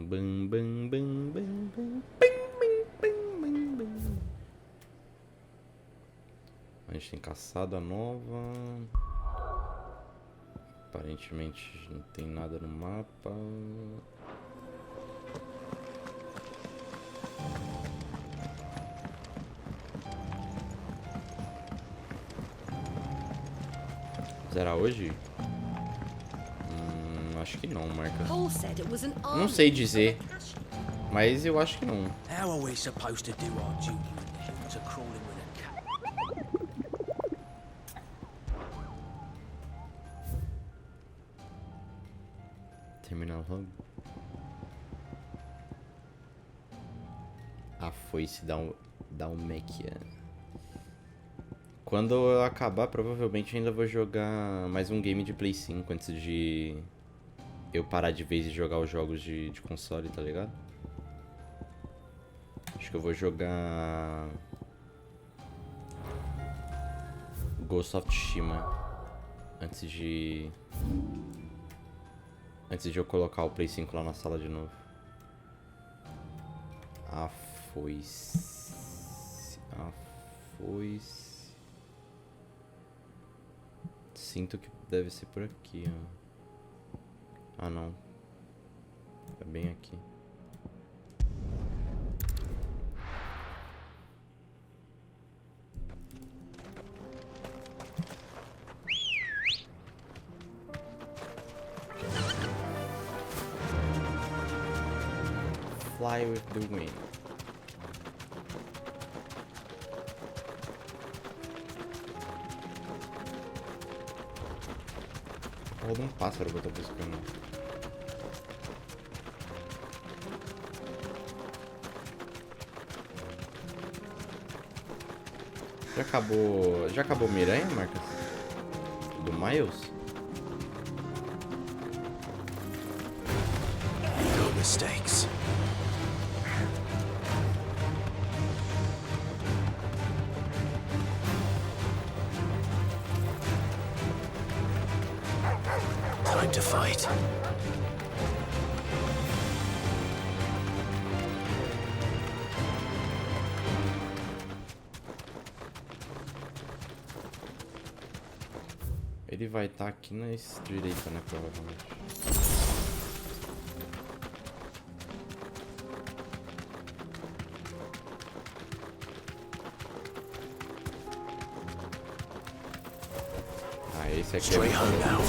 Bum, bum, bum, bum, bum, bum, bum, bum, bum. A gente tem caçada nova. Aparentemente não tem nada no mapa. Zerar hoje? Acho que não, Marca. Não sei dizer, mas eu acho que não. How are we supposed to do our duty in the hills of crawling with a cat? Terminal Hub. A foice dá um Mekia. Quando eu acabar, provavelmente ainda vou jogar mais um game de Play 5 antes de eu parar de vez e jogar os jogos de console, tá ligado? Acho que eu vou jogar Ghost of Tsushima antes de eu colocar o Play 5 lá na sala de novo. A foice. Sinto que deve ser por aqui, ó. Ah, não. É bem aqui. Fly with the wind. Roda um pássaro que eu tô buscando. Já acabou Miranha, Marcos? Do Miles? No mistakes. Time to fight. Ele vai estar aqui na direita, né, provavelmente. Ah, esse aqui Straight home now.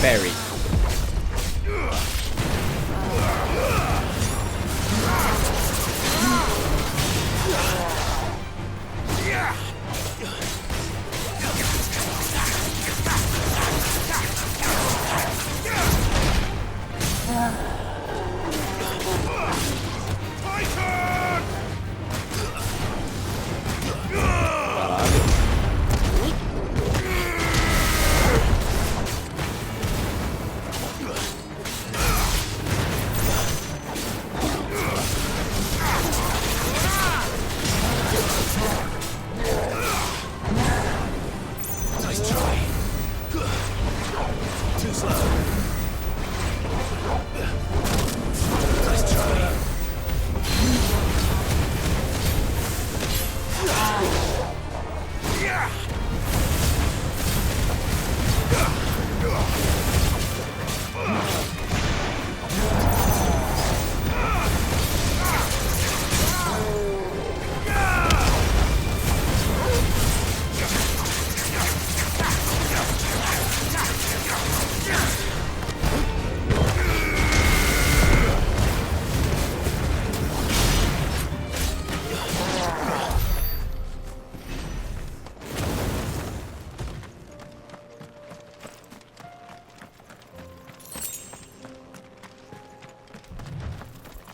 Barry. Nice try. Too slow. Nice try.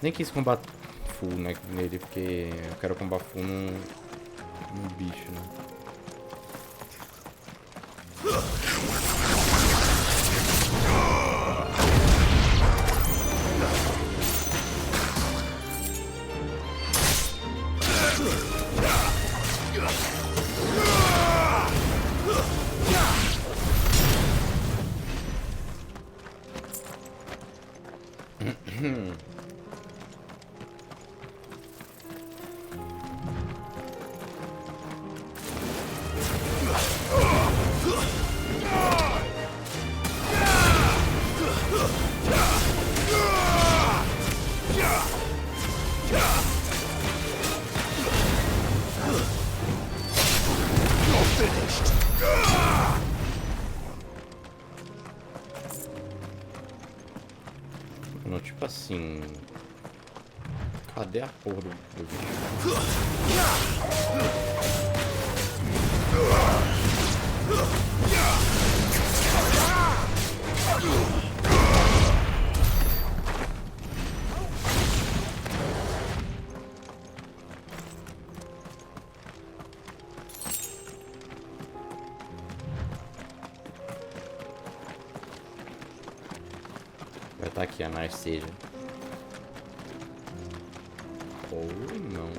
Nem quis combar full, né, nele, porque eu quero combar full no bicho, né. Não, tipo assim... Cadê a porra do bicho? Vai estar aqui a Narceja. Ou não.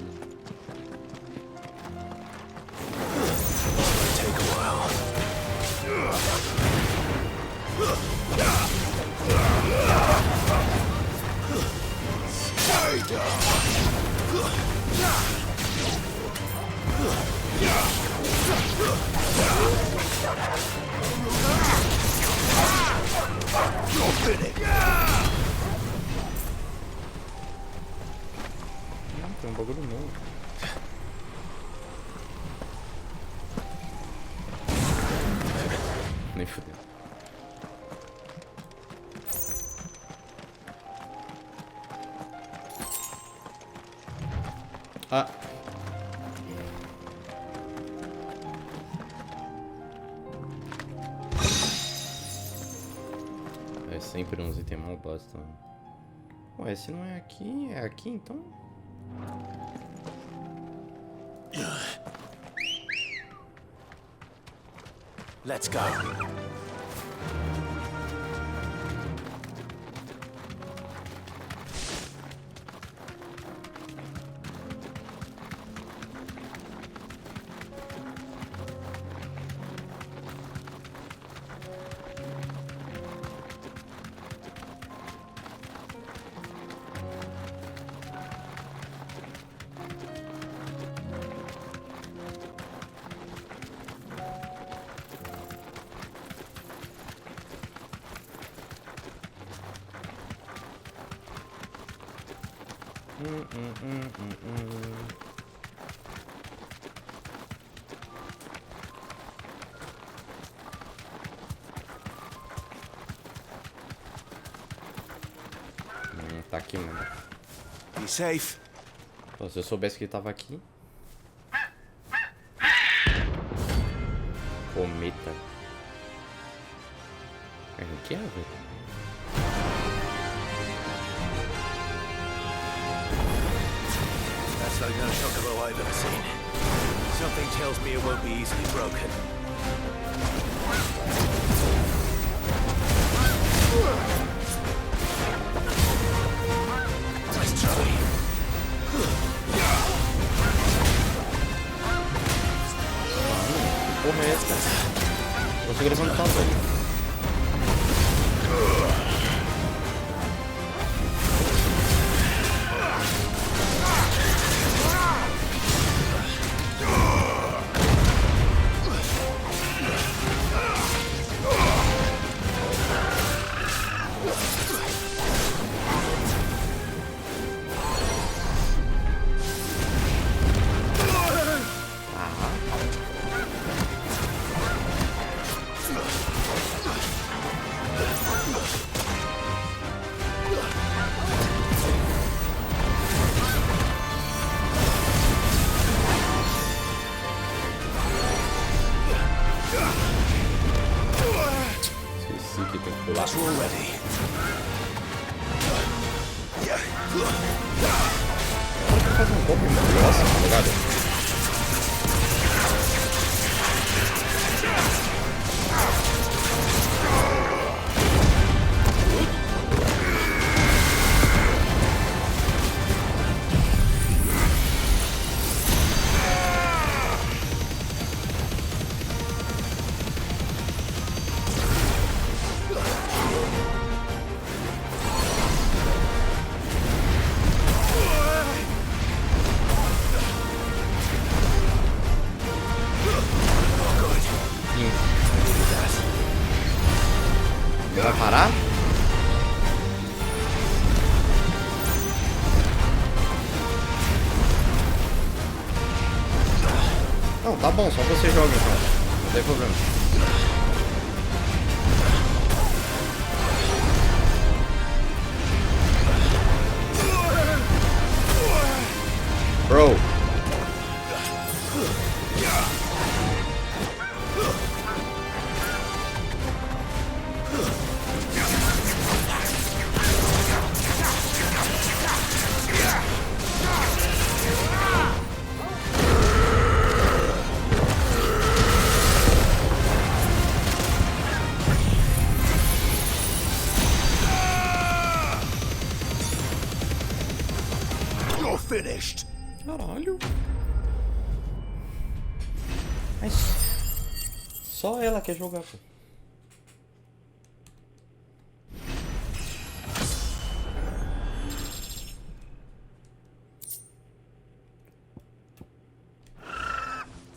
Take a while. Stay down. You're finished. Tem um bagulho novo. Nem fudeu. Ah. É sempre uns itens mal bosta. Ué, se não é aqui então? Let's go. Tá aqui, mano. Be safe. Pô, se eu soubesse que ele tava aqui. Cometa. O que é, velho? That's the most chocobo I've ever seen. Something tells me it won't be easily broken. Nice try. Que porra é essa? Consegui levantar, velho. That's all ready. Faz um golpe muito grosso, tá ligado? tá bom, só você joga então. Não tem problema. Bro. You're finished. Caralho. Mas só ela quer jogar, pô.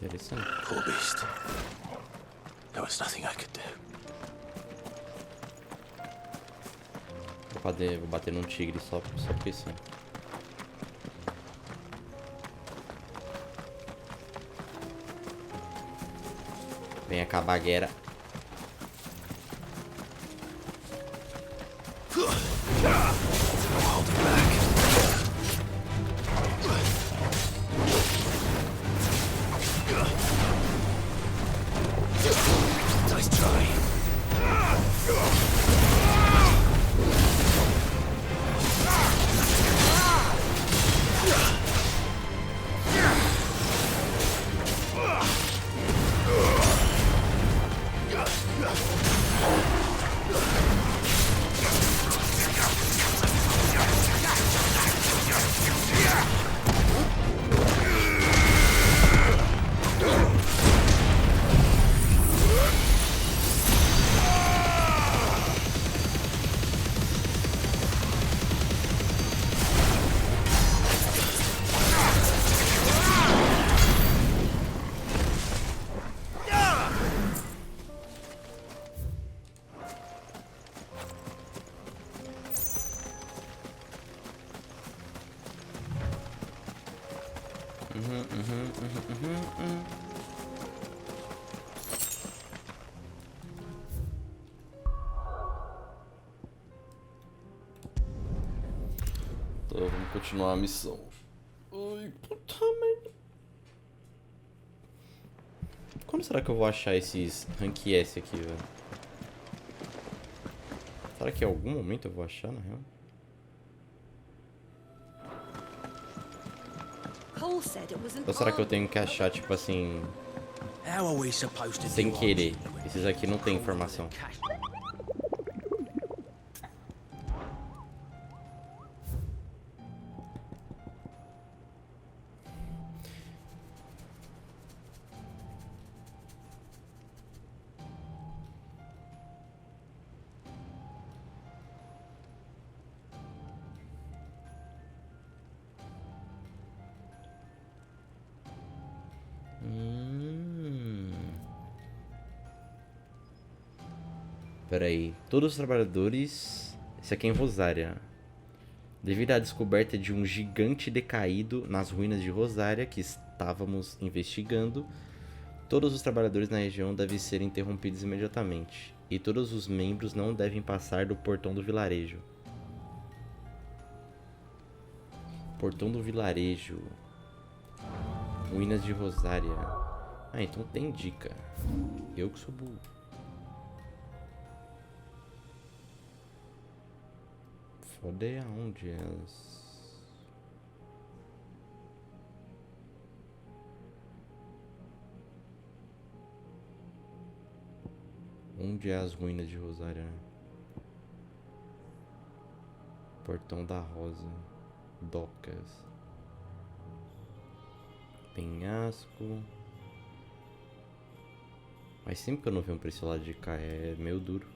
Interessante. Poor beast. There was nothing I could do. Vou bater num tigre só porque sim. Vem a cabaguera. Hold it back. Nice try. Então, vamos continuar a missão. Ai, puta merda. Quando será que eu vou achar esses Rank S aqui, velho? Será que em algum momento eu vou achar, na real? Ou será que eu tenho que achar, tipo assim, How are we supposed to sem do querer? our Esses aqui não tem informação. cash? Peraí. Todos os trabalhadores... Esse aqui é em Rosária. Devido à descoberta de um gigante decaído nas ruínas de Rosária que estávamos investigando, todos os trabalhadores na região devem ser interrompidos imediatamente. E todos os membros não devem passar do portão do vilarejo. Portão do vilarejo. Ruínas de Rosária. Ah, então tem dica. Eu que sou burro. Foda é aonde elas... Onde é as ruínas de Rosária, né? Portão da Rosa. Docas. Penhasco. Mas sempre que eu não venho pra esse lado de cá é meio duro.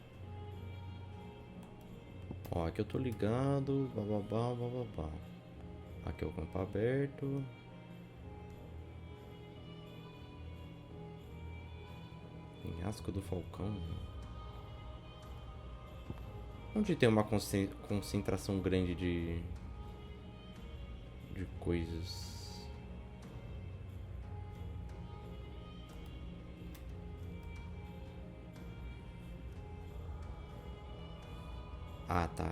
Ó, aqui eu tô ligado. Bababá, bababá. Aqui é o campo aberto. Penhasco do Falcão. Onde tem uma concentração grande de coisas. Ah, tá.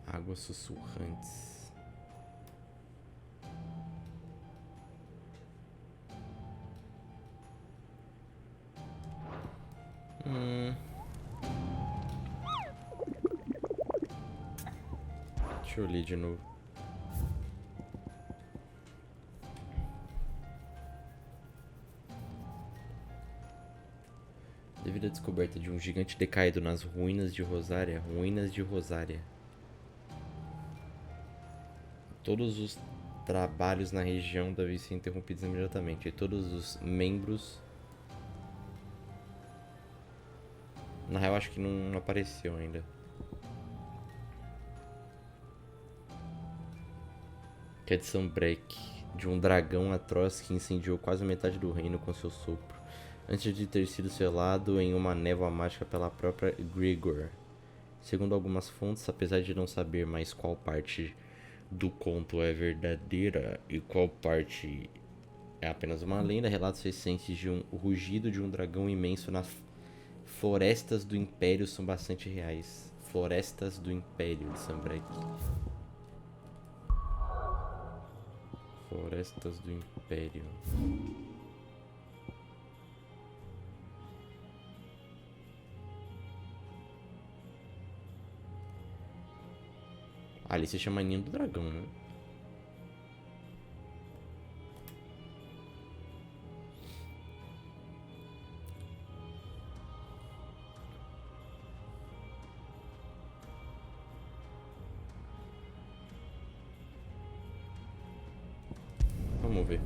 Águas sussurrantes. Deixa eu ler de novo. Devido à descoberta de um gigante decaído nas ruínas de Rosária, todos os trabalhos na região devem ser interrompidos imediatamente. E todos os membros... Na real, acho que não apareceu ainda. Que é de Sunbreak, de um dragão atroz que incendiou quase metade do reino com seu sopro, antes de ter sido selado em uma névoa mágica pela própria Grigor. Segundo algumas fontes, apesar de não saber mais qual parte do conto é verdadeira e qual parte é apenas uma lenda, relatos recentes de um rugido de um dragão imenso nas florestas do Império são bastante reais. Florestas do Império de Sunbreak. Florestas do Império. Ali se chama Ninho do Dragão, né? Vamos ver.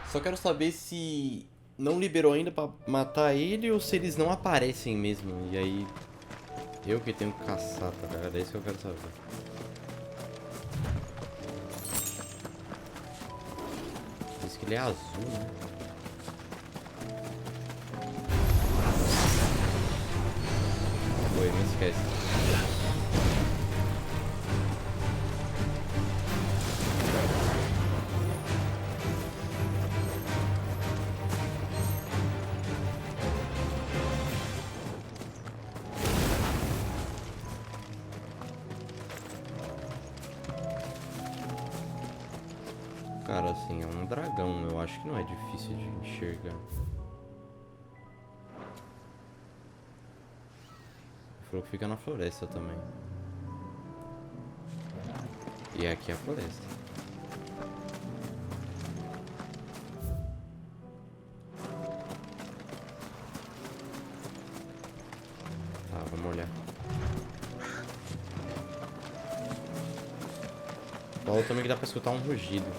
Só quero saber se não liberou ainda pra matar ele ou se eles não aparecem mesmo. E aí... eu que tenho que caçar, tá ligado? É isso que eu quero saber. Diz que ele é azul, né? Foi, não esquece. Cara, assim, é um dragão, eu acho que não é difícil de enxergar. Ele falou que fica na floresta também. E aqui é a floresta. Tá, vamos olhar. Falou também que dá pra escutar um rugido.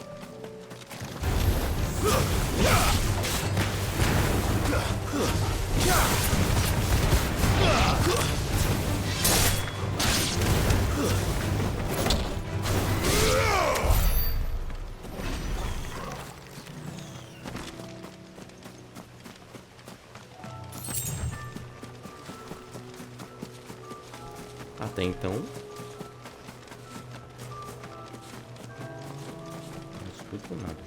Até então, não escuto nada.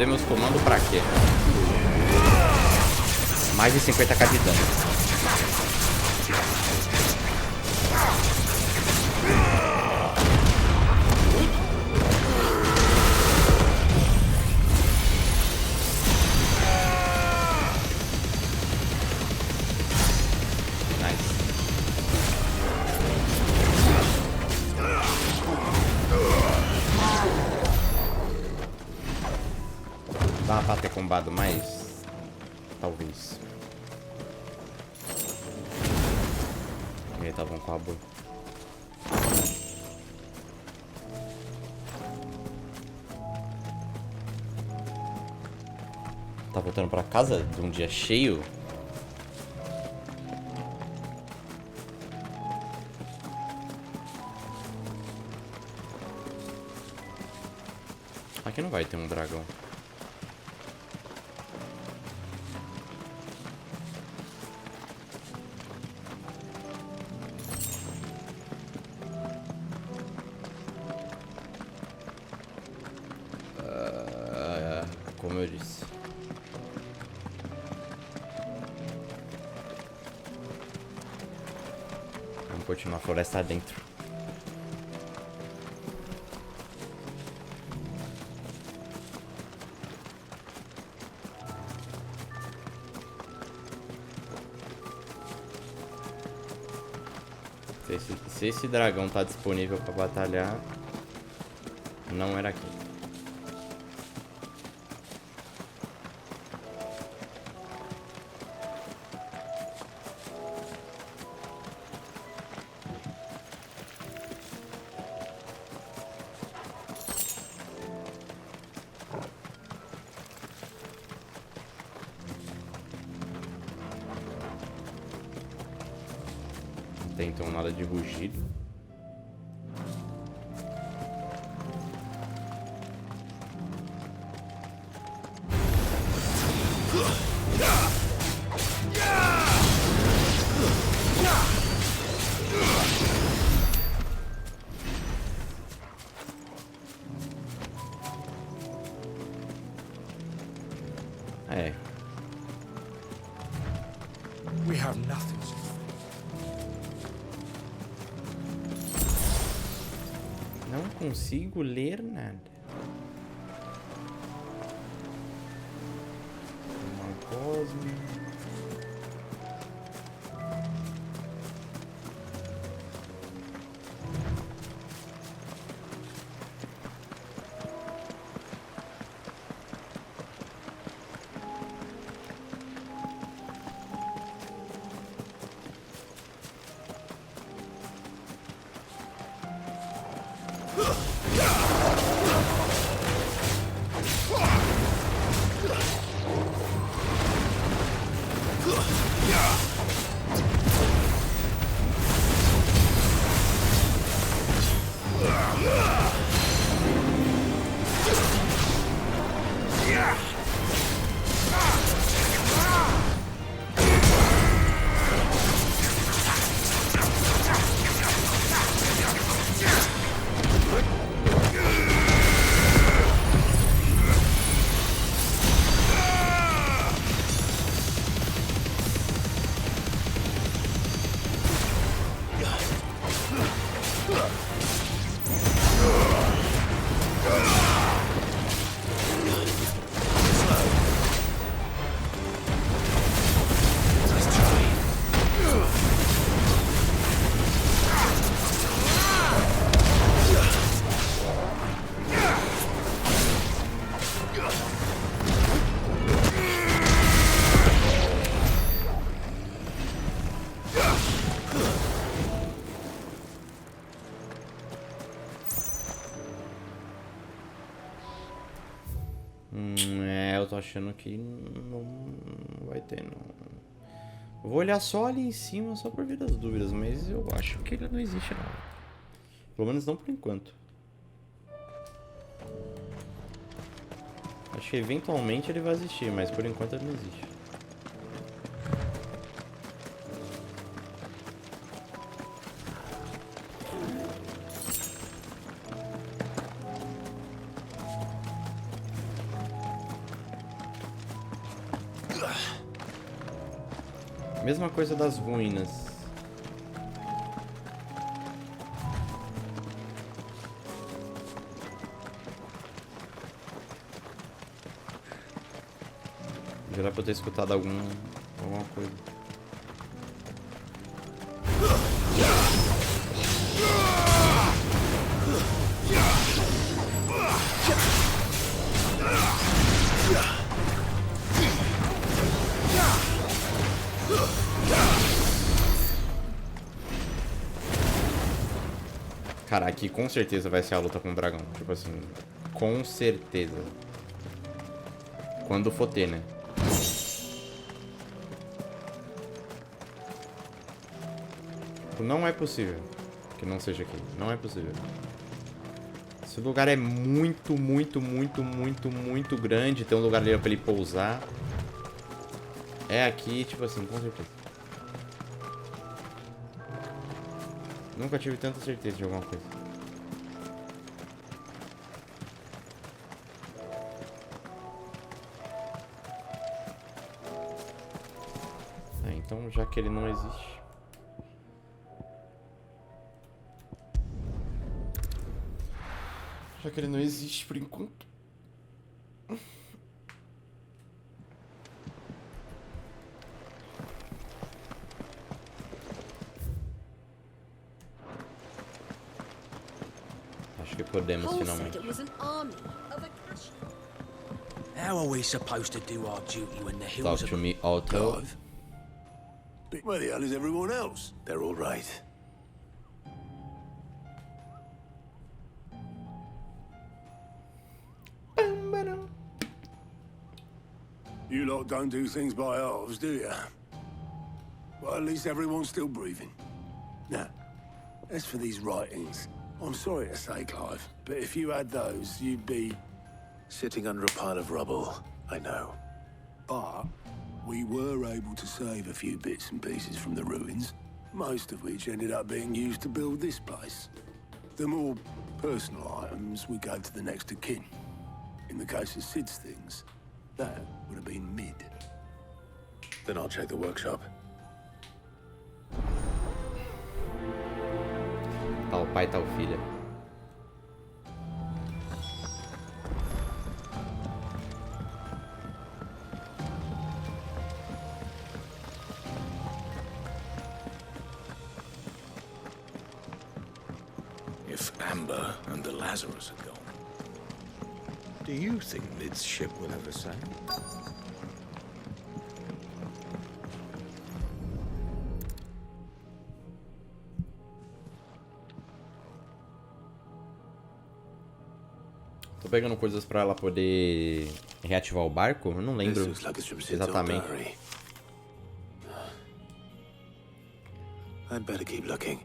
Mandei meus comandos pra quê? Mais de 50k de dano. Dá pra ter combado mais? Talvez. Ele tava com a boa. Tá voltando pra casa de um dia cheio? Aqui não vai ter um dragão. Como eu disse. Vamos continuar a floresta dentro. Se esse dragão tá disponível pra batalhar, não era aqui. Não tem então nada de rugido. É. We have nothing to fear. Não consigo ler nada. Uma cosmo. Eu tô achando que não vai ter, não. Eu vou olhar só ali em cima, só por vir das dúvidas, mas eu acho que ele não existe, não. Pelo menos não por enquanto. Acho que eventualmente ele vai existir, mas por enquanto ele não existe. Mesma coisa das ruínas. Já dá pra eu ter escutado alguma coisa. Cara, aqui com certeza vai ser a luta com o dragão. Tipo assim, com certeza. Quando for ter, né? Não é possível que não seja aqui. Não é possível. Esse lugar é muito, muito, muito, muito, muito grande. Tem um lugar ali pra ele pousar. É aqui, tipo assim, com certeza. Nunca tive tanta certeza de alguma coisa. É, então, já que ele não existe... Já que ele não existe por enquanto. Acho que podemos Paul said finalmente. it was an army of Akashi. How are we supposed to do our duty when the hills Talk to are... me, Otto. Clive? Where the hell is everyone else? They're all right. You lot don't do things by halves, do you? Well, at least everyone's still breathing. Now, as for these writings, I'm sorry to say, Clive, but if you had those, you'd be... Sitting under a pile of rubble, I know. But we were able to save a few bits and pieces from the ruins, most of which ended up being used to build this place. The more personal items we gave to the next of kin. In the case of Sid's things, that would have been mid. Then I'll check the workshop. Tal pai, tal filha. If Amber and the Lazarus are gone, do you think Mid's ship will ever sail? Tô pegando coisas pra ela poder reativar o barco. Eu não lembro This looks like it's from Sid's old exatamente. diary. I'd better keep looking.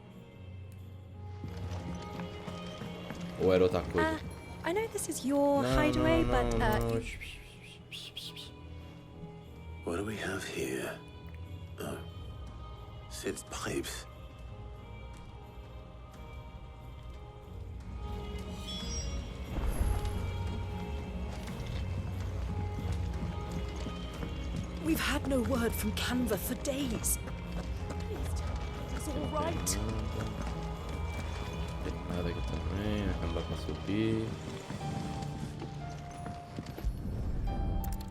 Ou era outra coisa. I know this is your Não, hideaway, não, but não, não. What do we have here? Oh, Sid's pipes. we've had no word from Canva for days. Please tell me it's all right. Tem nada aqui também. A câmera pra subir.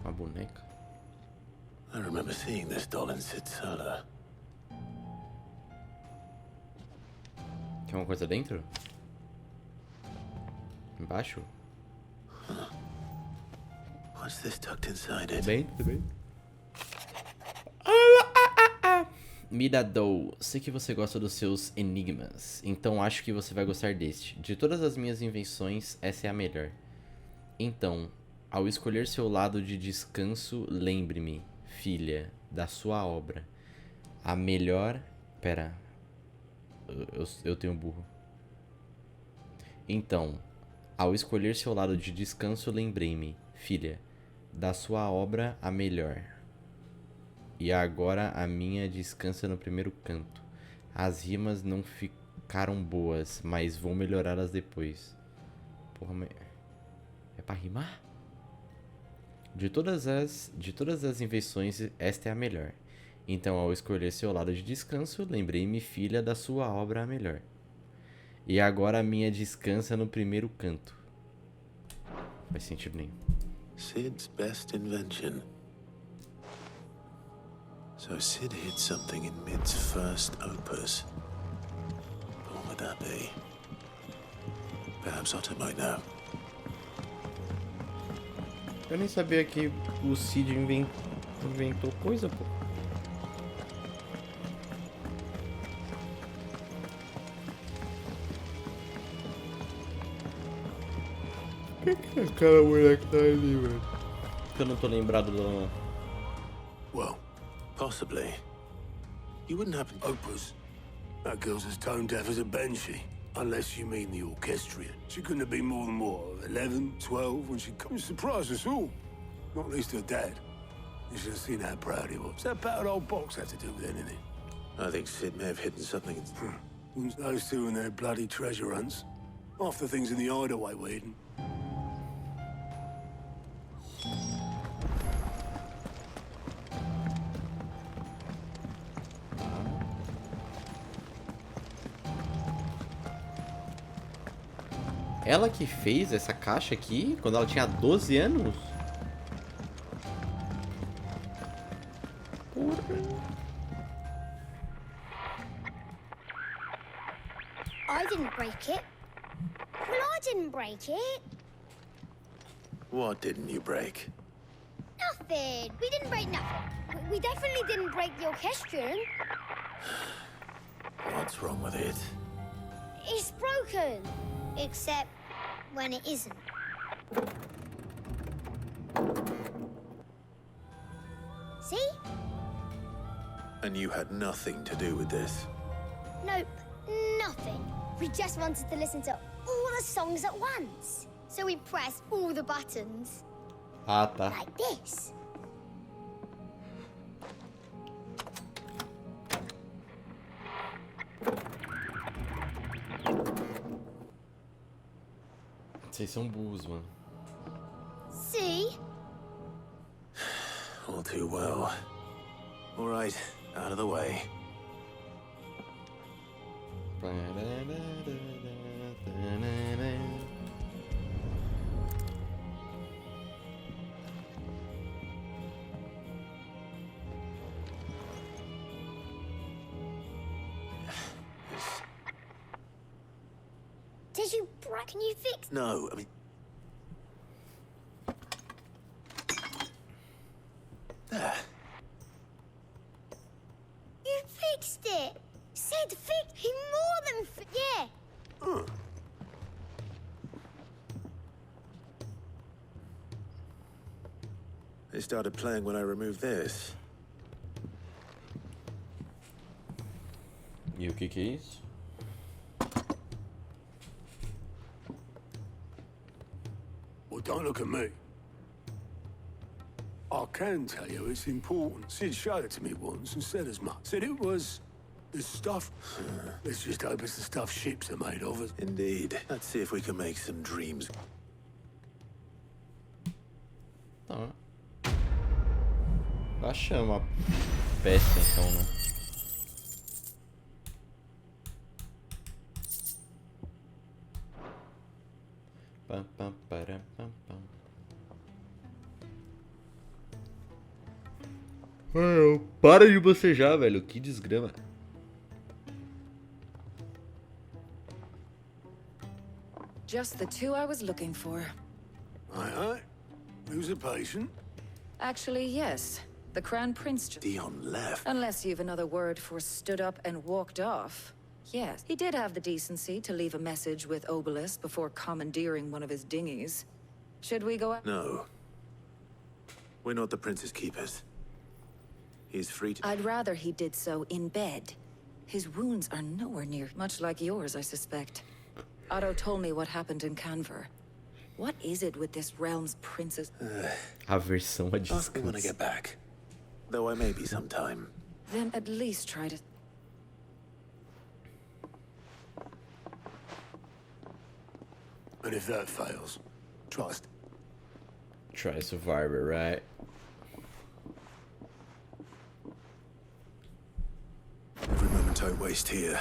Uma boneca. I remember seeing this doll in Sid's cellar. Tem alguma coisa dentro? Embaixo? What's this tucked inside it? Bem, tudo bem. Miradou, sei que você gosta dos seus enigmas, então acho que você vai gostar deste. De todas as minhas invenções, essa é a melhor. Então, ao escolher seu lado de descanso, lembre-me, filha, da sua obra. A melhor... Pera. Eu tenho burro. Então, ao escolher seu lado de descanso, lembrei-me, filha, da sua obra a melhor. E agora a minha descansa no primeiro canto. As rimas não ficaram boas, mas vou melhorá-las depois. Porra, mas... É pra rimar? De todas as invenções, esta é a melhor. Então, ao escolher seu lado de descanso, lembrei-me, filha, da sua obra a melhor. E agora a minha descansa no primeiro canto. Faz sentido nenhum. Sid's best invention. So Sid hid something in Mid's first opus. What would that be? Perhaps Otto might know. Eu nem sabia que o Cid inventou coisa, pô. Que é aquela mulher que tá ali, velho? Eu não tô lembrado dela, não. Well, Possibly. You wouldn't happen to... Opus. That girl's as tone deaf as a banshee. Unless you mean the orchestrion. She couldn't have been more than what, 11, 12 when she comes. Surprised us all. Not least her dad. You should have seen how proud he was. That battered old box had to do with anything. I think Sid may have hidden something. Once those two and their bloody treasure hunts. Half the things in the hideaway were hidden. Ela que fez essa caixa aqui quando ela tinha 12 anos? I didn't break it. Well, I didn't break it. What didn't you break? Nothing. We didn't break nothing. We definitely didn't break the orchestrion. What's wrong with it? It's broken. Except when it isn't. See? And you had nothing to do with this? Nope. Nothing. We just wanted to listen to all the songs at once. So we pressed all the buttons. Ah, tá. Like this. Vocês são burros, mano. See? All too well. All right, out of the way. Did you break? Can you fix? No, I mean... There. You fixed it. Sid fixed. He more than yeah. They started playing when I removed this. E o que é isso? Well, don't look at me. I can tell you it's important. Sid showed it to me once and said as much. Said it was the stuff. Let's just hope it's the stuff ships are made of. Indeed. Let's see if we can make some dreams. Tá. Achamos a peça então, né? Pam, pam, param, pam, pam. Para de bocejar, velho. Que desgrama. Just the two I was looking for. Aye. Who's a patient? Actually, yes. The Crown Prince Dion left. Unless you've another word for stood up and walked off. Yes, he did have the decency to leave a message with Obelisk before commandeering one of his dinghies. Should we go out? No. We're not the Prince's keepers. He's free to... I'd rather he did so in bed. His wounds are nowhere near, much like yours, I suspect. Otto told me what happened in Canver. What is it with this realm's princes? Aversão a Ask me when I descanso. get back. Though I may be sometime. Then at least try to... And if that fails, trust. Try Survivor, right? tight waist here,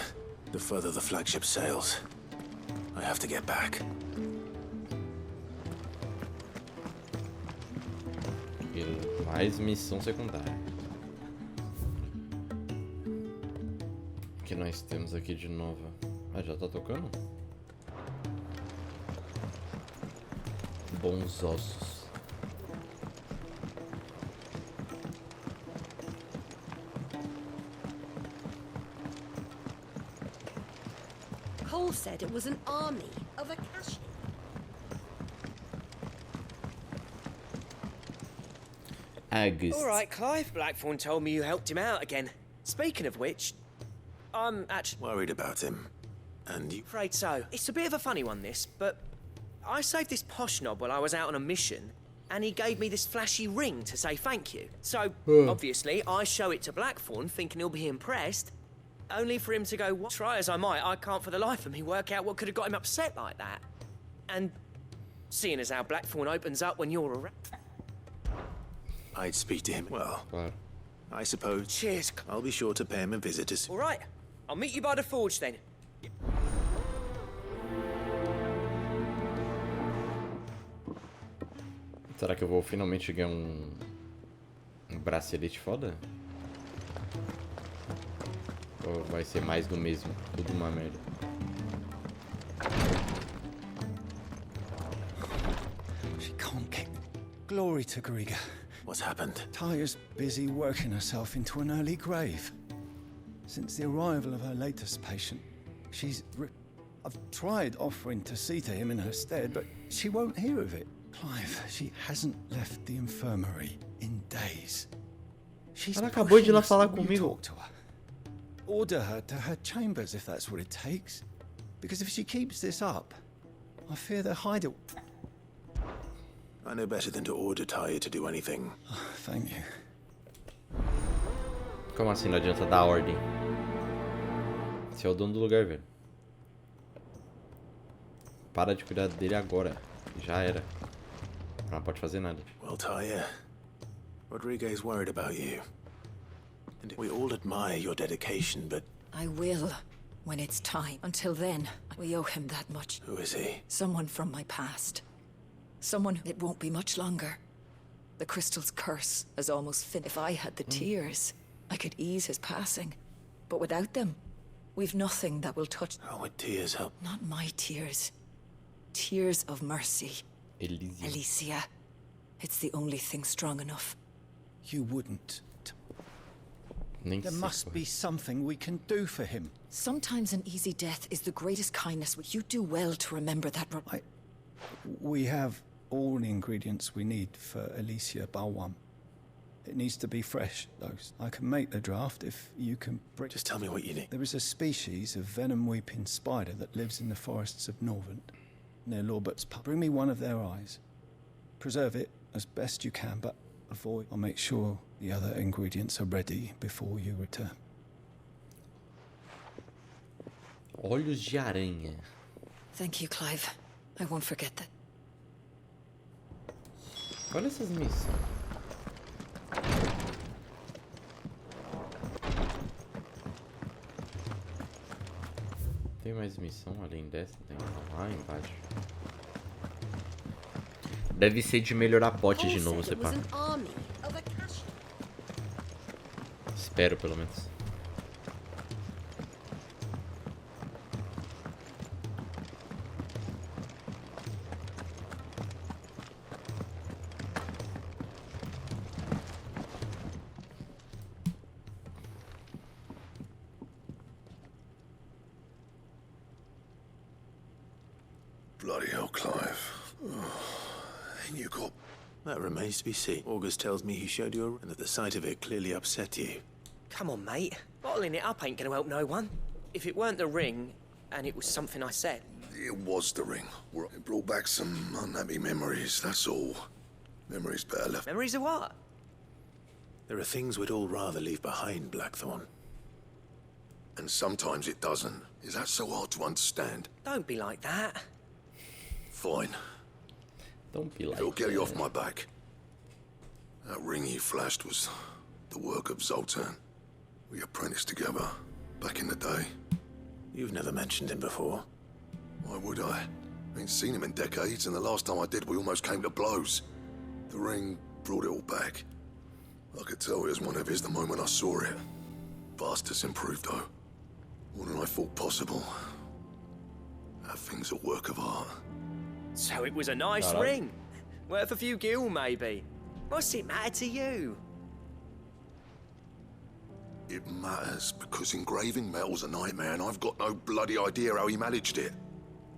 the further the flagship sails. I have to get back. Mais missão secundária. O que nós temos aqui de novo? Ah, já tá tocando? Bons ossos. Cole said it was an army of Akashi. Agus. All right, Clive. Blackthorn told me you helped him out again. Speaking of which, I'm actually Worried about him. And you... afraid so. It's a bit of a funny one, this, but I saved this posh knob while I was out on a mission, and he gave me this flashy ring to say thank you. So, obviously, I show it to Blackthorn, thinking he'll be impressed, only for him to go, "What? Try as I might, I can't for the life of me work out what could have got him upset like that." And seeing as how Blackthorn opens up when you're around... I'd speak to him. Well, Claro. I suppose. Cheers. I'll be sure to pay him a visit as... All right, I'll meet you by the forge then. Será que eu vou finalmente ganhar um bracelete foda? Ou vai ser mais do mesmo? Tudo uma merda. She can't get glory to Griga. What's happened? Taya's busy working herself into an early grave. Since the arrival of her latest patient, I've tried offering to see to him in her stead, but she won't hear of it. Clive, she hasn't left the infirmary in days. She's Ela acabou de ir lá pushing us falar all you comigo. talk to her. Order her to her chambers if that's what it takes. Because if she keeps this up, I fear they'll hide it. I know better than to order Taya to do anything. Thank you. Como assim não adianta dar ordem? Você é o dono do lugar, velho. Para de cuidar dele agora. Já era. Não pode fazer nada. Well, Taya, Rodriguez worried about you. And we all admire your dedication, but I will, when it's time. Until then, we owe him that much. who is he? Someone from my past. Someone it won't be much longer. The crystal's curse has almost finished. If I had the tears, I could ease his passing. But without them, we've nothing that will touch. How would tears help? Not my tears. Tears of mercy. Elise. Alicia. It's the only thing strong enough. You wouldn't. Nem There sei must qual. be something we can do for him. Sometimes an easy death is the greatest kindness. You do well to remember that. We have all the ingredients we need for Alicia Balwam. It needs to be fresh, though. I can make the draft if you can bring... Just tell me what you need. There is a species of venom-weeping spider that lives in the forests of Norvent, near Lorbert's pub. Bring me one of their eyes. Preserve it as best you can, but avoid... I'll make sure the other ingredients are ready before you return. Olhos de aranha. Thank you, Clive. I won't forget that. Olha essas missões. Tem mais missão além dessa? Tem lá embaixo. Deve ser de melhorar pote de Cole novo, said você it was pá. an army of Akashi. Espero, pelo menos. Bloody hell, Clive. Ain't you got... That remains to be seen. August tells me he showed you and that the sight of it clearly upset you. Come on, mate. Bottling it up ain't gonna help no one. If it weren't the ring, and it was something I said, It was the ring. It brought back some unhappy memories, that's all. Memories better left. memories of what? There are things we'd all rather leave behind, Blackthorn. And sometimes it doesn't. Is that so hard to understand? Don't be like that. Fine. Don't be like It'll get you that. off my back. That ring he flashed was the work of Zoltan. We apprenticed together back in the day. You've never mentioned him before. Why would I? Ain't seen him in decades, and the last time I did, we almost came to blows. The ring brought it all back. I could tell it was one of his the moment I saw it. Bastard's improved, though. More than I thought possible. That thing's a work of art. So it was a nice ring. Worth a few gil, maybe. What's it matter to you? It matters because engraving metal's a nightmare, and I've got no bloody idea how he managed it.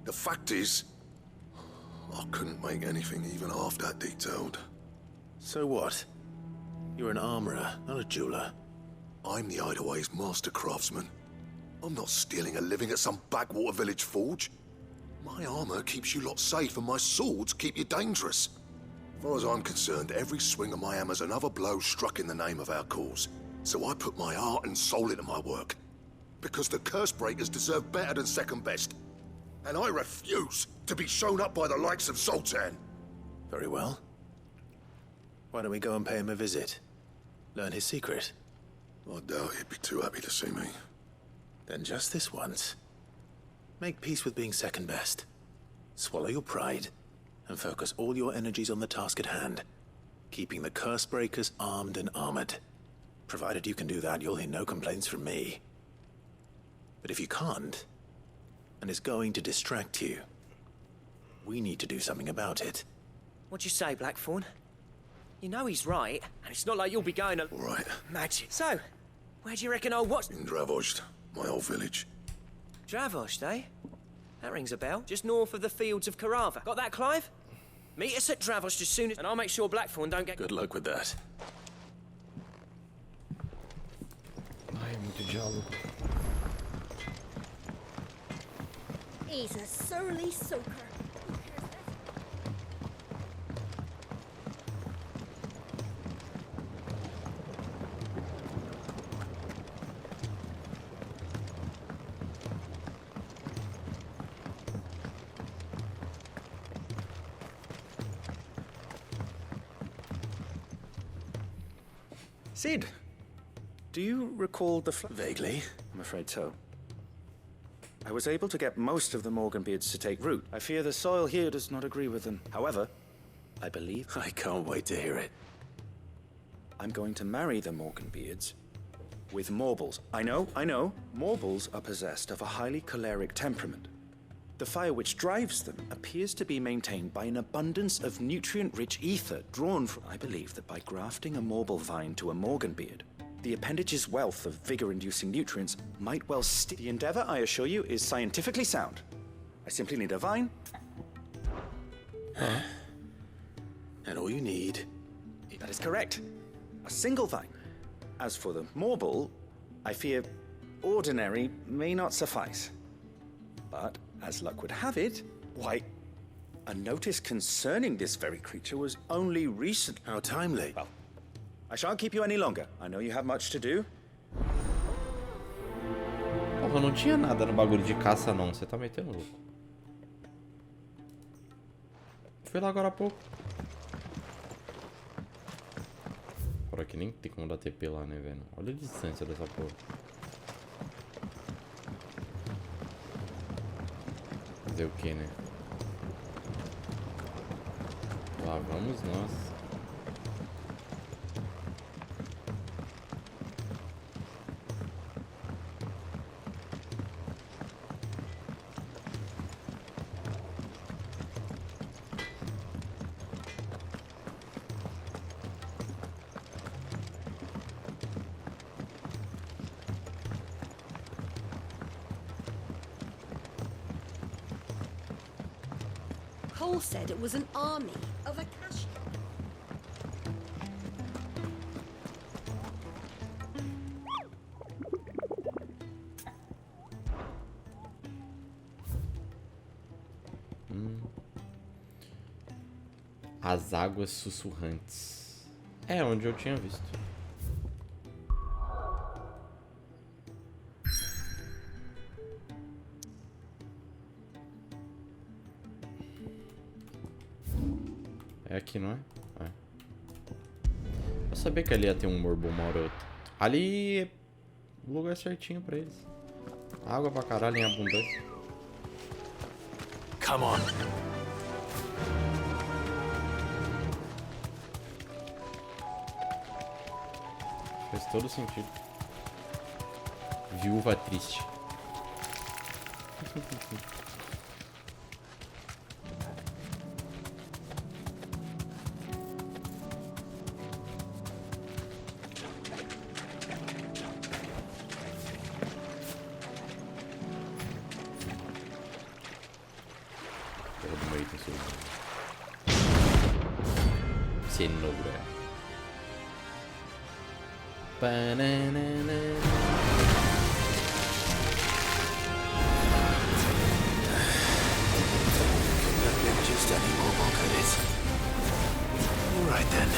The fact is, I couldn't make anything even half that detailed. So what? You're an armorer, not a jeweler. I'm the Hideaway's master craftsman. I'm not stealing a living at some backwater village forge. My armor keeps you lot safe, and my swords keep you dangerous. As far as I'm concerned, every swing of my hammer's another blow struck in the name of our cause. So I put my heart and soul into my work. Because the curse breakers deserve better than second best. And I refuse to be shown up by the likes of Sultan. Very well. Why don't we go and pay him a visit? Learn his secret. I doubt he'd be too happy to see me. Then just this once. Make peace with being second best. Swallow your pride, and focus all your energies on the task at hand. Keeping the curse breakers armed and armored. Provided you can do that, you'll hear no complaints from me. But if you can't, and it's going to distract you, we need to do something about it. What'd you say, Blackthorn? You know he's right, and it's not like you'll be going to... All right. Magic. So, where do you reckon old what's... In Dravozd, my old village. Dravozd, eh? That rings a bell. Just north of the fields of Carava. Got that, Clive? Meet us at Dravozd as soon as... And I'll make sure Blackthorn don't get... Good luck with that. Ai, muito diálogo. He's a surly soaker. Sid, do you recall the Vaguely. I'm afraid so. I was able to get most of the Morganbeards to take root. I fear the soil here does not agree with them. However, I believe I can't wait to hear it. I'm going to marry the Morganbeards with Morbles. I know. Morbles are possessed of a highly choleric temperament. The fire which drives them appears to be maintained by an abundance of nutrient-rich ether drawn from... I believe that by grafting a Morble vine to a Morganbeard, the appendage's wealth of vigor-inducing nutrients might well The endeavor, I assure you, is scientifically sound. I simply need a vine. And all you need... That is correct. A single vine. As for the Morble, I fear ordinary may not suffice. But, as luck would have it, why, a notice concerning this very creature was only recent. How timely. Well, I shan't keep you any longer. I know you have much to do. Porra, não tinha nada no bagulho de caça não, você tá metendo louco. Fui lá agora há pouco. Por aqui nem tem como dar TP lá, né, velho? Olha a distância dessa porra. Fazer o que, né? Lá vamos nós. Cole said it was an army of Akashi. As águas sussurrantes. É onde eu tinha visto. É aqui, não é? É. Eu sabia que ali ia ter um morbo uma hora ou outra. Ali é o lugar certinho pra eles. Água pra caralho em abundância. Come on. Faz todo sentido. Viúva triste. Porra do meio tem cenoura. Banana. Just any more, could it? All right then.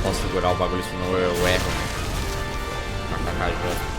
Posso segurar o bagulho, senão eu erro. KKK.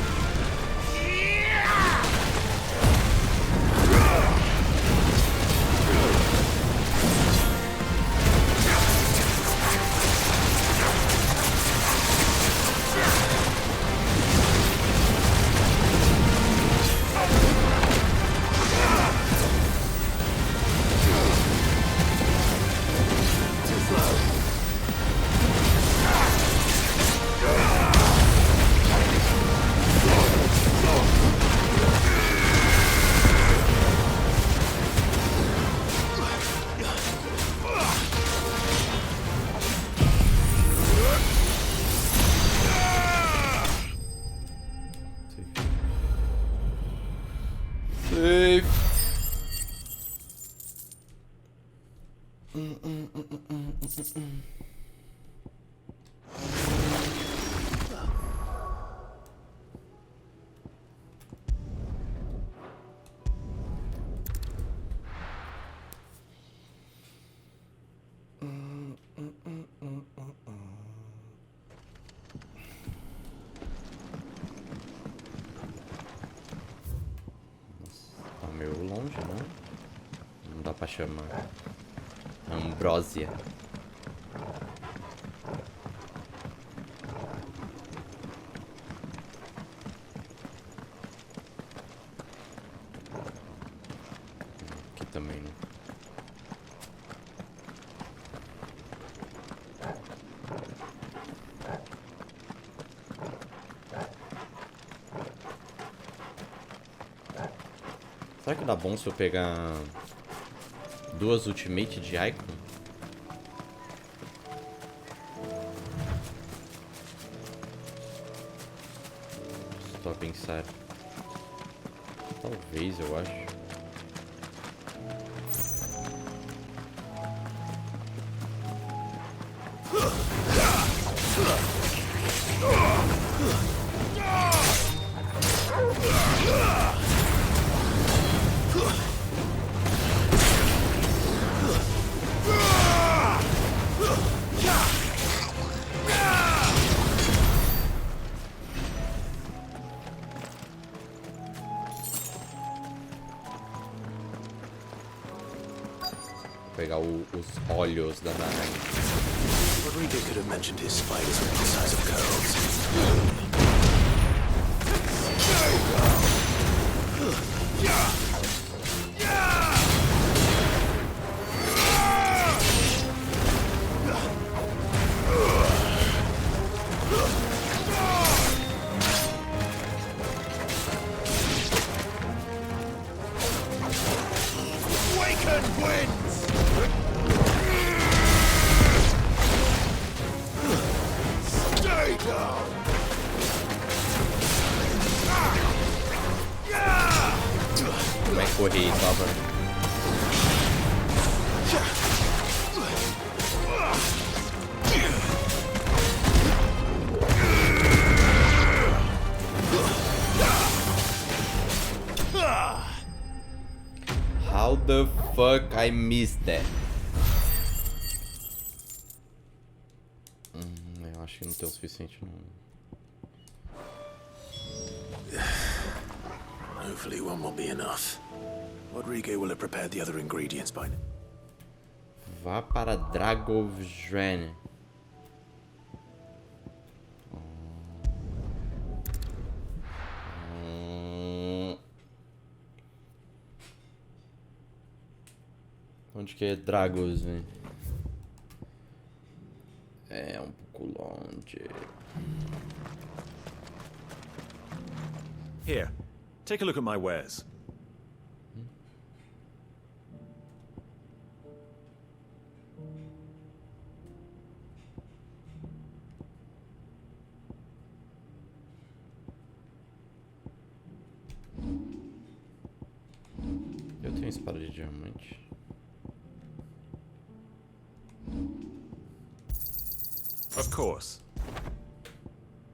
Safe. Tá meio longe, não? Não dá pra chamar. Ambrósia. Aqui também não. Será que dá bom se eu pegar 2 Ultimate de Icon? Só pensar. Talvez, eu acho. Pegar os olhos da Nine. Rodrigo could have mentioned his spiders were the size of girls. Como é que corri, tava? How the fuck I missed that? Eu acho que não tem o suficiente não. Hopefully one will be enough. Rodrigo will have prepared the other ingredients by now. Vá para Dragovjane. Onde que é Dragos, velho? É um pouco longe. Here, take a look at my wares. Eu tenho espada de diamante. Of course.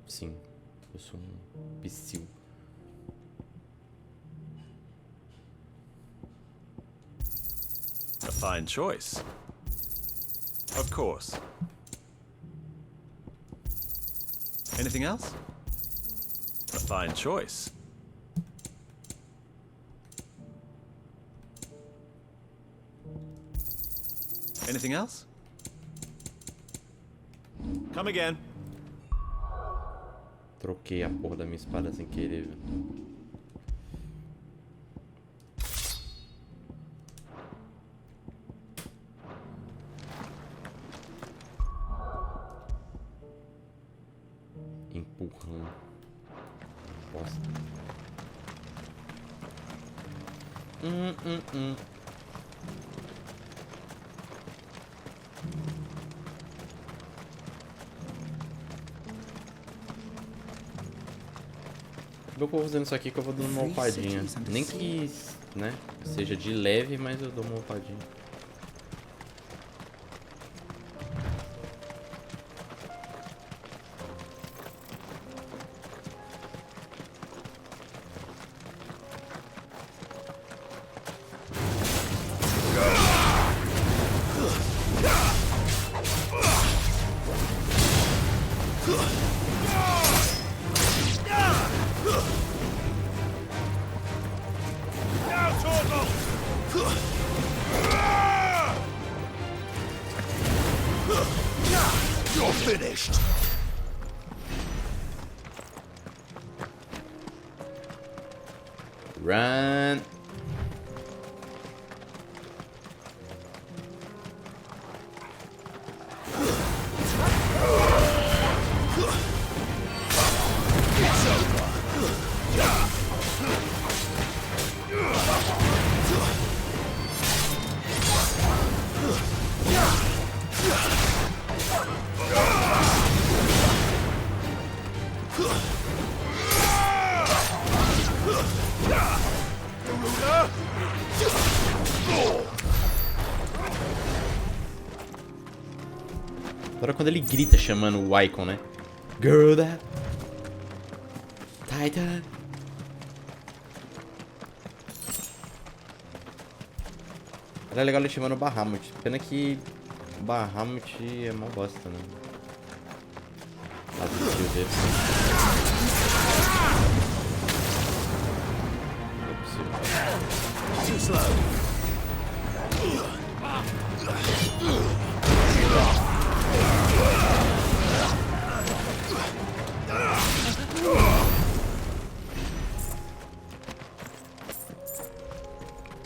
Sim, eu sou um psil. A fine choice. Of course. Anything else? A fine choice. Anything else? Come again. Troquei a porra da minha espada sem querer, velho. Empurrão. Bosta. Eu vou fazendo isso aqui que eu vou dando uma upadinha. Nem que, né, seja de leve, mas eu dou uma upadinha. You're finished. Run. Agora quando ele grita chamando o Icon, né? Garuda! Titan! Era legal ele chamando o Bahamut. Pena que o Bahamut é mó bosta, né? As skills dele. Não é possível. Too slow.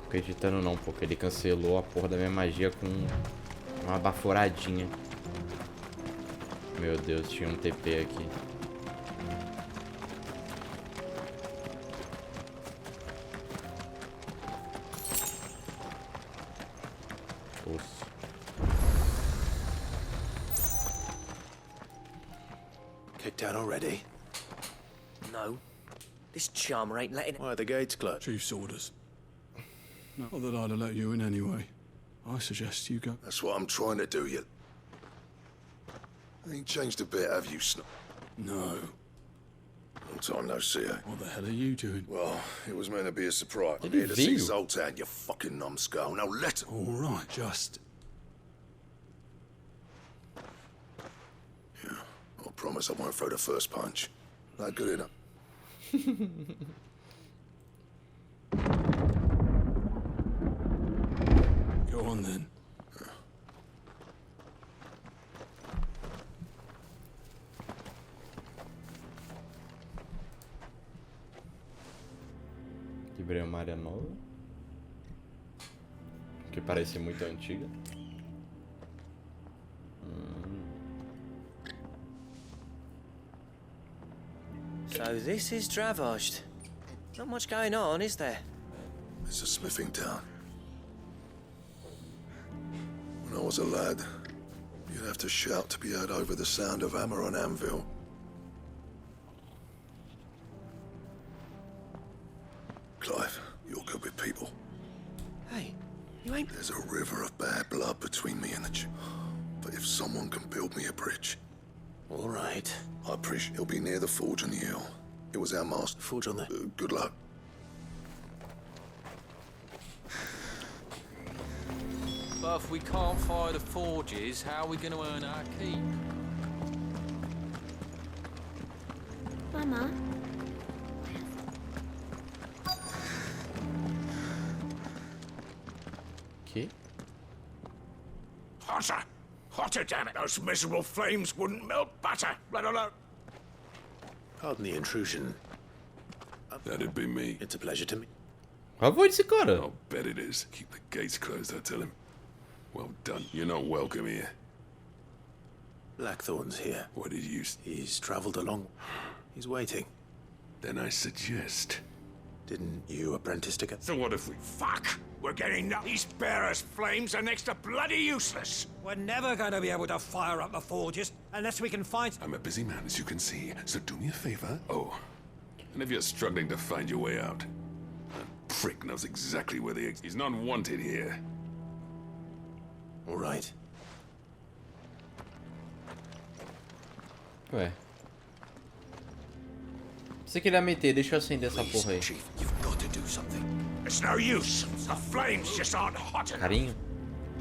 Acreditando não, porque ele cancelou a porra da minha magia com uma baforadinha. Meu Deus, tinha um TP aqui. Osso. Kicked out already? No. This charmer ain't letting... Why are the gates closed? Chief's orders. Not that I'd have let you in anyway. I suggest you go. That's what I'm trying to do, you. Ain't changed a bit, have you, Snow? No. Long time no see, eh? What the hell are you doing? Well, it was meant to be a surprise. I'm Ele here to see veio. Zoltan, you fucking numbskull. Now let him. All right, just... Yeah, I promise I won't throw the first punch. Not good enough. Go on then. Livrei uma área nova. Que parece muito antiga. So this is Dravosht. Not much going on, is there? It's a smithing town. When I was a lad, you'd have to shout to be heard over the sound of hammer on anvil. Clive, you're good with people. Hey, you ain't... There's a river of bad blood between me and the but if someone can build me a bridge, All right. I appreciate it'll be near the forge on the hill. It was our master. Forge on the... Good luck. But if we can't fire the forges, how are we going to earn our keep? Mama, Que? Hotter! Hotter, damn it! Those miserable flames wouldn't melt butter, let alone... Pardon the intrusion. That'd be me. It's a pleasure to meet... Qual a voz desse cara? I'll bet it is. Keep the gates closed, I tell him. Well done. You're not welcome here. Blackthorn's here. What did you... He's traveled along. He's waiting. Then I suggest... Didn't you apprentice together? So what if we... Fuck! We're getting nuts. These bearers' flames are next to bloody useless. We're never going to be able to fire up the forges unless we can find... I'm a busy man, as you can see, so do me a favor. Oh, And if you're struggling to find your way out, that prick knows exactly where he's not wanted here. All right. Ué. Você queria meter, deixa eu acender essa porra aí. Chief, you've got to do something. It's no use. The flames just aren't hot enough. Carinho.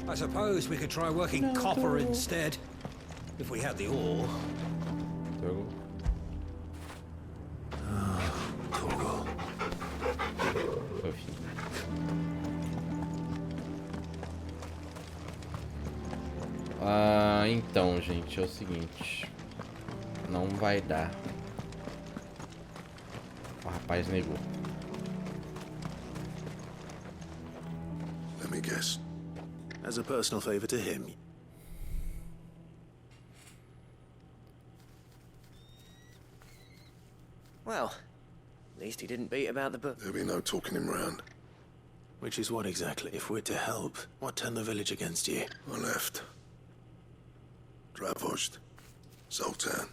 I suppose we could try working copper instead. If we had the ore. Então, gente, é o seguinte. Não vai dar. O rapaz negou. Let me guess. As a personal favor to him. Well, at least he didn't beat about the book. There'll be no talking him round. Which is what exactly? If we're to help, what turned the village against you? I left. Dravozd. Zoltan.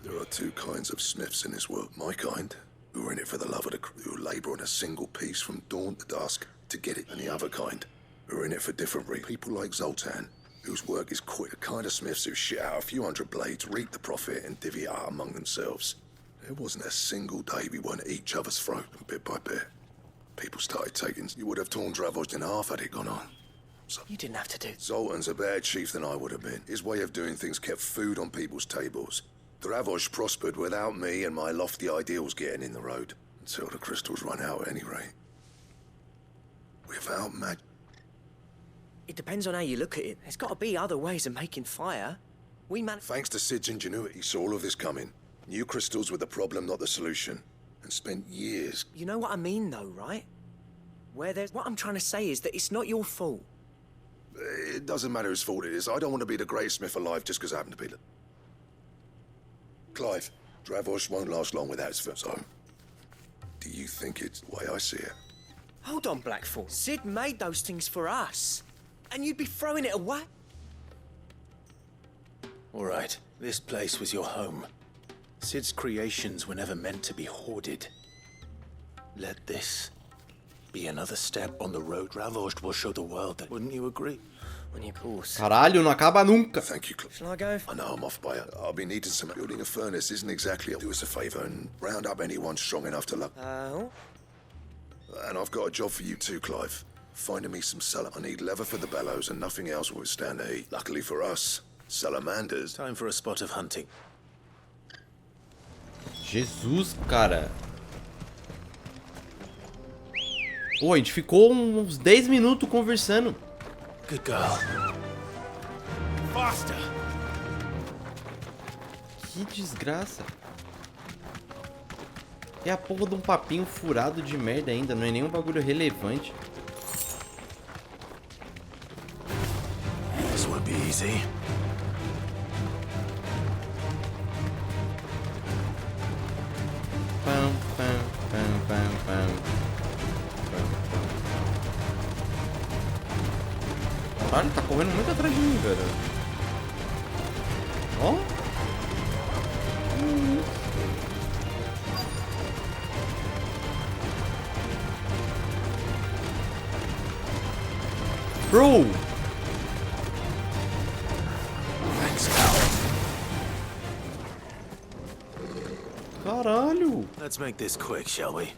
There are two kinds of smiths in this world. My kind, who are in it for the love of the crew, who labour on a single piece from dawn to dusk to get it. And the other kind, who are in it for different reasons. People like Zoltan, whose work is quit. The kind of smiths who shit out a few hundred blades, reap the profit, and divvy it out among themselves. There wasn't a single day we weren't at each other's throat, and bit by bit. People started taking. You would have torn Dravozd in half had it gone on. So, you didn't have to do. Zoltan's a better chief than I would have been. His way of doing things kept food on people's tables. Dravozd prospered without me and my lofty ideals getting in the road. Until the crystals run out at any rate. Without magic. It depends on how you look at it. There's got to be other ways of making fire. Thanks to Sid's ingenuity, saw all of this coming. New crystals were the problem, not the solution. And spent years. You know what I mean, though, right? What I'm trying to say is that it's not your fault. It doesn't matter whose fault it is. I don't want to be the greatest smith alive just because I happen to be the... Clive, Dravozd won't last long without his first home. Do you think it's the way I see it? Hold on, Blackthorn. Sid made those things for us. And you'd be throwing it away? All right, this place was your home. Sid's creations were never meant to be hoarded. Let this be another step on the road Dravozd will show the world that. Wouldn't you agree? Of course. Caralho, não acaba nunca. Thank you, Clive. Shall I go? I know I'm off by it. I'll be needing some. Building a furnace isn't exactly. Do us a favour and round up anyone strong enough to look. And I've got a job for you too, Clive. Finding me some I need leather for the bellows and nothing else will withstand the heat. Luckily for us, salamanders. Time for a spot of hunting. Jesus, cara. Pô, a gente ficou uns 10 minutos conversando. Good girl. Faster. Que desgraça. É a porra de um papinho furado de merda ainda, não é nenhum bagulho relevante. This won't be easy. Pam, pam, pam, pam, pam. Caralho, tá correndo muito atrás de mim, velho. Ó. Bro! Caralho! Let's make this quick, shall we?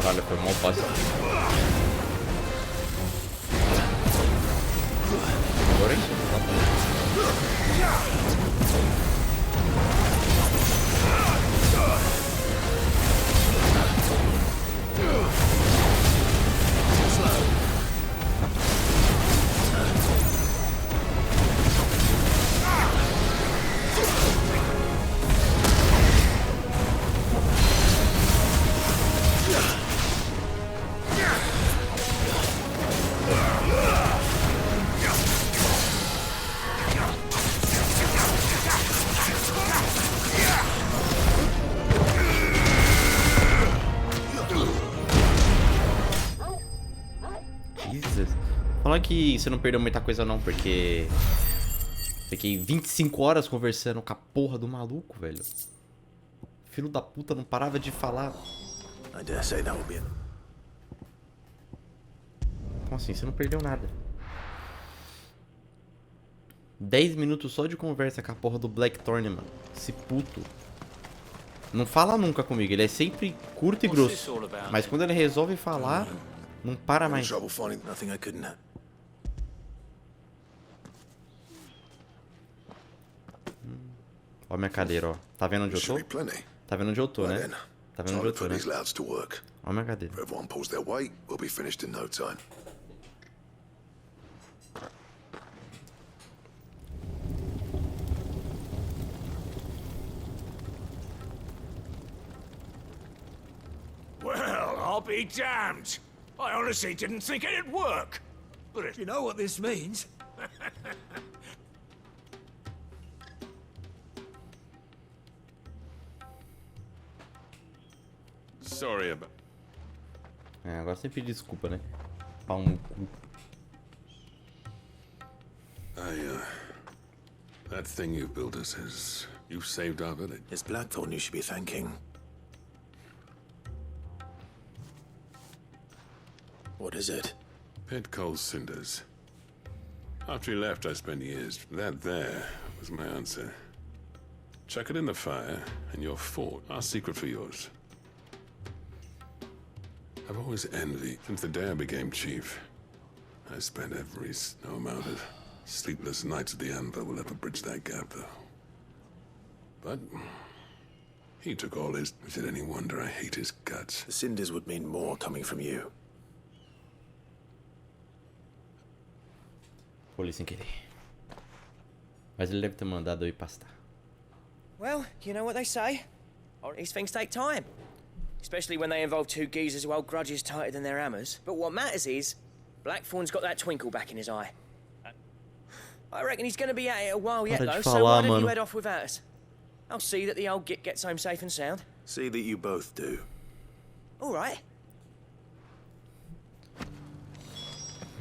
Caralho, foi mó fácil. Agora é isso. é que você não perdeu muita coisa não, porque... Fiquei 25 horas conversando com a porra do maluco, velho. Filho da puta não parava de falar. I dare say that will be it. Como assim? Você não perdeu nada. 10 minutos só de conversa com a porra do Blackthorn, mano. Esse puto. Não fala nunca comigo, ele é sempre curto e grosso. Mas quando ele resolve falar, não para mais. Nothing I couldn't have. Ó minha cadeira, ó. Tá vendo onde eu tô? Tá vendo onde eu tô, né? Tá vendo onde eu tô, né? Ó minha cadeira. Everyone pulls their weight, we'll be finished in no time. Well, I'll be damned. I honestly didn't think it'd work. But it... You know what this means? Sorry about... É, agora você pedir desculpa, né? Pau no cu. That thing you built us is... You saved our village. It's Blackthorn you should be thanking. What is it? Pit coal cinders. After he left, I spent years. That there was my answer. Chuck it in the fire, and you're fought. Our secret for yours. I've always envied, since the day I became chief. I spent no amount of sleepless nights at the Anvil will ever bridge that gap, though. But he took all his... Is it any wonder I hate his guts? The cinders would mean more coming from you. Olhei sem querer. Mas ele deve ter mandado eu ir pastar. Well, you know what they say. These things take time. Especially when they involve two geezers who hold grudges tighter than their hammers. But what matters is, Blackthorn's got that twinkle back in his eye. I reckon he's going to be at it a while yet, though, so why don't you head off without us? I'll see that the old git gets home safe and sound. See that you both do. All right.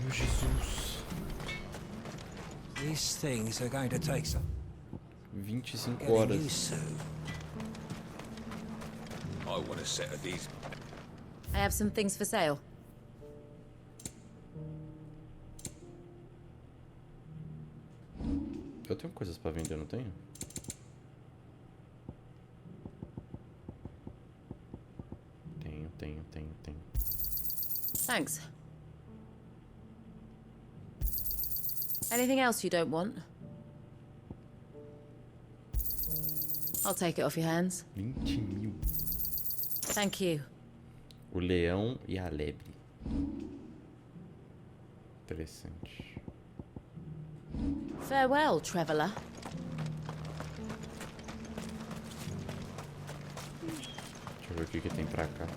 Meu Jesus. These things are going to take some 25 getting horas. used to. I want a set of these. I have some things for sale. Eu tenho coisas pra vender, não tenho? Tenho. Thanks. Anything else you don't want? I'll take it off your hands. 20 mil. Thank you. O leão e a lebre. Interessante. Farewell, traveler. Deixa eu ver o que tem pra cá.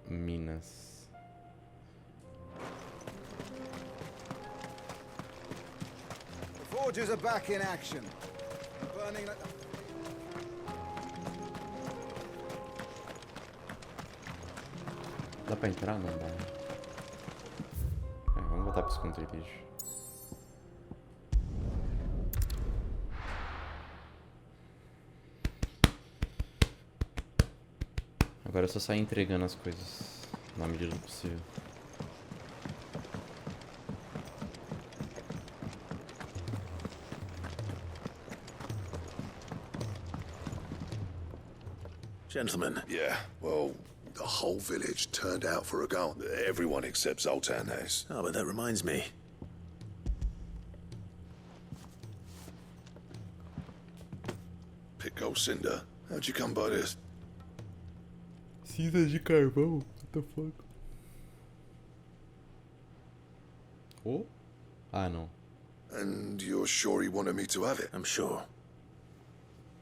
Minas. The forges are back in action. Burning like Dá pra entrar? Não dá. É, vamos voltar pro esconderijo. Agora é só sair entregando as coisas na medida do possível. Gentlemen. Yeah, well, the whole village turned out for a go. Everyone except Zoltan has. Oh, but that reminds me. Pick gold cinder. How'd you come by this? Cinza de carvão? What the fuck? Oh? Ah, não. And you're sure he wanted me to have it? I'm sure.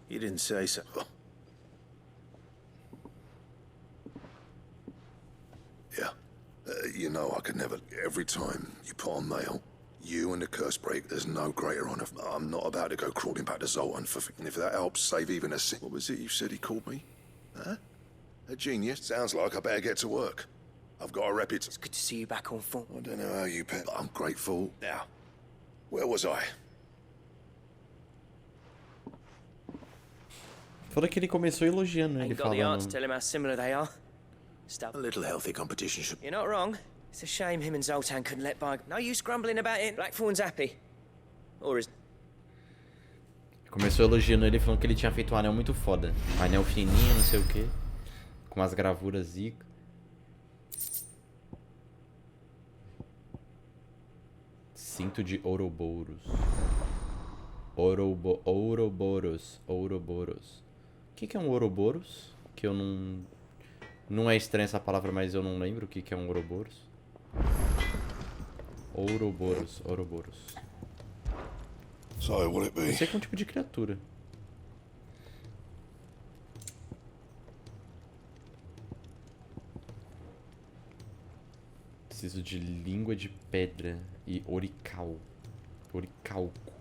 You didn't say so. Yeah. You know I could never... Every time you put on mail, You and the curse break, there's no greater honor. I'm not about to go crawling back to Zoltan for... And if that helps save even a... What was it you said he called me? Huh? A genius? Sounds like I better get to work. I've got a reputation. It's good to see you back on form. I don't know how you pet, but I'm grateful. Now, where was I? Foda que ele começou elogiando ele, Ain't got the art to falando. tell him how similar they are. A little healthy competition should... You're not wrong. It's a shame him and Zoltan couldn't let by. No use grumbling about it. Blackthorn's happy. Or is... Começou elogiando ele, falando que ele tinha feito um anel muito foda. Um anel fininho, não sei o que. Com umas gravuras zica. Cinto de Ouroboros. Ouroboros. Ouroboros. O que é um Ouroboros? Que eu não... Não é estranha essa palavra, mas eu não lembro o que é um Ouroboros. Ouroboros. Ouroboros. So, will it be? Não sei que é um tipo de criatura. Preciso de língua de pedra e orical. Oricalco.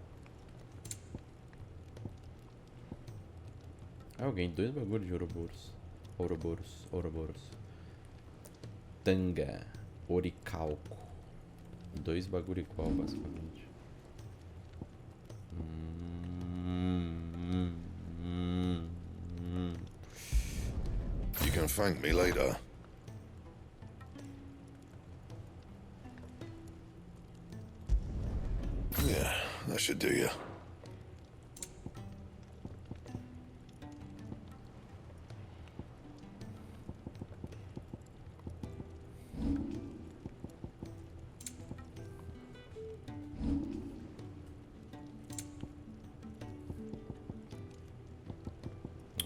Ah, eu ganhei 2 bagulhos de Ouroboros. Ouroboros. Tanga. Oricalco. 2 bagulho igual, basicamente. You can thank me later. Yeah, that should do you.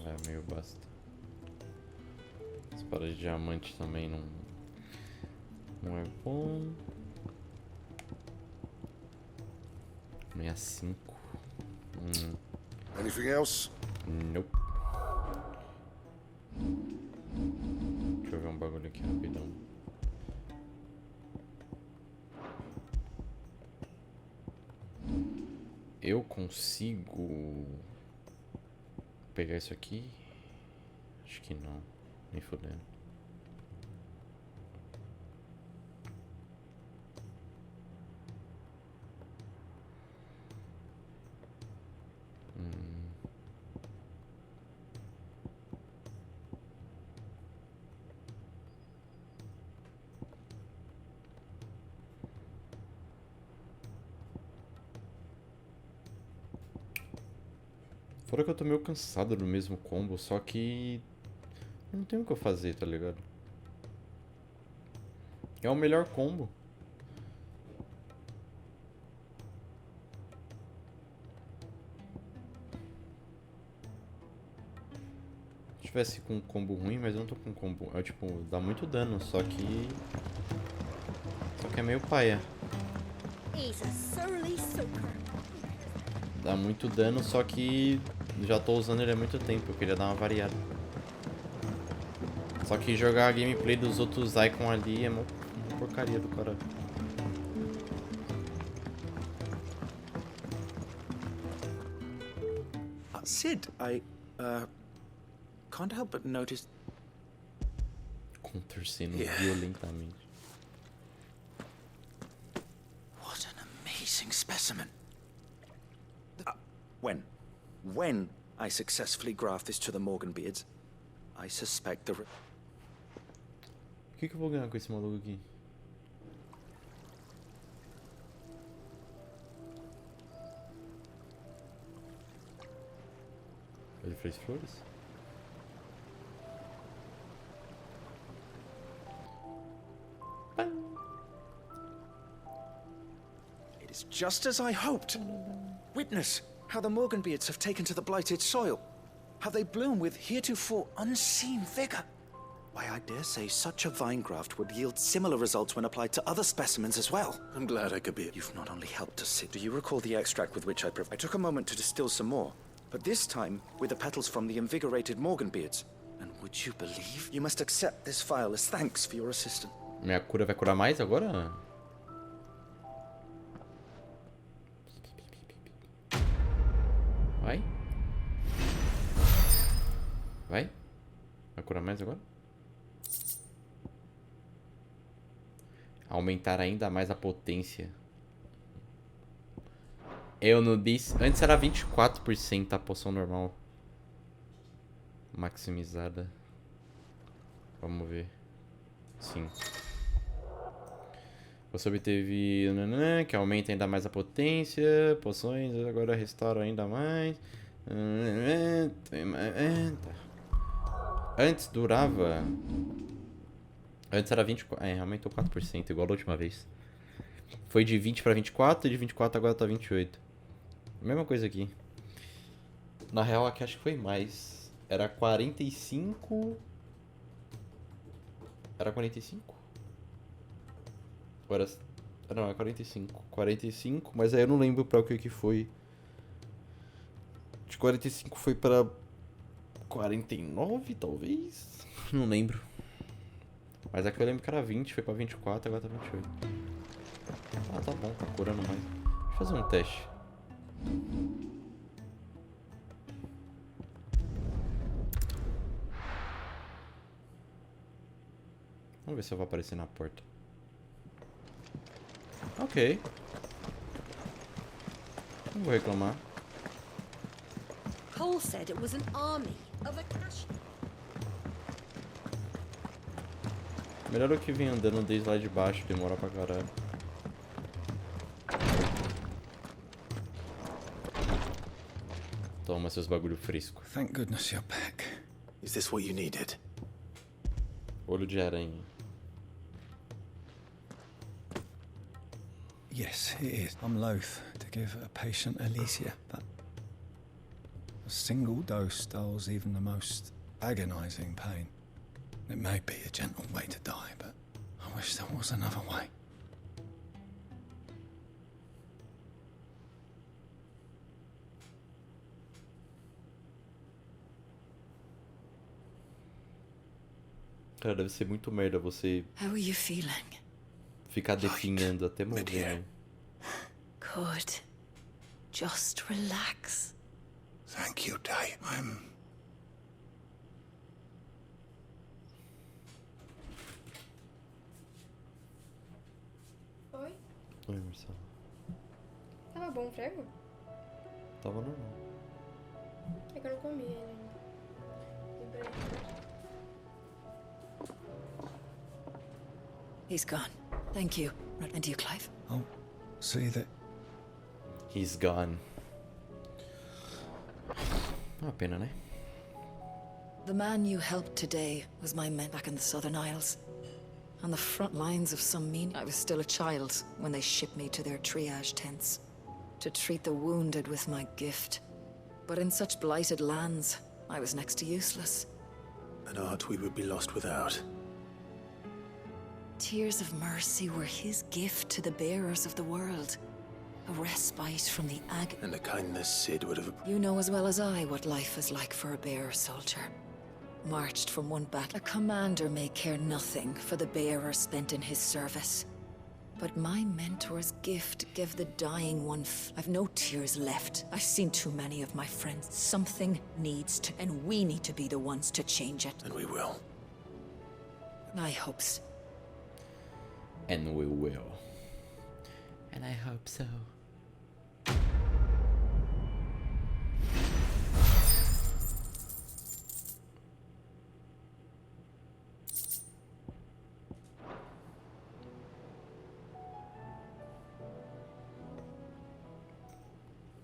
É meio basta. Espada de diamante também não é bom. 65. Anything else? Nope. Deixa eu ver um bagulho aqui rapidão. Eu consigo pegar isso aqui? Acho que não. Nem fodendo. Fora que eu tô meio cansado do mesmo combo, só que eu não tenho o que eu fazer, tá ligado? É o melhor combo. Se tivesse com um combo ruim, mas eu não tô com um combo. É tipo, dá muito dano, só que é meio paia. He's a surly soaker. Dá muito dano, só que já tô usando ele há muito tempo, eu queria dar uma variada. Só que jogar a gameplay dos outros Icon ali é uma porcaria do caralho. Sid, I can't help but notice... Contorcendo violentamente. What an amazing specimen. When I successfully graft this to the Morganbeards, I suspect the... O que eu vou ganhar com esse maluco aqui? Ele fez flores? It is just as I hoped. Witness how the Morganbeards have taken to the blighted soil. How they bloom with heretofore unseen vigor. Why, I dare say such a vine graft would yield similar results when applied to other specimens as well. I'm glad I could be... You've not only helped us, Sid. Do you recall the extract with which I took a moment to distill some more, but this time with the petals from the invigorated Morganbeards. And would you believe? You must accept this vial as thanks for your assistance. Minha cura vai curar mais agora? Vai? Vai? Vai curar mais agora? Aumentar ainda mais a potência. Eu não disse... Antes era 24% a poção normal. Maximizada. Vamos ver. Sim. Você obteve... que aumenta ainda mais a potência. Poções agora restauram ainda mais. Antes durava... Antes era 24... aumentou 4%, igual da última vez. Foi de 20 pra 24 e de 24 agora tá 28. Mesma coisa aqui. Na real aqui acho que foi mais. Era 45... Era 45? Agora... Não, é 45. 45, mas aí eu não lembro pra o que foi. De 45 foi pra 49, talvez? Não lembro. Mas aqui eu lembro que era 20, foi pra 24, agora tá 28. Ah, tá bom, tá curando mais. Deixa eu fazer um teste. Vamos ver se eu vou aparecer na porta. Ok. Não vou reclamar. Cole said it was an army of a cash. Melhor do que vir andando desde lá de baixo, demora pra caralho. Toma seus bagulho fresco. Thank goodness you're back. Is this what you needed? Olho de aranha. Yes, it is. I'm loath to give a patient Elysia, but a single dose dulls even the most agonizing pain. It may be a gentle way to die, but I wish there was another way. Cara, deve ser muito merda você How are you feeling? ficar definhando até morrer, né? Good. Just relax. Thank you, Day. Oi? Oi, Marcelo. Tava bom o frango? Tava normal. É que eu não comi ele ainda. Lembrei. He's gone. Thank you. And you, Clive? I'll see that. He's gone. Uma pena, né? The man you helped today was my men back in the Southern Isles. On the front lines of some mean... I was still a child when they shipped me to their triage tents. To treat the wounded with my gift. But in such blighted lands, I was next to useless. An art we would be lost without. Tears of mercy were his gift to the bearers of the world. A respite from the agony. And the kindness Sid would have... You know as well as I what life is like for a bearer soldier. Marched from one back. A commander may care nothing for the bearer spent in his service. But my mentor's gift gave the dying one I've no tears left. I've seen too many of my friends. Something needs to... And we need to be the ones to change it. And we will. I hope so. And we will. And I hope so.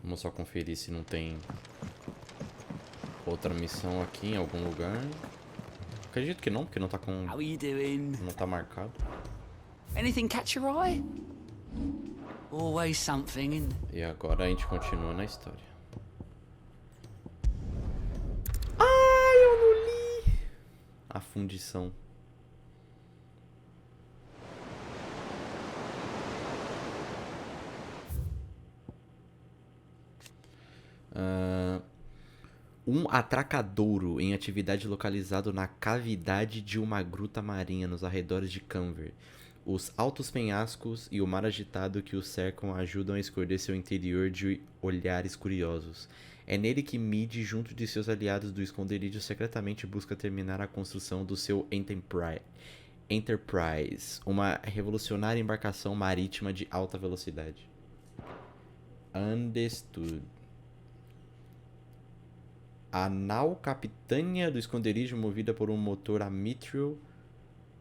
Vamos só conferir se não tem outra missão aqui em algum lugar. Acredito que não, porque não tá com... How are you doing? Não tá marcado. Anything catch your eye? Always something, isn't it? E agora a gente continua na história. Ai, eu não li! A fundição. Um atracadouro em atividade localizado na cavidade de uma gruta marinha nos arredores de Canver. Os altos penhascos e o mar agitado que o cercam ajudam a esconder seu interior de olhares curiosos. É nele que Mid, junto de seus aliados do esconderijo, secretamente busca terminar a construção do seu Enterprise, uma revolucionária embarcação marítima de alta velocidade. Understood. A nau capitânia do esconderijo, movida por um motor a mithril.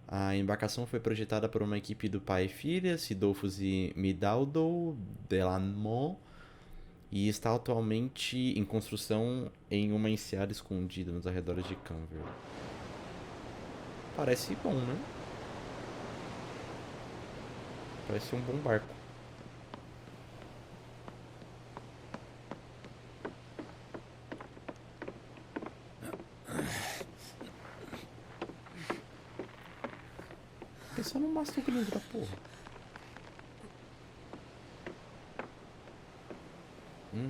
A embarcação foi projetada por uma equipe do pai e filha, Sidolfos e Midaldo Delamont, e está atualmente em construção em uma enseada escondida nos arredores de Canver. Parece bom, né? Parece um bom barco. Pensa no mastro grande da porra.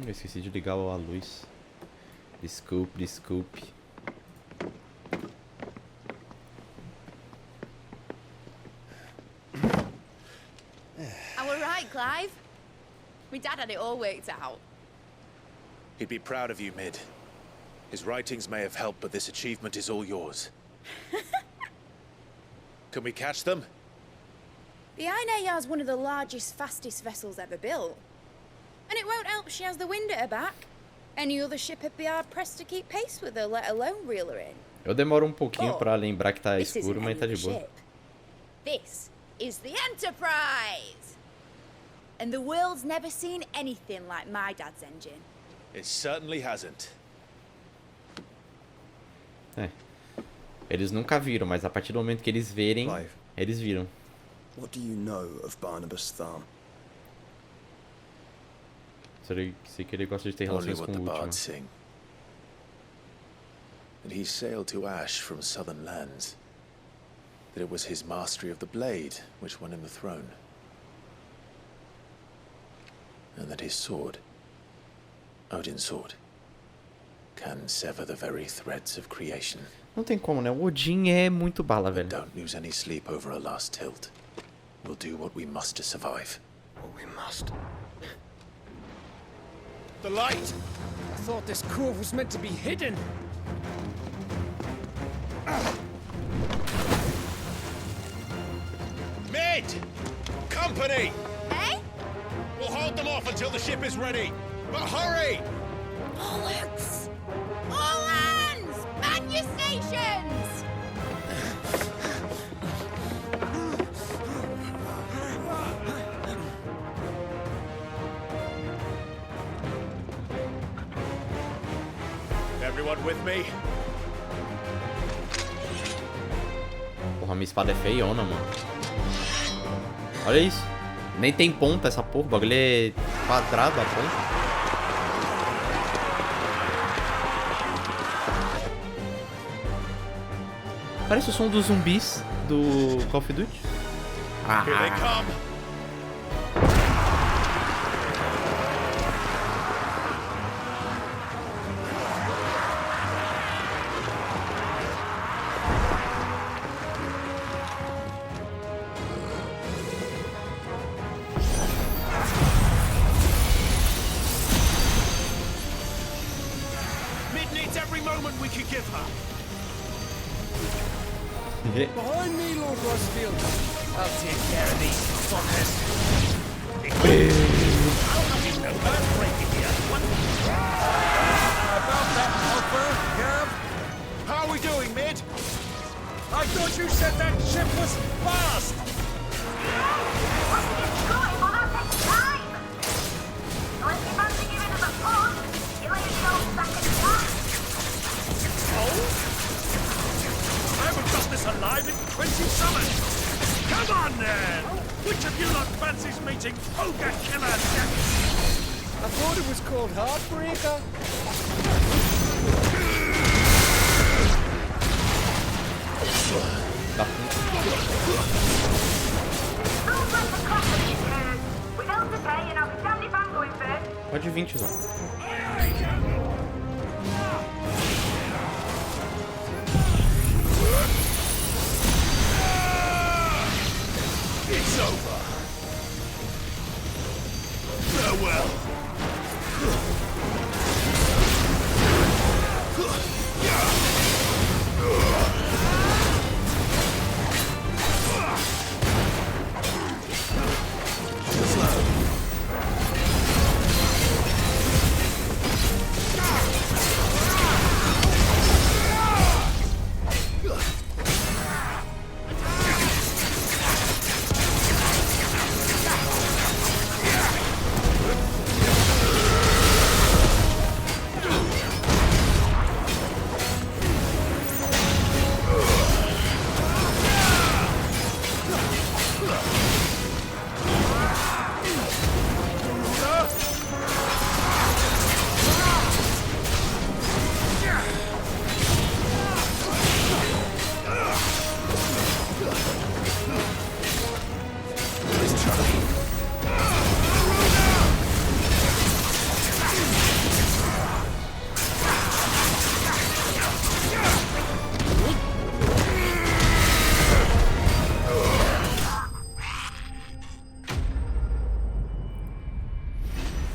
Eu esqueci de ligar a luz. Desculpe. I were right, Clive. My dad had it all worked out. He'd be proud of you, Mid. His writings may have helped, but this achievement is all yours. Can we catch them? The Ainayar's one of the largest, fastest vessels ever built. And it won't help she has the wind at her back. Any other ship would be hard-pressed to keep pace with her, let alone reel her in. Eu demoro um pouquinho pra lembrar que tá escuro, mas tá de boa. This is the Enterprise! And the world's never seen anything like my dad's engine. It certainly hasn't. Eles nunca viram, mas a partir do momento que eles verem, Clive, eles viram. What do you know of Barnabas Thumb? Sei que ele gosta de ter Only relações what com the o último. bards sing. That he sailed to Ash from southern lands. That it was his mastery of the blade which won him the throne. And that his sword, Odin's sword, can sever the very threads of creation. Não tem como, né? O Odin é muito bala, velho. Don't lose any sleep over a last tilt. We'll do what we must to survive. What we must. The light! I thought this cove was meant to be hidden. Mid! Company! Eh? We'll hold them off until the ship is ready. But hurry! Bollocks! All hands! Man your stations! Everyone with me? Porra, minha espada é feiona, mano. Olha isso. Nem tem ponta essa porra. O bagulho é quadrado a ponta. Parece o som dos zumbis do Call of Duty. Here they come. Mid needs every moment we can give her. Behind me, Lord Rosfield. I'll take care of these fuckers. About that offer, Gav. How are we doing, Mid? I thought you said that ship was fast. I haven't done this alive in 20 summers! Come on, then! Which of you lot fancies meeting Ogre Killer Jack? I thought it was called Heartbreaker. Pode vir, tiozão. It's over. Farewell.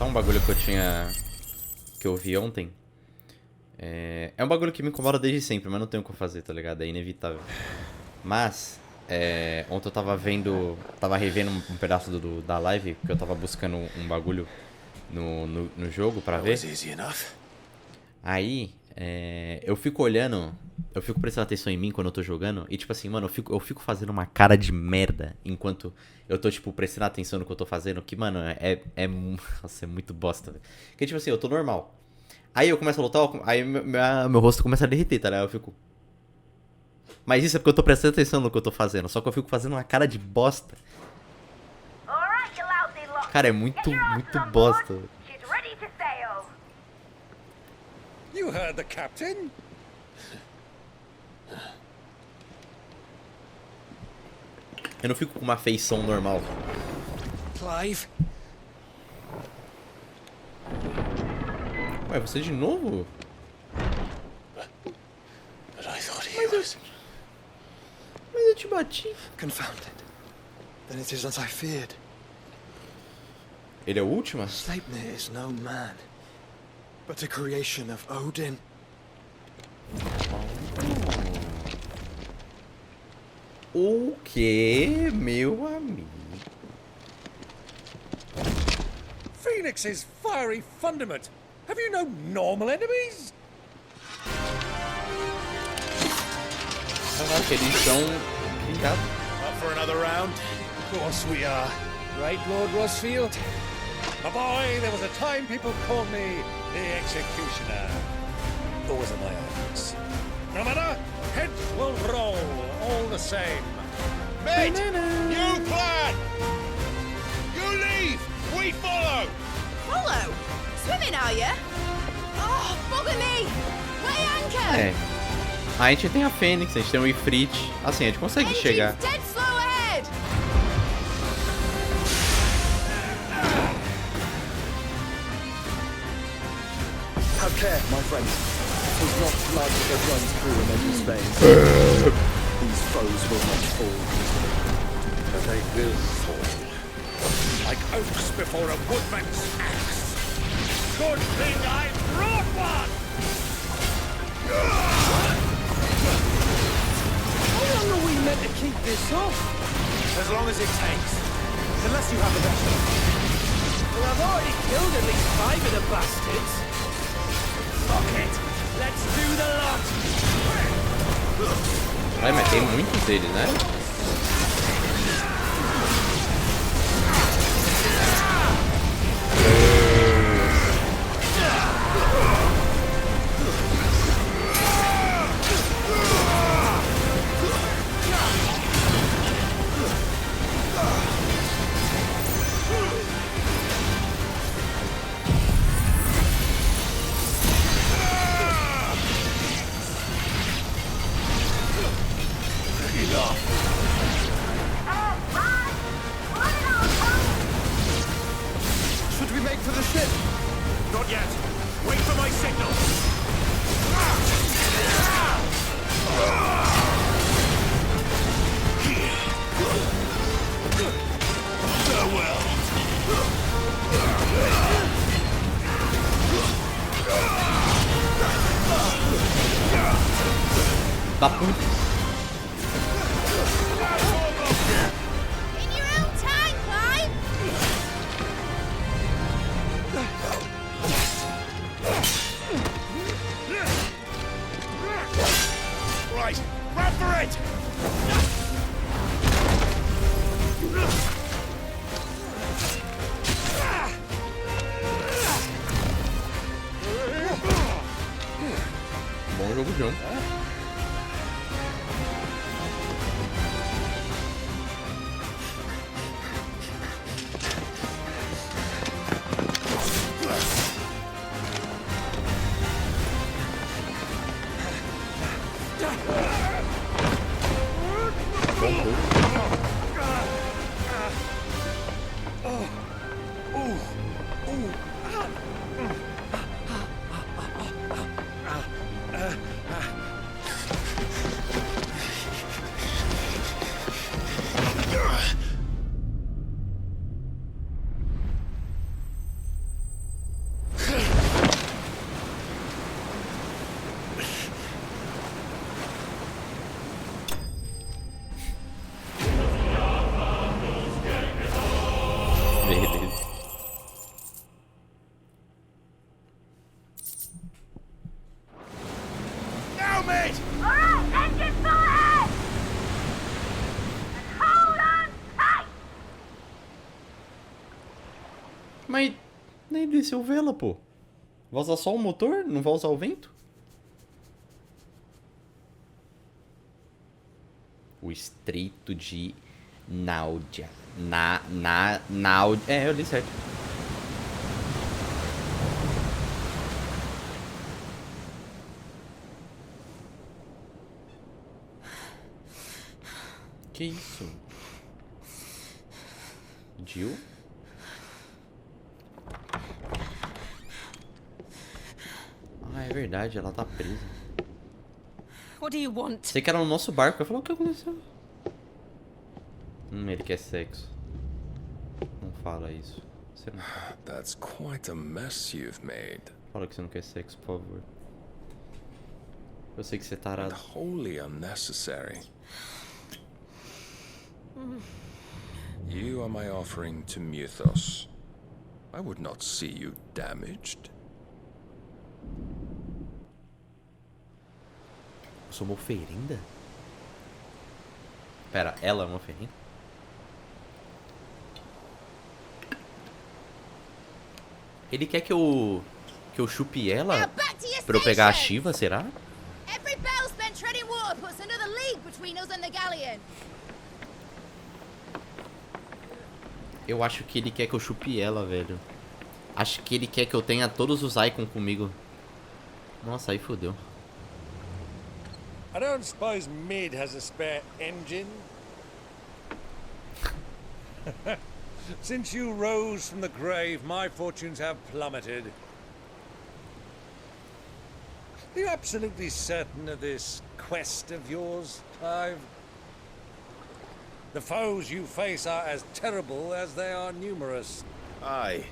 comentar um bagulho que eu tinha... que eu vi ontem. É um bagulho que me incomoda desde sempre, mas não tenho o que fazer, tá ligado? É inevitável. Mas, ontem eu tava vendo... tava revendo um pedaço da live, porque eu tava buscando um bagulho no jogo pra ver. Aí, eu fico olhando... eu fico prestando atenção em mim quando eu tô jogando. E tipo assim, mano, eu fico fazendo uma cara de merda enquanto eu tô, tipo, prestando atenção no que eu tô fazendo. Que, mano, nossa, é muito bosta, velho. Porque, tipo assim, eu tô normal. Aí eu começo a lutar, aí meu rosto começa a derreter, tá ligado? Eu fico... mas isso é porque eu tô prestando atenção no que eu tô fazendo. Só que eu fico fazendo uma cara de bosta. Cara, é muito bosta. You heard the captain? Eu não fico com uma feição normal. Clive? Ué, você de novo? But I thought he was... mas eu te bati. Confounded. Then it is as I feared. Ele é o último? Sleipnir is no man, but a creation of Odin. O que, meu amigo? Phoenix's fiery fundament. Have you no normal enemies? Caraca, eles são criados. Up for another round? Of course we are. Right, Lord Rosfield? My boy, there was a time people called me the Executioner. Always at my eyes. No matter, heads will roll, all the same. Mate, new plan! You leave, we follow! Follow? Swimming, are you? Oh, bugger me! Weigh anchor! A gente tem a Fênix, a gente tem o Ifrit. Assim, a gente consegue chegar. Dead slow ahead! Have care, my friends. Tis not blood that runs through Omega's veins. These foes will not fall easily. But they will fall. Like oaks before a woodman's axe. Good thing I brought one! How long are we meant to keep this up? As long as it takes. Unless you have the rest. Well, I've already killed at least 5 of the bastards. Fuck it. Let's do the lot. Vai, mas tem muitos deles, né? Should we make for the ship? Not yet. Wait for my signal. Farewell. Da puta. In your own time, Clive! Right, run for it! Bom jogo de um. Beleza. Now, mate! Alright, engine full ahead! And hold on tight! Mas nem desceu vela, pô. Vai usar só o motor? Não vai usar o vento? O Estreito de Náudia. Náudia. É, eu li certo. Que isso? Jill? Ah, é verdade, ela tá presa. What do you want? Sei que era no nosso barco. Eu falei, o que aconteceu? Ele quer sexo. Não fala isso. Você não fala. That's quite a mess you've made. Fala que você não quer sexo, por favor. Eu sei que você tá tarado. Wholly unnecessary. You are my offering to Mythos. I would not see you damaged. Eu sou uma oferenda? Pera, ela é uma oferenda? Ele quer que eu chupe ela pra eu pegar a Shiva, será? Every bell spent treading water puts another league between us and the galleon. Eu acho que ele quer que eu chupe ela, velho. Acho que ele quer que eu tenha todos os icons comigo. Nossa, aí fodeu. I don't suppose Mid has a spare engine? Since you rose from the grave, my fortunes have plummeted. Are you absolutely certain of this quest of yours, Clive? The foes you face are as terrible as they are numerous. Aye,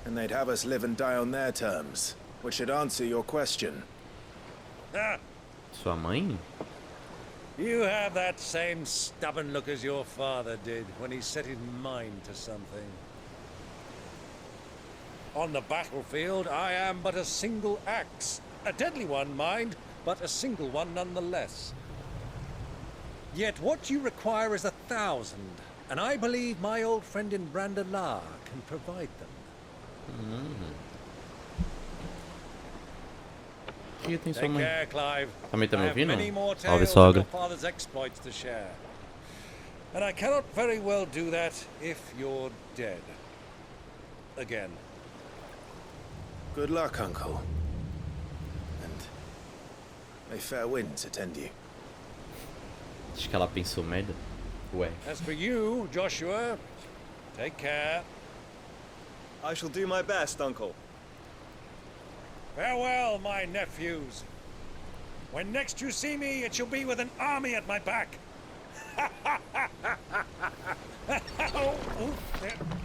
and they'd have us live and die on their terms, which should answer your question. Ah, Sua mãe? you have that same stubborn look as your father did when he set his mind to something. On the battlefield, I am but a single axe. A deadly one, mind, but a single one nonetheless. Yet what you require is 1,000, and I believe my old friend in Brandalar can provide them. Ih, tem sua Take mãe. care, Clive. Também tá me I have ouvindo? many more Salve, tales of your sogra. father's exploits to share. And I cannot very well do that if you're dead. Again. Good luck, Uncle. And may fair winds attend you. Acho que ela pensou merda. Ué. As for you, Joshua, take care. I shall do my best, Uncle. Farewell, my nephews. When next you see me, it shall be with an army at my back.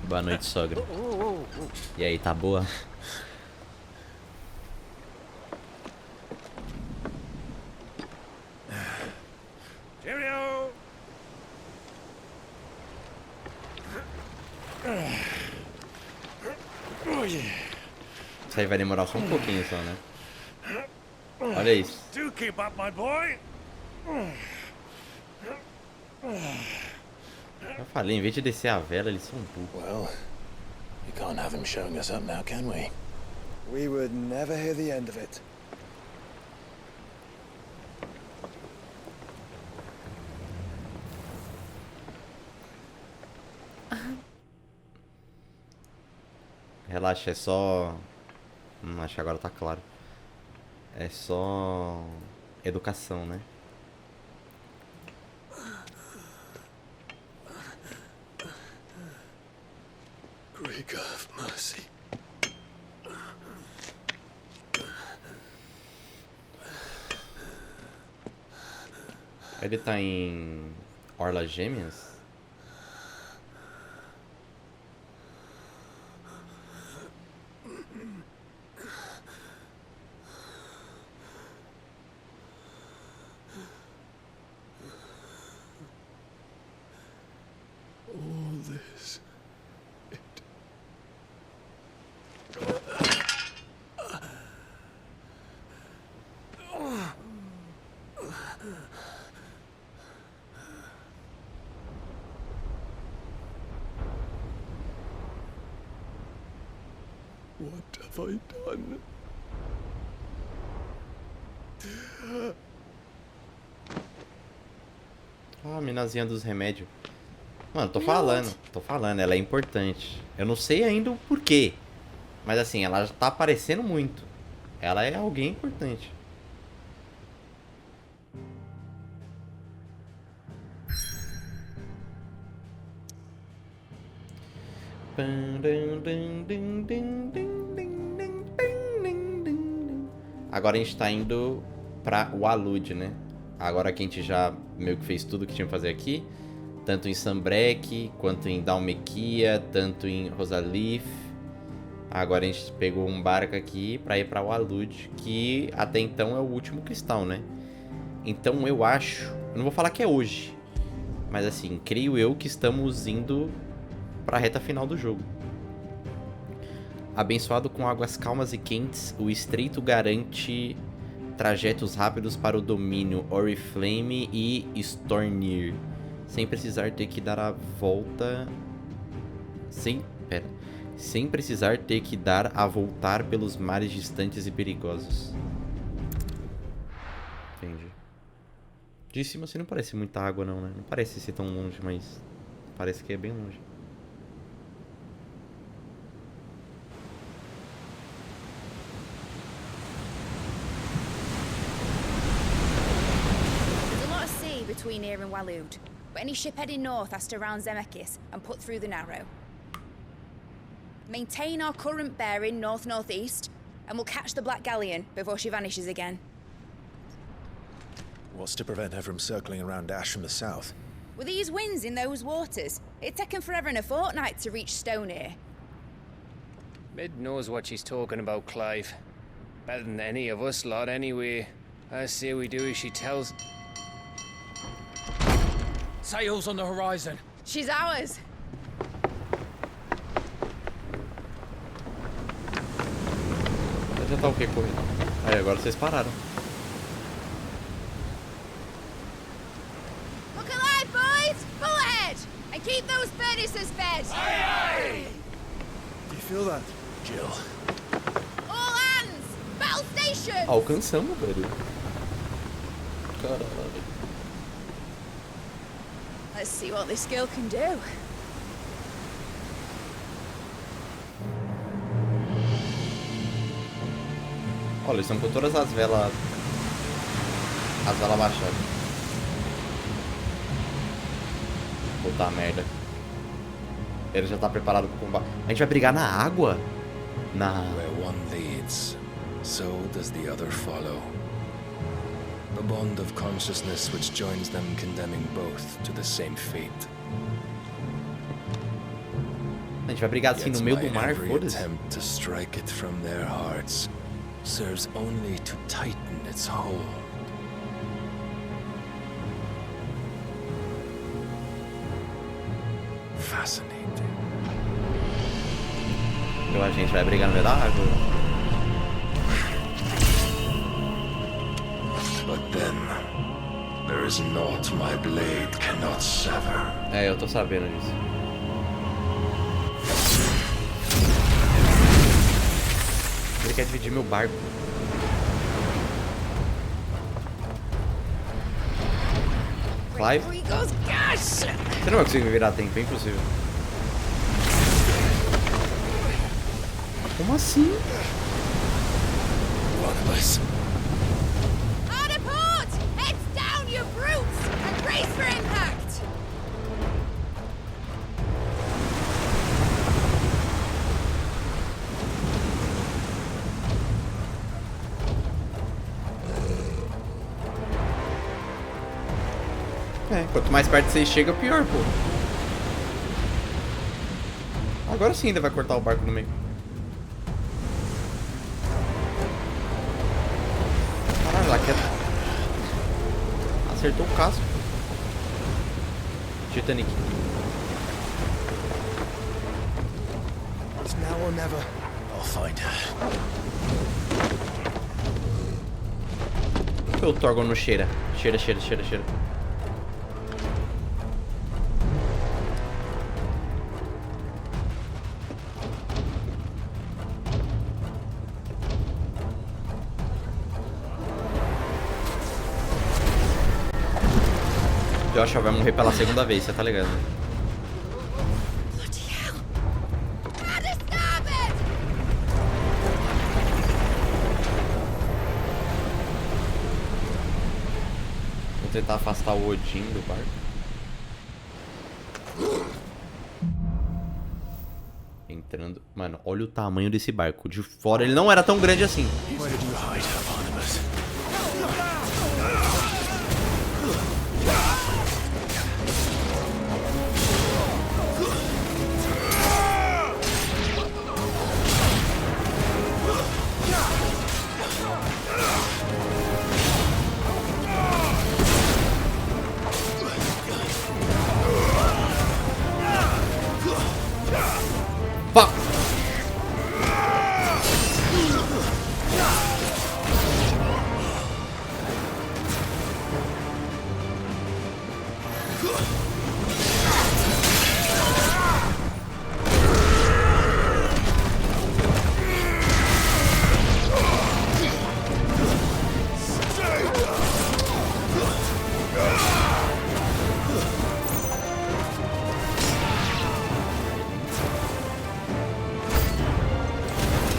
Boa noite, sogra. E aí, tá boa? Cheerio! Isso aí vai demorar só um pouquinho só, né? Olha isso. Do keep up, my boy. Eu falei, em vez de descer a vela, eles são burros. Well, you can't have him showing us up now, can we? We would never hear the end of it. Relaxa, é só... acho que agora tá claro. É só... educação, né? Greek have mercy. Ele tá em... Orlas Gêmeas? All this, it What have I done? Ah, a minazinha dos remédios. Mano, tô falando, ela é importante. Eu não sei ainda o porquê. Mas assim, ela já tá aparecendo muito. Ela é alguém importante. Agora a gente tá indo pra o Alude, né? Agora que a gente já meio que fez tudo que tinha que fazer aqui. Tanto em Sunbreak, quanto em Dalmequia, tanto em Rosalith. Agora a gente pegou um barco aqui pra ir pra o Alude, que até então é o último cristal, né? Então eu acho... Eu não vou falar que é hoje. Mas assim, creio eu que estamos indo pra reta final do jogo. Abençoado com águas calmas e quentes, o estreito garante trajetos rápidos para o domínio Oriflame e Stornir, sem precisar ter que dar a volta... Sem precisar ter que dar a voltar pelos mares distantes e perigosos. Entendi. De cima assim não parece muita água não, né? Não parece ser tão longe, mas parece que é bem longe. Between here and Waloed, but any ship heading north has to round Zemekis and put through the Narrow. Maintain our current bearing north-northeast, and we'll catch the Black Galleon before she vanishes again. What's to prevent her from circling around Ash from the south? With these winds in those waters, it'd taken forever and a fortnight to reach Stonehere. Mid knows what she's talking about, Clive. Better than any of us lot, anyway. I say we do as she tells... Sails on the horizon. She's ours. Já tá ok correndo. Aí, agora vocês pararam. Look alive, boys! Full ahead! And keep those furnaces fed! Aye, aye! Do you feel that? Jill. All hands! Battle station! Alcançamos, velho. Caralho. Let's see what this girl can do. Olha, eles estão com todas as velas. As velas baixadas. Puta merda. Ele já tá preparado pro combate. A gente vai brigar na água? Where one leads, so does the other follow. A bond of consciousness which joins them, condemning both to the same fate. A gente vai brigar assim no meio do mar, foda-se. Attempt to strike it from their hearts serves only to tighten its hold. Fascinating. Eu acho que a gente vai brigar no meio da água. But then, there is naught my blade cannot sever. É, eu tô sabendo disso. Ele quer dividir meu barco. Clive? Você não vai conseguir virar tempo, é impossível. Como assim? One of us. Hard a port! Heads down, you brutes! And brace for impact! É, quanto mais perto você chega, pior, pô. Agora sim ainda vai cortar o barco no meio. Caralho, ela quer... Acertou o casco. Titanic. It's now or never. I'll find her. O Torgon não cheira. Cheira. Joshua vai morrer pela segunda vez, você tá ligado? Vou tentar afastar o Odin do barco. Entrando. Mano, olha o tamanho desse barco. De fora ele não era tão grande assim.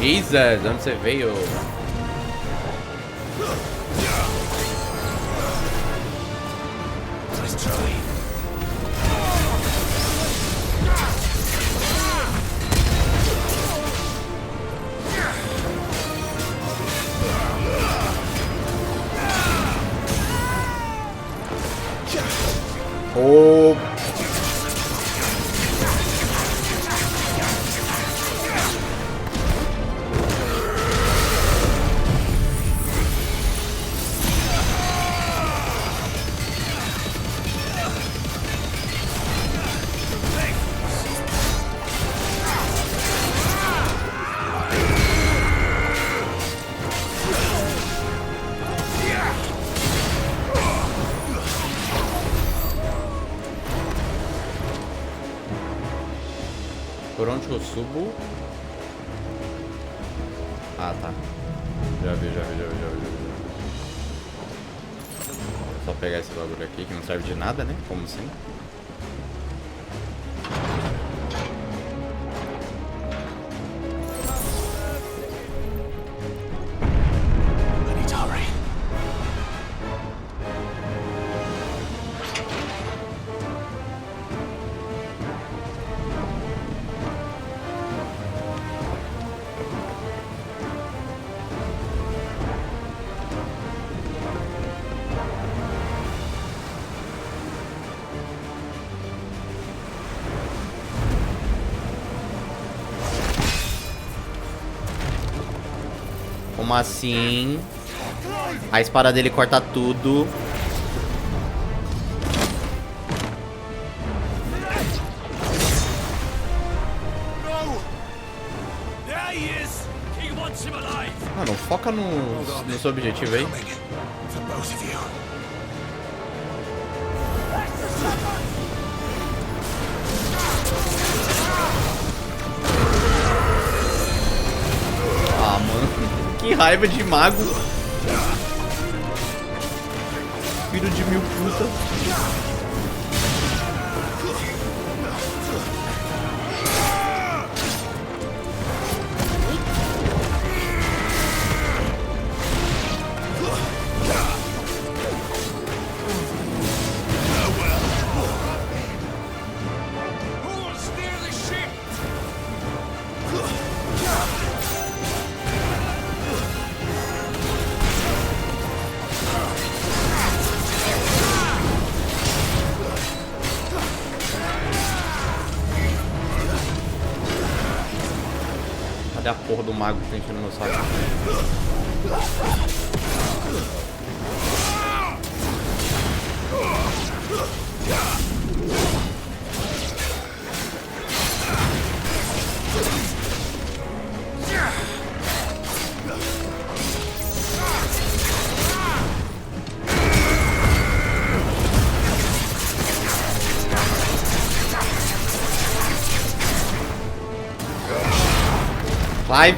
Jesus, de onde você veio? Oh. Por onde eu subo? Ah, tá. Já vi. Só pegar esse bagulho aqui que não serve de nada, né? Como assim? Como assim? A espada dele corta tudo. Mano, foca no seu objetivo aí. Ah, mano. Que raiva de mago. Filho de mil puta. Cadê a porra do mago que tá enchendo meu saco? Vai!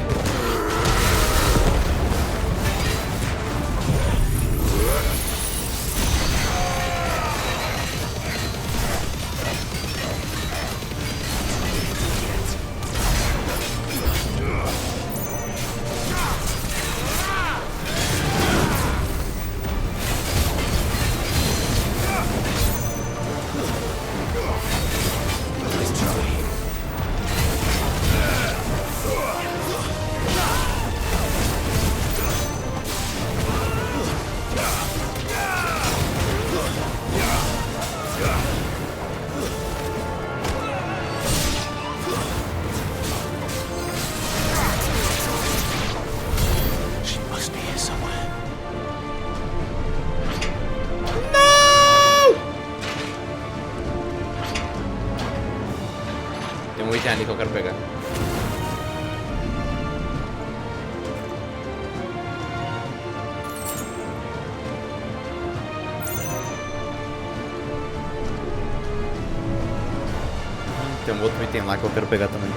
tem um outro item lá que eu quero pegar também.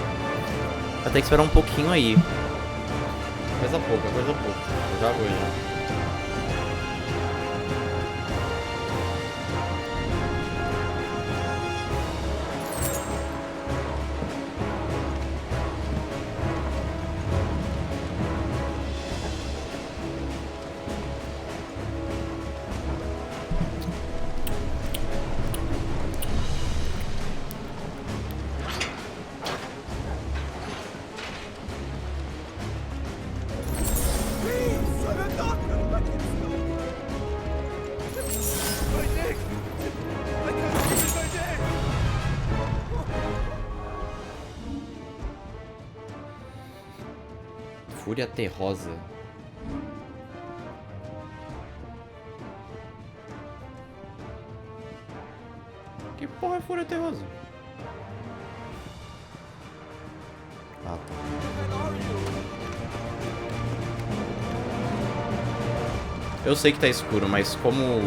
Vai ter que esperar um pouquinho aí. Coisa pouca, coisa pouca. Eu já vou já. Fúria Terrosa. Que porra é Fúria Terrosa? Ah, tá. Eu sei que tá escuro, mas como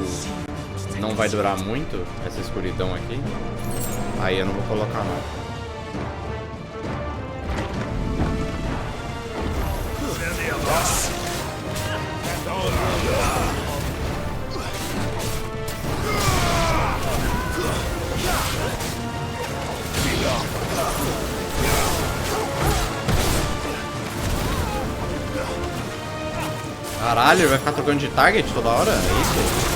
não vai durar muito essa escuridão aqui, aí eu não vou colocar nada. Caralho, ele vai ficar trocando de target toda hora? É isso?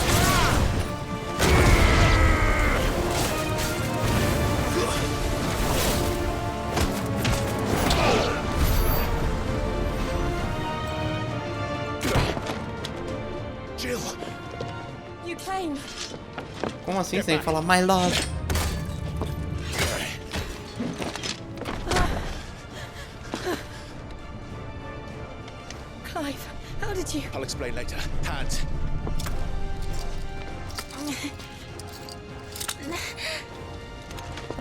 Como assim? Você tem que falar my love? Clive, how did you... I'll explain later. Hands.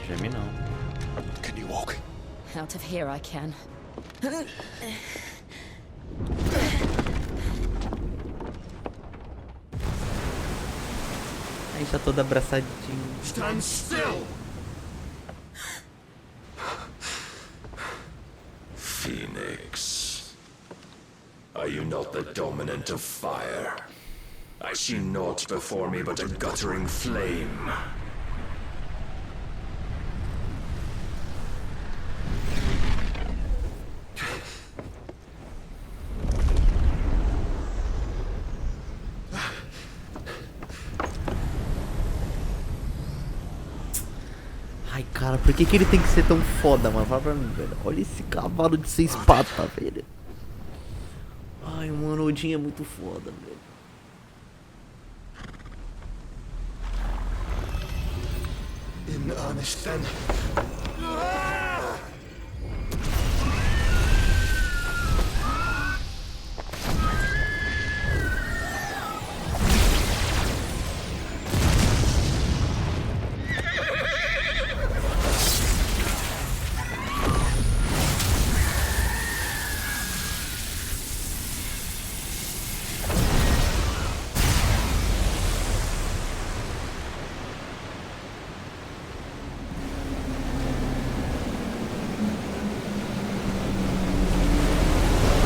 Geme não. Can you walk? Out of here I can. Aí já toda abraçadinho. Stand still! Phoenix. Are you not the dominant of fire? I see naught before me but a guttering flame. Ai, cara, por que ele tem que ser tão foda, mano? Fala pra mim, velho. Olha esse cavalo de 6 patas, velho. Ai, mano, o Odin é muito foda, velho. In earnest then.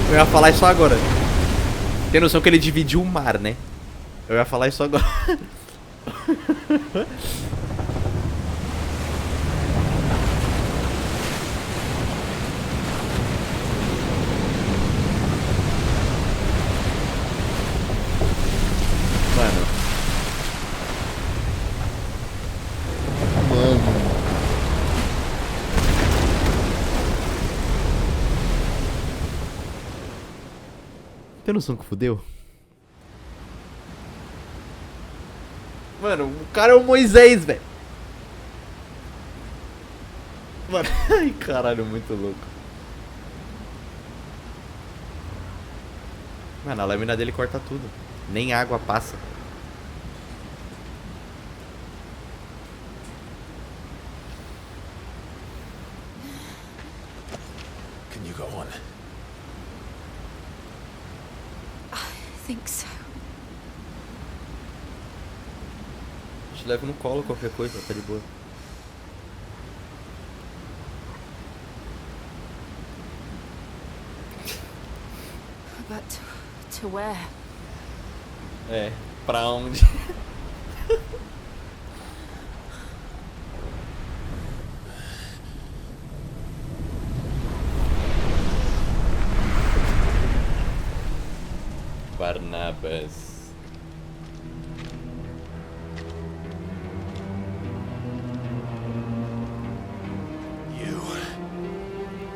Eu ia falar isso agora. Tem noção que ele dividiu o mar, né? Eu ia falar isso agora. Tem noção que fudeu? Mano, o cara é o Moisés, velho. Mano, ai caralho, muito louco. Mano, a lâmina dele corta tudo. Nem água passa. Can you go on? I think so. Te levo no colo qualquer coisa, tá de boa. But to where? É, pra onde? Barnabas.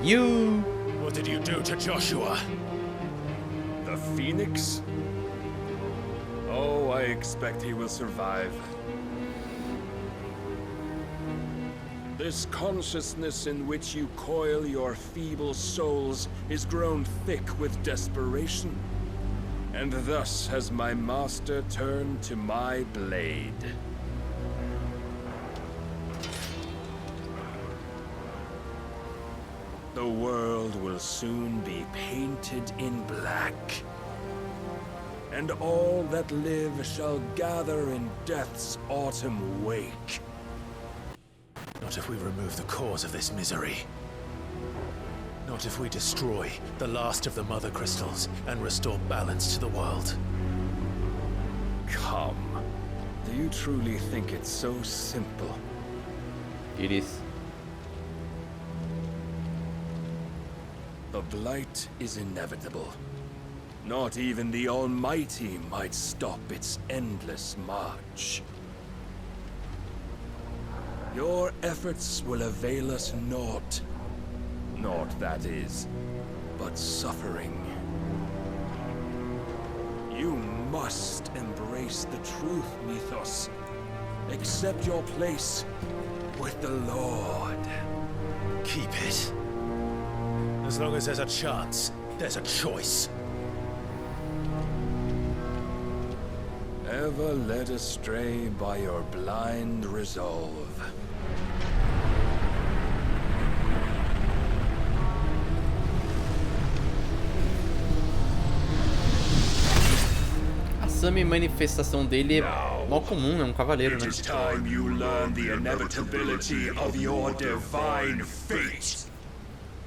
You. What did you do to Joshua? The Phoenix? Oh, I expect he will survive. This consciousness in which you coil your feeble souls is grown thick with desperation. And thus has my master turned to my blade. The world will soon be painted in black. And all that live shall gather in death's autumn wake. Not if we remove the cause of this misery. Not if we destroy the last of the Mother Crystals and restore balance to the world. Come. Do you truly think it's so simple? It is. The blight is inevitable. Not even the Almighty might stop its endless march. Your efforts will avail us naught. Naught, that is, but suffering. You must embrace the truth, Mythos. Accept your place with the Lord. Keep it. As long as there's a chance, there's a choice. Ever led astray by your blind resolve. A semi-manifestação dele é mó comum, é um cavaleiro, né? It is time you learn the inevitability of your divine fate.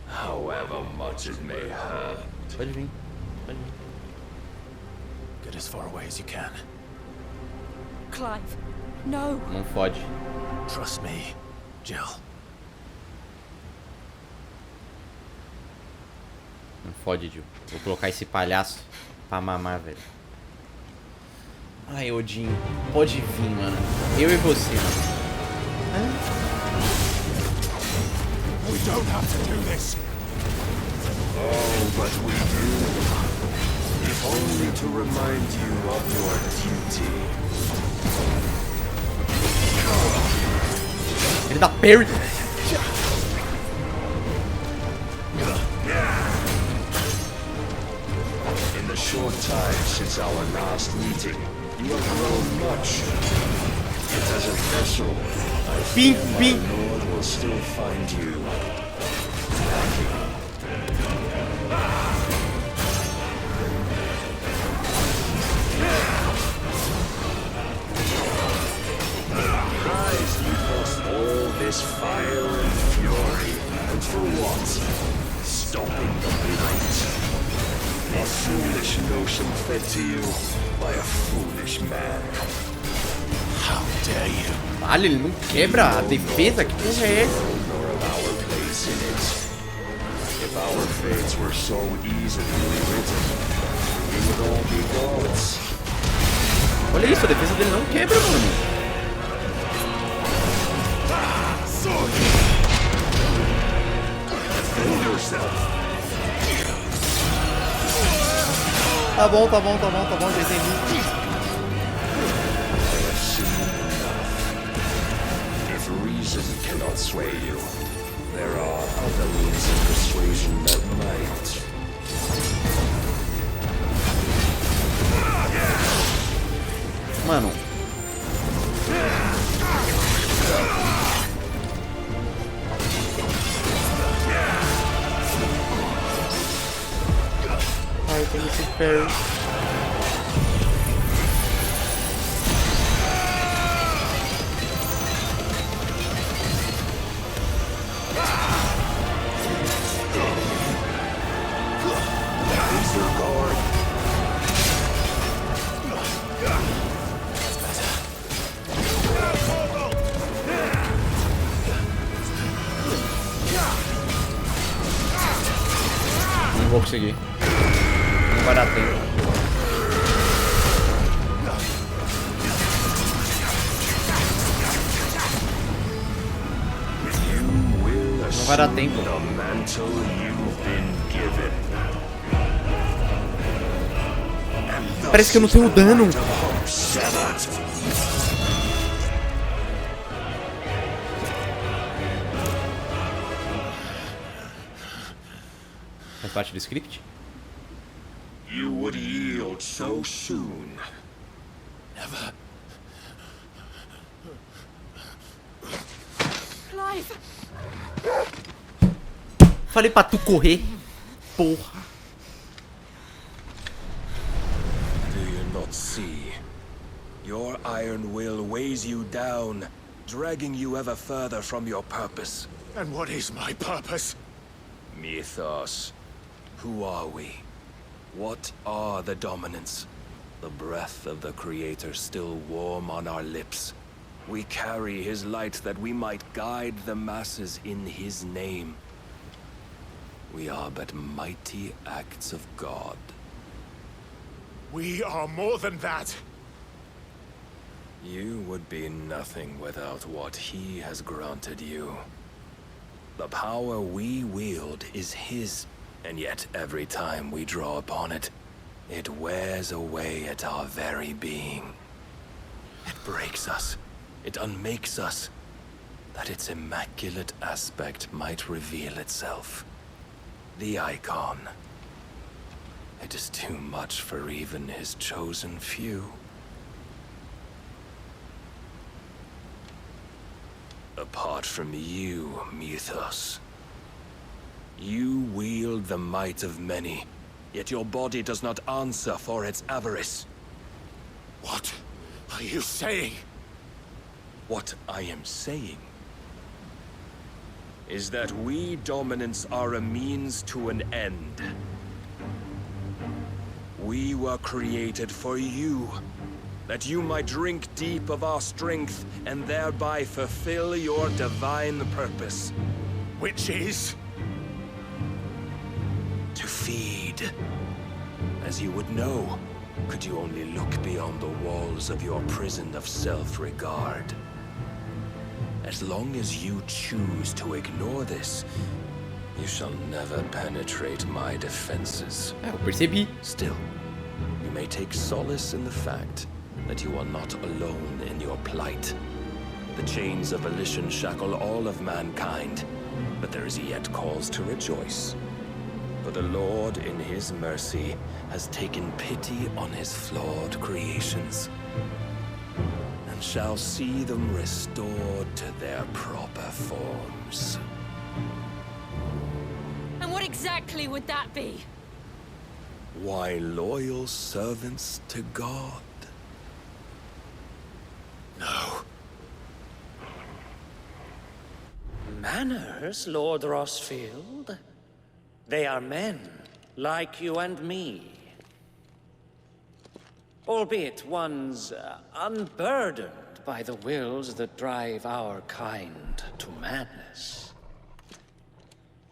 However much it may hurt. Pode vir. Pode vir. Get as far away as you can. Clive, no. Não fode. Trust me, Jill. Não fode, Jill. Vou colocar esse palhaço pra mamar, velho. Ai, Odin, pode vir, mano. Eu e você, mano. We don't have to do this. Oh, but we do. If only to remind you of your duty. Ele dá parry. In the short time since our last meeting, you have grown much. Yet as a vessel, I fear my Lord will still find you lacking. Rise, Mythos, all this fire and fury, and for what? Stopping the blight. A foolish notion fed to you by a foolish man. How dare you? Vale, ele não quebra a defesa? Que porra é essa? Nor of our place in it. If our fates were so easily rewritten, we would all be gods. Olha isso, a defesa dele não quebra, mano. Defend yourself. Tá bom, tá bom, tá bom, tá bom, já entendi. I have seen enough. If reason cannot sway you, there are other means of persuasion that might. Mano. Ai, tem esse parry. Disregard vou conseguir. Não vai dar tempo. Não vai dar tempo. Parece que eu não tenho dano. Faz parte do script? You would yield so soon. Never. Clive! Falei pra tu correr. Porra. Do you not see? Your iron will weighs you down, dragging you ever further from your purpose. And what is my purpose? Mythos. Who are we? What are the dominants? The breath of the Creator still warm on our lips. We carry his light that we might guide the masses in his name. We are but mighty acts of God. We are more than that. You would be nothing without what he has granted you. The power we wield is his, and yet every time we draw upon it, it wears away at our very being. It breaks us. It unmakes us, that its immaculate aspect might reveal itself. The icon. It is too much for even his chosen few. Apart from you, Mythos. You wield the might of many, yet your body does not answer for its avarice. What are you saying? What I am saying is that we dominants are a means to an end. We were created for you, that you might drink deep of our strength and thereby fulfill your divine purpose. Which is? To feed. As you would know, could you only look beyond the walls of your prison of self-regard. As long as you choose to ignore this, you shall never penetrate my defenses. Eu percebi. Still, you may take solace in the fact that you are not alone in your plight. The chains of volition shackle all of mankind, but there is yet cause to rejoice. For the Lord, in his mercy, has taken pity on his flawed creations, and shall see them restored to their proper forms. And what exactly would that be? Why, loyal servants to God. No. Manners, Lord Rossfield? They are men, like you and me. Albeit ones unburdened by the wills that drive our kind to madness.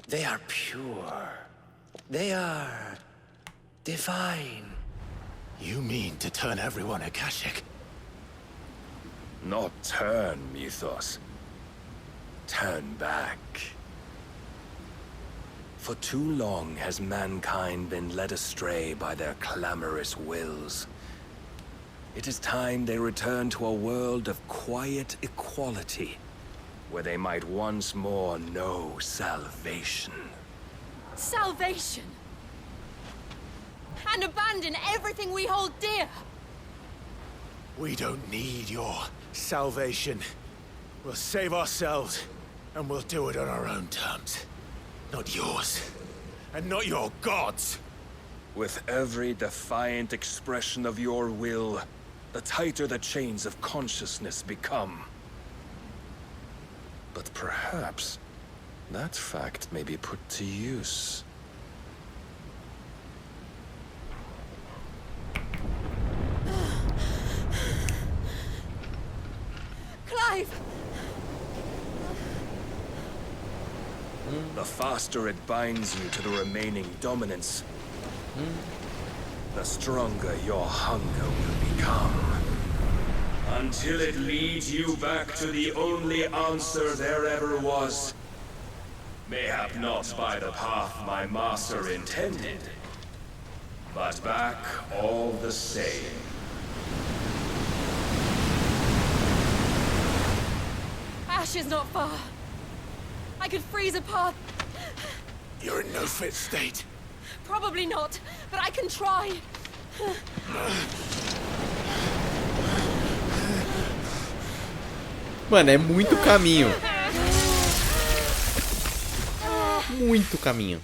They are pure. They are divine. You mean to turn everyone Akashic? Not turn, Mythos. Turn back. For too long has mankind been led astray by their clamorous wills. It is time they return to a world of quiet equality, where they might once more know salvation. Salvation! And abandon everything we hold dear! We don't need your salvation. We'll save ourselves, and we'll do it on our own terms. Not yours, and not your gods. With every defiant expression of your will, the tighter the chains of consciousness become. But perhaps that fact may be put to use. Clive! The faster it binds you to the remaining dominance, the stronger your hunger will become. Until it leads you back to the only answer there ever was. Mayhap not by the path my master intended, but back all the same. Ash is not far. I could freeze a path. You're in no fit state. Probably not, but I can try. Mano, é muito caminho. Muito caminho.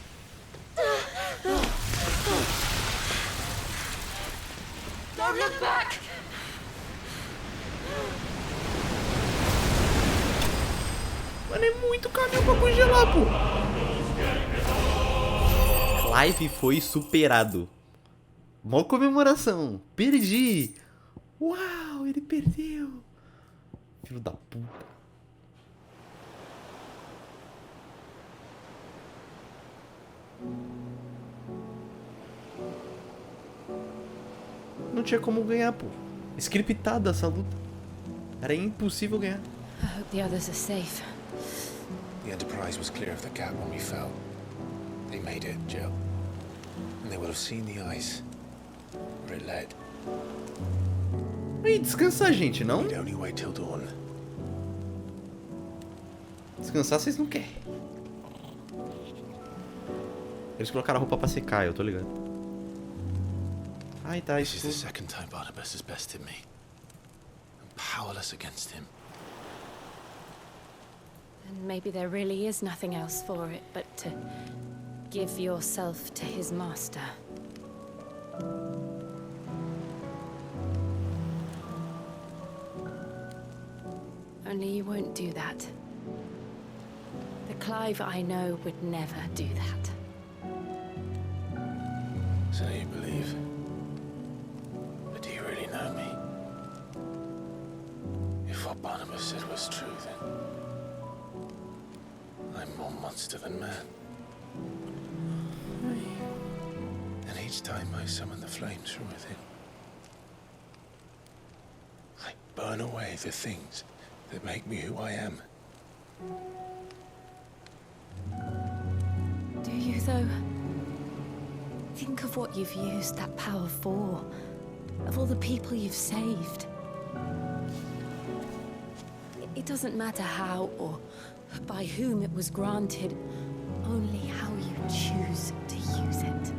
Don't look back. Mano, é muito caminho pra congelar, pô. Clive foi superado. Mó comemoração. Perdi. Uau, ele perdeu. Filho da puta. Não tinha como ganhar, pô. Scriptada essa luta. Era impossível ganhar. I hope the others are safe. The Enterprise was clear of the gap when we fell. They made it, Jill. And they will have seen the ice where it led. Aí, descansar, gente, não? We'd only wait till dawn. Descansar vocês não querem. Eles colocaram a roupa pra secar, eu tô ligado. Ai, tá, This is isso. the second time Barnabas has bested me. I'm powerless against him. And maybe there really is nothing else for it but to give yourself to his master. Only you won't do that. The Clive I know would never do that. So you believe? But do you really know me? If what Barnabas said was true, then I'm more monster than man. And each time I summon the flames from within, I burn away the things that make me who I am. Do you, though? Think of what you've used that power for. Of all the people you've saved. It doesn't matter how or by whom it was granted, only how you choose to use it.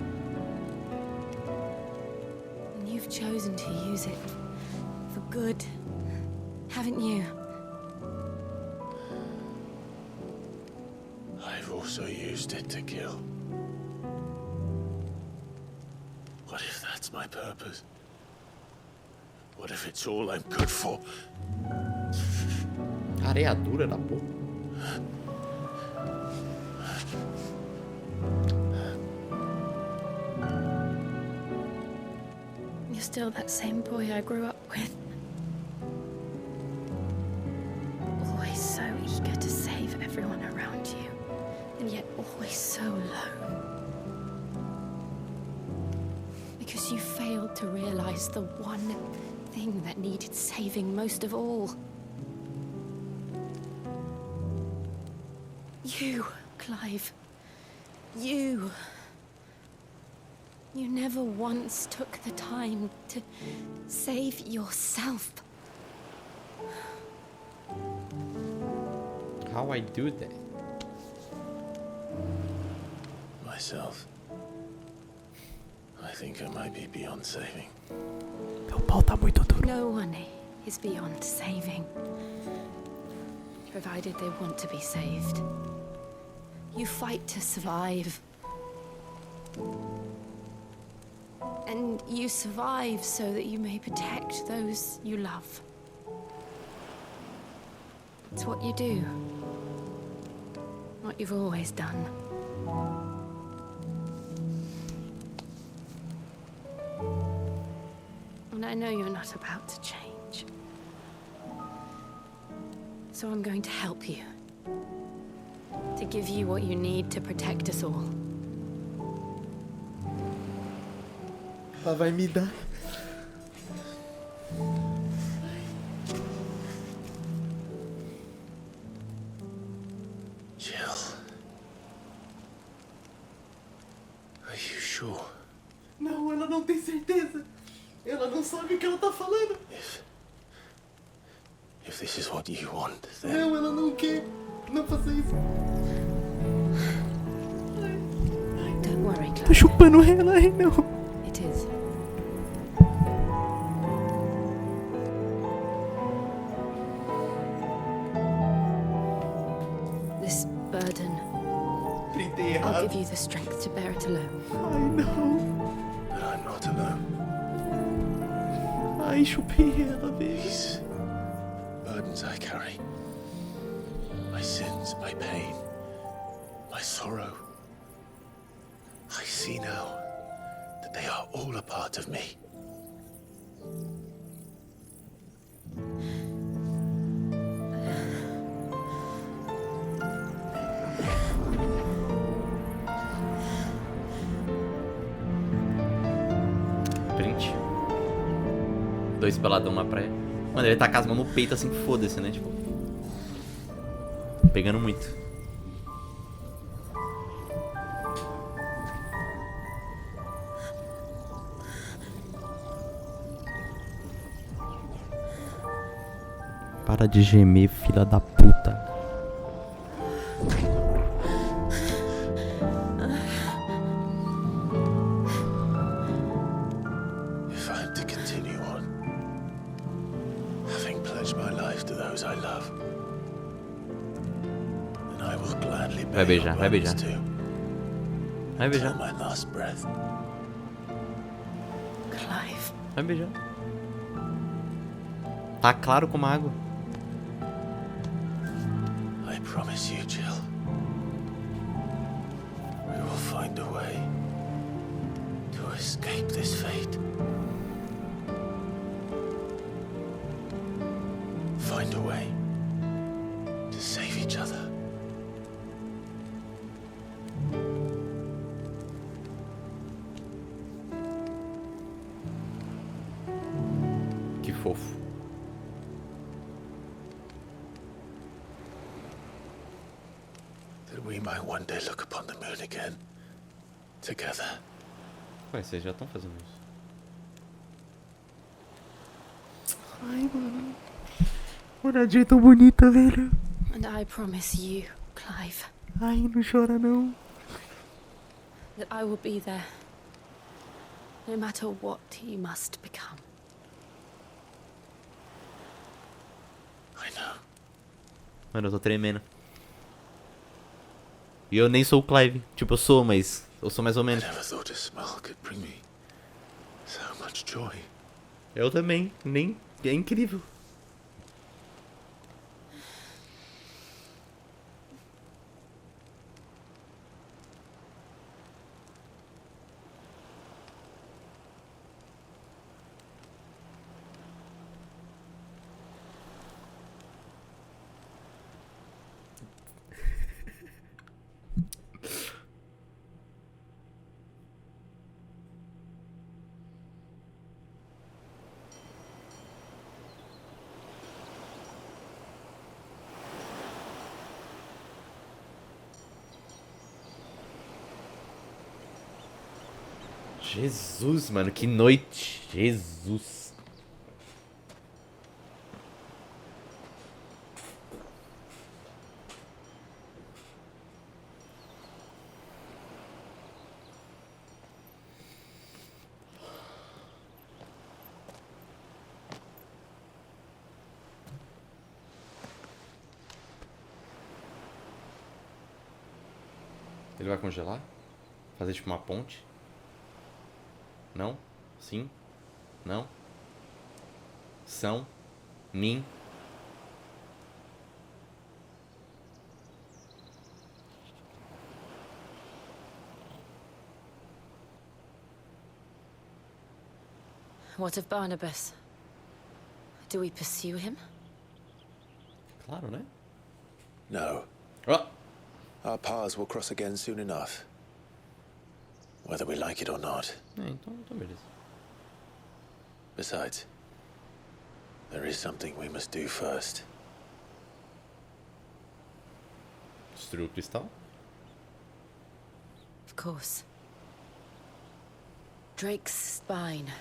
And you've chosen to use it for good, haven't you? I've also used it to kill. What if that's my purpose? What if it's all I'm good for? Areia dura da porra. You're still that same boy I grew up with. Always so eager to save everyone around you, and yet always so lone. Because you failed to realize the one thing that needed saving most of all. You, Clive. You. You never once took the time to save yourself. How I do that? Myself. I think I might be beyond saving. Meu pau tá muito duro. No one is beyond saving. Provided they want to be saved. You fight to survive. And you survive so that you may protect those you love. It's what you do. What you've always done. And I know you're not about to change. So I'm going to help you. To give you what you need to protect us all. Ela vai me dar. Jill. Are you sure? Não, ela não tem certeza. Ela não sabe o que ela tá falando. If this is what you want, then... Não, ela não quer. Não faça isso. Don't worry, Tá Clive. chupando ela, ai não. It is. This burden. Printei I'll errado. give you the strength to bear it alone. Ai não. But I'm not alone. Ai, chupei ela, velho. These burdens I carry. My sins, my pain, my sorrow. I see now that they are all a part of me. Print. Dois peladão na praia. Mano, ele tá com as mãos no peito assim, foda-se, né? Tipo. Pegando muito. Para de gemer, filha da puta. If I'm to continue on, having pledged my life to those I love, then I will gladly Vai pay beijar, your vai burdens beijar. too, Vai till beijar. my last breath. Clive. Vai beijar. Tá claro como água. I promise you, Jill, we will find a way to escape this fate. Find a way to save each other. Que fofo. That we might one day look upon the moon again, together. Ué, vocês já estão fazendo isso. Ai, mano. Olhadinha tão bonita, velho. And I promise you, Clive, Ai, não chora não. that I will be there. No matter what you must become. I know. Mano, eu tô tremendo. E eu nem sou o Clive. Tipo, eu sou, mas eu sou mais ou I menos. never thought a smile could bring me so much joy. Eu também. Nem. É incrível. Jesus, mano, que noite. Jesus. Ele vai congelar? Fazer tipo uma ponte? Não? Sim? Não? São? Mim? What of Barnabas? Do we pursue him? Claro, né? No. Ó. Our paths will cross again soon enough. Whether we like it or not. Então beleza. Besides, there is something we must do first. Destruir o cristal? Of course. Drake's spine.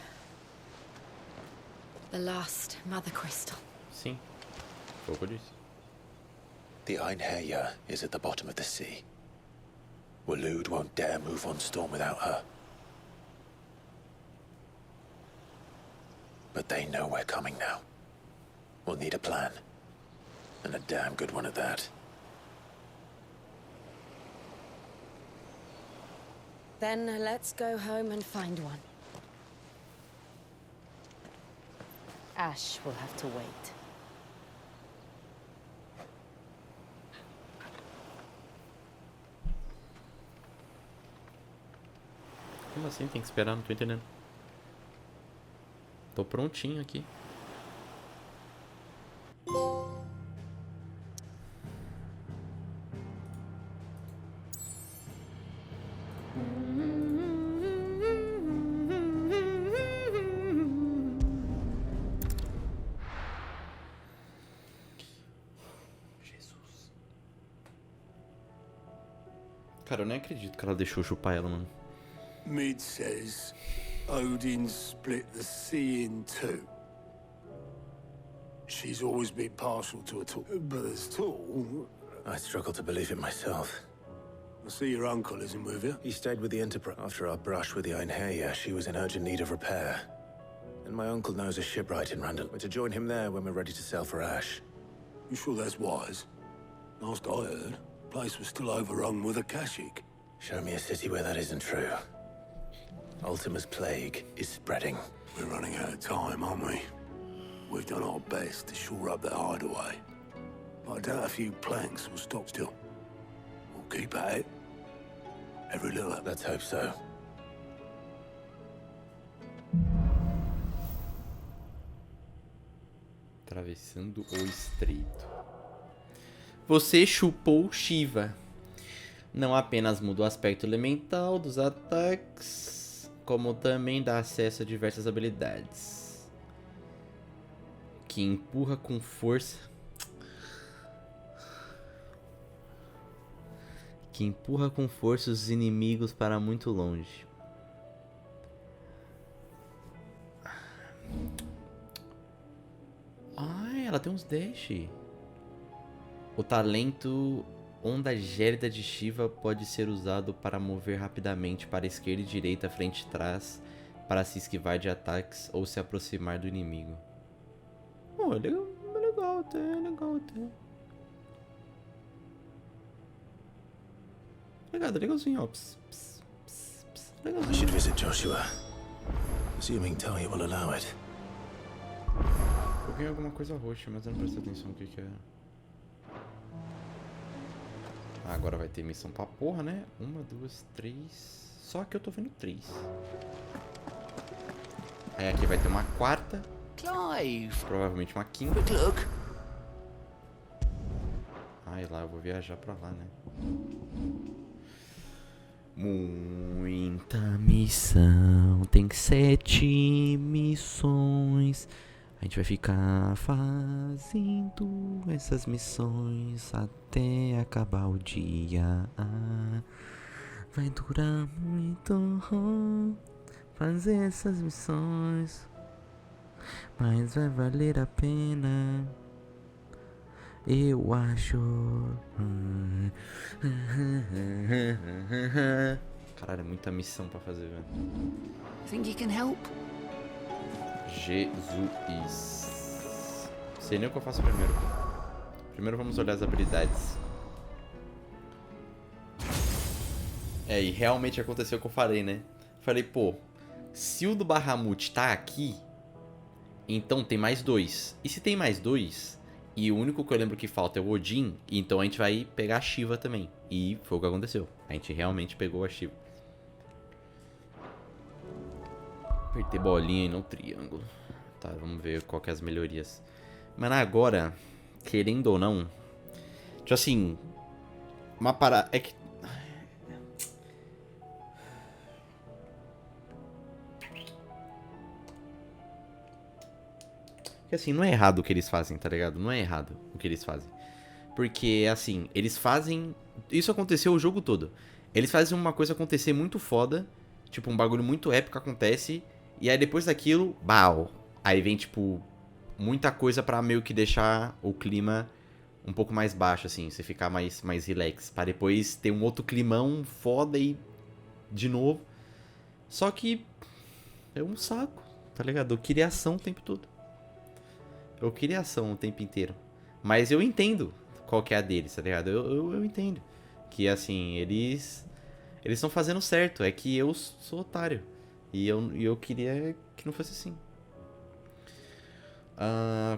The last mother crystal. Sim. Foi o que eu disse. The Einherjar is at the bottom of the sea. Waloed won't dare move on Storm without her. But they know we're coming now. We'll need a plan. And a damn good one at that. Then let's go home and find one. Ash will have to wait. Como assim? Tem que esperar? Não tô entendendo. Tô prontinho aqui. Jesus. Cara, eu nem acredito que ela deixou chupar ela, mano. Mid says Odin split the sea in two. She's always been partial to a tall, but as tall. I struggle to believe it myself. I see your uncle isn't with you. He stayed with the Enterprise. After our brush with the Einherjar, she was in urgent need of repair. And my uncle knows a shipwright in Randall. We're to join him there when we're ready to sail for Ash. You sure that's wise? Last I heard, the place was still overrun with Akashic. Show me a city where that isn't true. Ultima's plague is spreading. We're running out of time, aren't we? We've done our best to shore up that hideaway. But I doubt a few planks will stop still. We'll keep at it. Every little. Let's hope so. Atravessando o estreito. Você chupou Shiva. Não apenas muda o aspecto elemental dos ataques, como também dá acesso a diversas habilidades. Que empurra com força. Que empurra com força os inimigos para muito longe. Ai, ela tem uns dash. O talento Onda Gélida de Shiva pode ser usado para mover rapidamente para a esquerda e direita, frente e trás, para se esquivar de ataques ou se aproximar do inimigo. Oh, legal até, legalzinho, ó. I should visit Joshua, assuming Talia will allow it. Eu ganhei alguma coisa roxa, mas eu não prestei atenção no que é. Ah, agora vai ter missão pra porra, né? 1, 2, 3. Só que eu tô vendo 3. Aí aqui vai ter uma quarta. Clive. Provavelmente uma quinta. Look. Ah, e lá eu vou viajar pra lá, né? Muita missão. Tem 7 missões. A gente vai ficar fazendo essas missões até acabar o dia. Vai durar muito fazer essas missões, mas vai valer a pena, eu acho. Caralho, é muita missão pra fazer, velho. Think you can help? Jesus. Sei nem o que eu faço primeiro. Primeiro vamos olhar as habilidades. É, e realmente aconteceu o que eu falei, né? Falei, pô, se o do Bahamut tá aqui, então tem mais 2. E se tem mais 2, e o único que eu lembro que falta é o Odin, então a gente vai pegar a Shiva também. E foi o que aconteceu. A gente realmente pegou a Shiva. Apertei bolinha e não triângulo. Tá, vamos ver qual que é as melhorias. Mano, agora, querendo ou não, tipo assim, Uma parada... É que... Porque assim, não é errado o que eles fazem, tá ligado? Não é errado o que eles fazem. Porque, assim, eles fazem... Isso aconteceu o jogo todo. Eles fazem uma coisa acontecer muito foda. Tipo, um bagulho muito épico acontece. E aí depois daquilo, bau. Aí vem, tipo, muita coisa pra meio que deixar o clima um pouco mais baixo, assim. Você ficar mais relax. Pra depois ter um outro climão foda e... De novo. Só que... É um saco, tá ligado? Eu queria ação o tempo todo. Eu queria ação o tempo inteiro. Mas eu entendo qual que é a deles, tá ligado? Eu entendo. Que, assim, eles estão fazendo certo. É que eu sou otário. E eu queria que não fosse assim.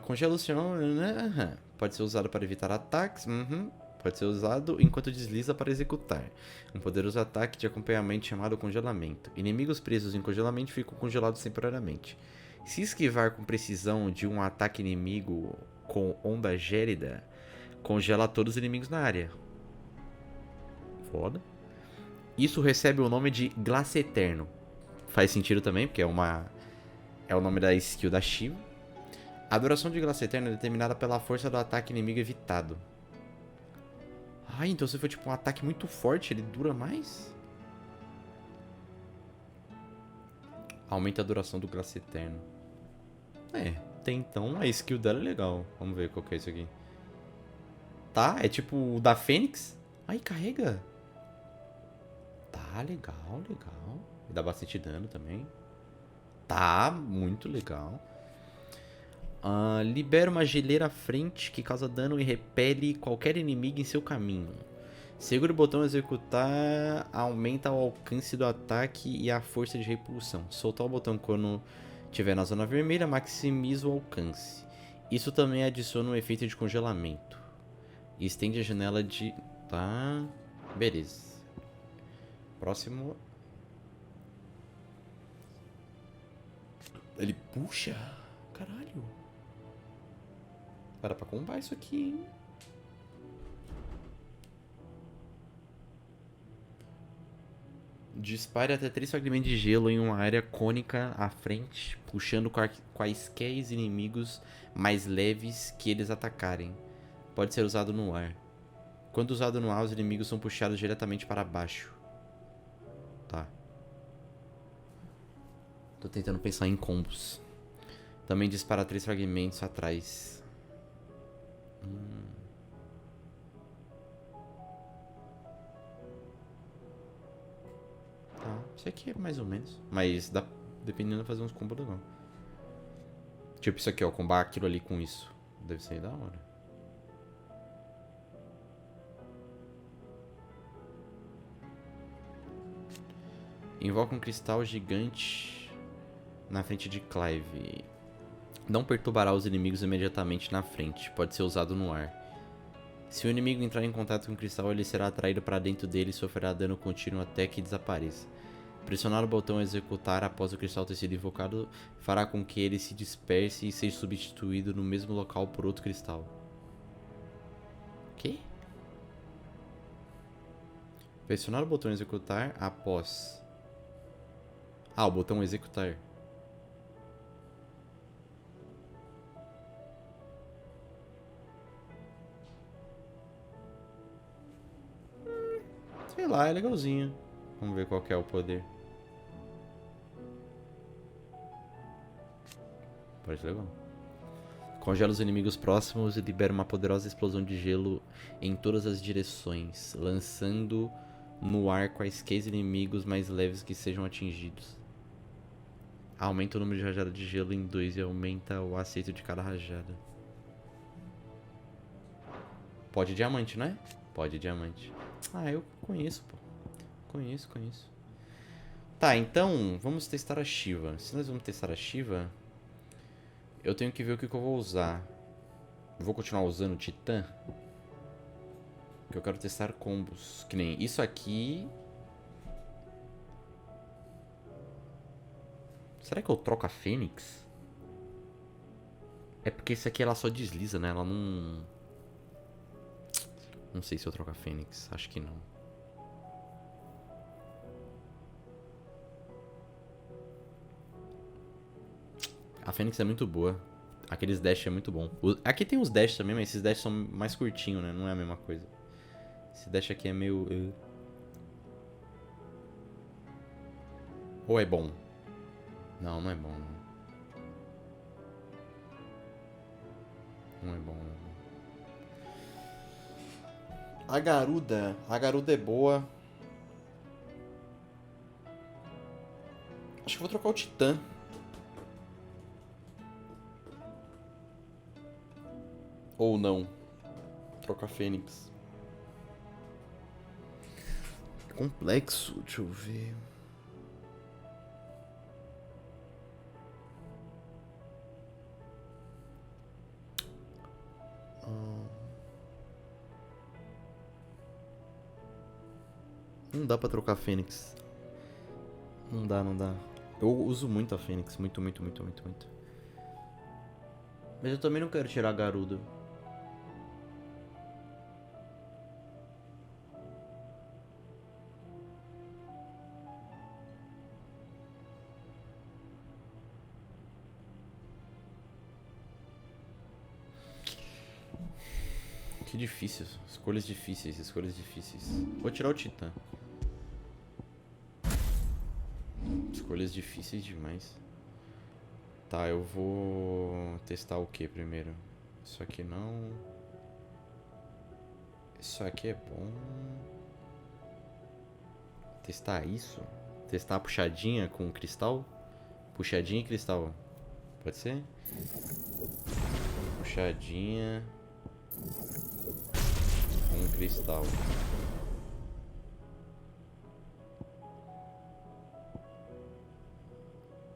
Congelação, né? Pode ser usado para evitar ataques. Pode ser usado enquanto desliza para executar. Um poderoso ataque de acompanhamento chamado congelamento. Inimigos presos em congelamento ficam congelados temporariamente. Se esquivar com precisão de um ataque inimigo com onda gélida, congela todos os inimigos na área. Foda. Isso recebe o nome de Glace Eterno. Faz sentido também, porque é o nome da skill da Shiva. A duração de Glace Eterno é determinada pela força do ataque inimigo evitado. Ah, então se for tipo um ataque muito forte, ele dura mais? Aumenta a duração do Glace Eterno. Tem então a skill dela é legal. Vamos ver qual que é isso aqui. Tá, é tipo o da Fênix. Aí carrega. Tá, legal. E dá bastante dano também. Tá, muito legal. Libera uma geleira à frente que causa dano e repele qualquer inimigo em seu caminho. Segura o botão executar, aumenta o alcance do ataque e a força de repulsão. Soltar o botão quando estiver na zona vermelha, maximiza o alcance. Isso também adiciona um efeito de congelamento. E estende a janela de... Tá, beleza. Próximo. Ele puxa? Caralho. Para pra combar isso aqui, hein? Dispare até 3 fragmentos de gelo em uma área cônica à frente, puxando quaisquer inimigos mais leves que eles atacarem. Pode ser usado no ar. Quando usado no ar, os inimigos são puxados diretamente para baixo. Tá. Tô tentando pensar em combos. Também dispara 3 fragmentos atrás. Tá, isso aqui é mais ou menos. Mas dá, dependendo, fazer uns combos legal. Tipo isso aqui, ó. Combar aquilo ali com isso. Deve ser da hora. Invoca um cristal gigante na frente de Clive. Não perturbará os inimigos imediatamente na frente. Pode ser usado no ar. Se o inimigo entrar em contato com o cristal, ele será atraído para dentro dele e sofrerá dano contínuo até que desapareça. Pressionar o botão executar após o cristal ter sido invocado fará com que ele se disperse e seja substituído no mesmo local por outro cristal. Que? Pressionar o botão executar após... o botão executar. Sei lá, é legalzinho. Vamos ver qual que é o poder. Parece legal. Congela os inimigos próximos e libera uma poderosa explosão de gelo em todas as direções, lançando no ar quaisquer inimigos mais leves que sejam atingidos. Aumenta o número de rajadas de gelo em 2 e aumenta o acerto de cada rajada. Pode diamante, né? Pode diamante. Eu conheço, pô. Conheço. Tá, então vamos testar a Shiva. Se nós vamos testar a Shiva, eu tenho que ver o que eu vou usar. Eu vou continuar usando o Titã, porque eu quero testar combos. Que nem isso aqui. Será que eu troco a Fênix? É porque esse aqui ela só desliza, né? Ela não... Não sei se eu troco a Fênix. Acho que não. A Fênix é muito boa. Aqueles dash é muito bom. Aqui tem os dash também, mas esses dash são mais curtinhos, né? Não é a mesma coisa. Esse dash aqui é meio... Ou é bom? Não, não é bom. Não é bom, não é bom. A Garuda é boa. Acho que vou trocar o Titã. Ou não. Troca a Fênix. É complexo, deixa eu ver. Não dá pra trocar a Fênix. Não dá, não dá. Eu uso muito a Fênix. Muito, muito, muito, muito, muito. Mas eu também não quero tirar a Garuda. Que difícil. Escolhas difíceis, escolhas difíceis. Vou tirar o Titã. Escolhas difíceis demais. Tá, eu vou testar o que primeiro? Isso aqui não. Isso aqui é bom. Testar isso? Testar a puxadinha com cristal? Puxadinha e cristal. Pode ser? Puxadinha com cristal.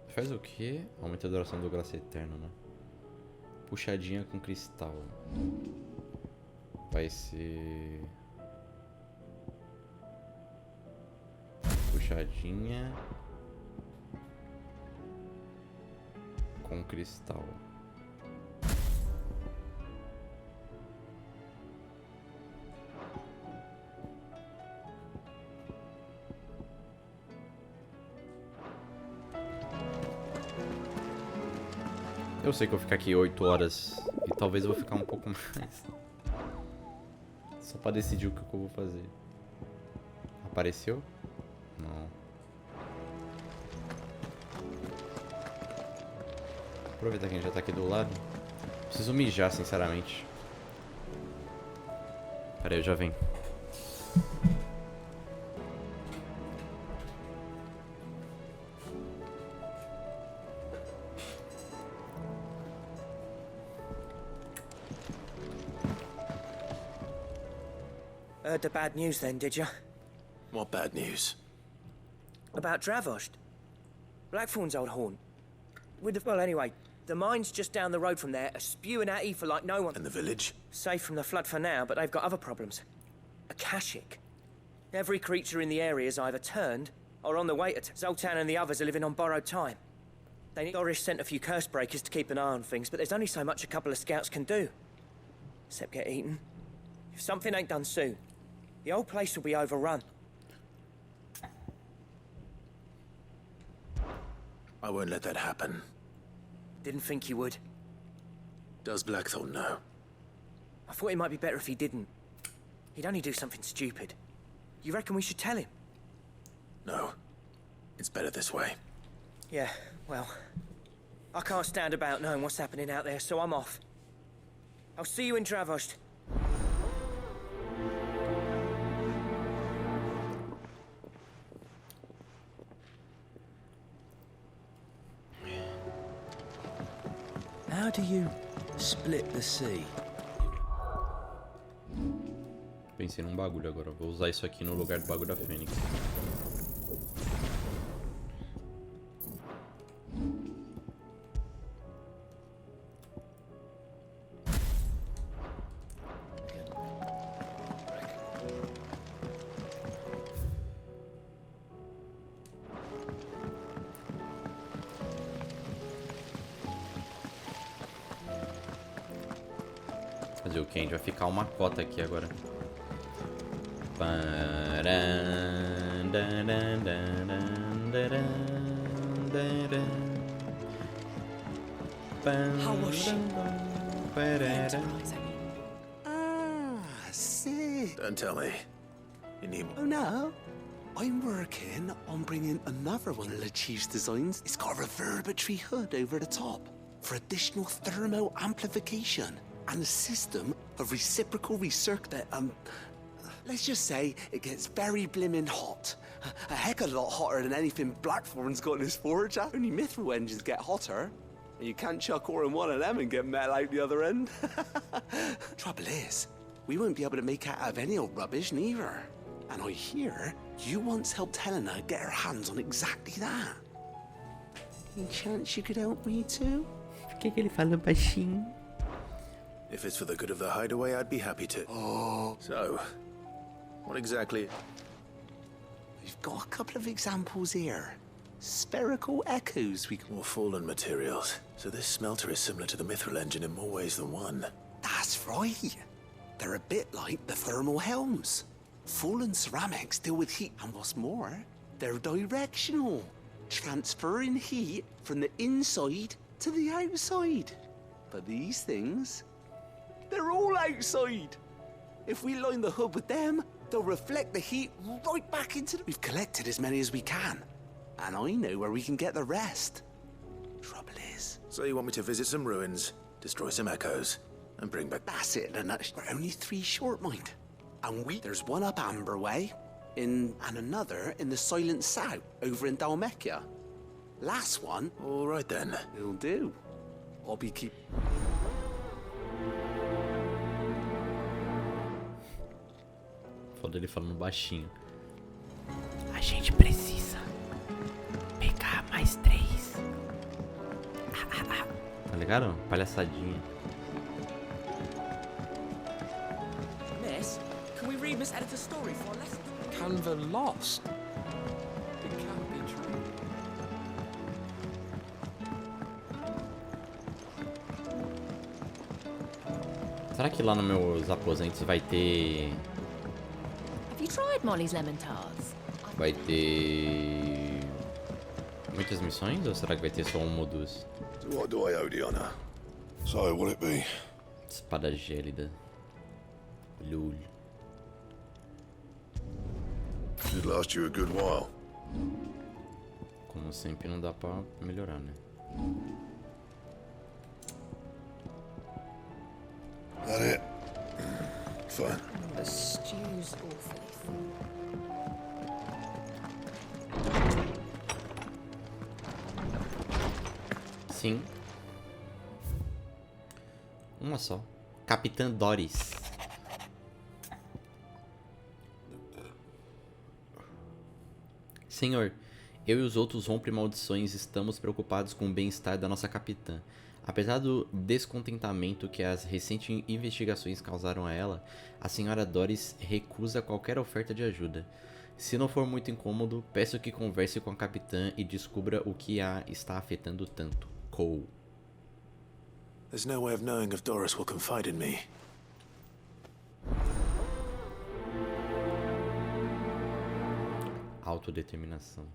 Faz o que? Aumenta a duração do graça eterno, né? Puxadinha com cristal. Vai ser... Puxadinha com cristal. Eu sei que eu vou ficar aqui 8 horas e talvez eu vou ficar um pouco mais. Só pra decidir o que eu vou fazer. Apareceu? Não. Aproveitar que a gente já tá aqui do lado. Preciso mijar, sinceramente. Pera aí, eu já venho. Heard the bad news then, did you? What bad news? About Dravost. Blackthorn's old haunt. Well, anyway, the mine's just down the road from there, are spewing out ether like no one. And the village? Safe from the flood for now, but they've got other problems. Akashic. Every creature in the area is either turned or on the way to... Zoltan and the others are living on borrowed time. Doris sent a few curse breakers to keep an eye on things, but there's only so much a couple of scouts can do. Except get eaten. If something ain't done soon, the old place will be overrun. I won't let that happen. Didn't think you would. Does Blackthorn know? I thought it might be better if he didn't. He'd only do something stupid. You reckon we should tell him? No. It's better this way. Yeah, well... I can't stand about knowing what's happening out there, so I'm off. I'll see you in Dravost. How do you split the sea? Pensei num bagulho agora. Vou usar isso aqui no lugar do bagulho da Fênix. Fazer o que? A gente vai ficar uma cota aqui agora. How was she? Sid. Don't tell me. You need more. Oh, no. I'm working on bringing another one of the Chief's designs. It's got a reverberatory hood over the top for additional thermal amplification and a system of reciprocal recirculate. Let's just say it gets very blimmin' hot. A heck of a lot hotter than anything Blackthorn's got in his forge. Only mithril engines get hotter. And you can't chuck ore in one of them and get metal out the other end. Trouble is, we won't be able to make out of any old rubbish neither. And I hear you once helped Helena get her hands on exactly that. Any chance you could help me too? Por que ele fala baixinho? If it's for the good of the hideaway, I'd be happy to. Oh. So, what exactly? We've got a couple of examples here. Spherical echoes we can... More fallen materials. So this smelter is similar to the mithril engine in more ways than one. That's right. They're a bit like the thermal helms. Fallen ceramics deal with heat, and what's more, they're directional, transferring heat from the inside to the outside. But these things, they're all outside. If we line the hood with them, they'll reflect the heat right back into the... We've collected as many as we can, and I know where we can get the rest. Trouble is... So you want me to visit some ruins, destroy some echoes, and bring back... That's it, and we're only 3 short, mind. And there's one up Amber Way, and another in the Silent South, over in Dalmekia. Last one... All right, then. It'll do. I'll be keep... Foda ele falando baixinho. A gente precisa pegar mais 3. Tá ligado? Palhaçadinha. Miss, can we read Miss Editor's story for a lesson? Can the lost? It can't be true. Será que lá nos meus aposentos vai ter... Have you tried Molly's lemon tarts? Vai ter... muitas missões? Ou será que vai ter só uma ou duas? What do I owe the honor? So, will it be? Espada gélida. Lul. Should last you a good while. Como sempre, não dá pra melhorar, né? That it? Fine. The stew's awfully Sim. Uma só. Capitã Doris. Senhor, eu e os outros rompe-maldições estamos preocupados com o bem-estar da nossa capitã. Apesar do descontentamento que as recentes investigações causaram a ela, a senhora Doris recusa qualquer oferta de ajuda. Se não for muito incômodo, peço que converse com a capitã e descubra o que a está afetando tanto. Cole. There's no way of knowing if Doris will confide in me. Autodeterminação.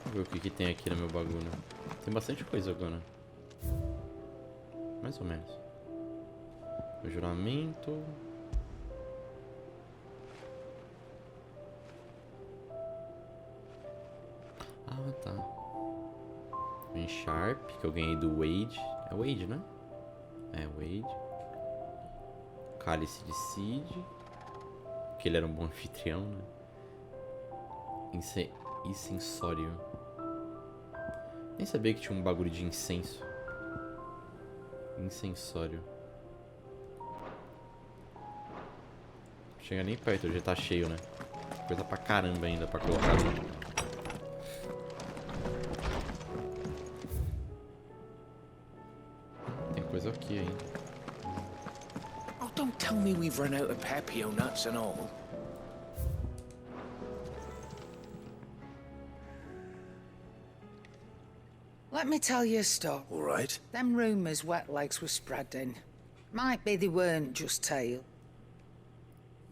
Vamos ver o que tem aqui no meu bagulho. Tem bastante coisa agora. Mais ou menos. O juramento. Ah, tá. O Sharp, que eu ganhei do Wade. É Wade, né? É, Wade. Cálice de Cid. Que ele era um bom anfitrião, né? Incensório. Nem sabia que tinha um bagulho de incenso. Incensório. Chega nem perto, já tá cheio, né? Coisa pra caramba ainda pra colocar ali. Tem coisa aqui ainda. Oh, don't tell me we've run out of Pepio nuts and all. Let me tell you a story. All right. Them rumours Wet Legs were spreading. Might be they weren't just tale.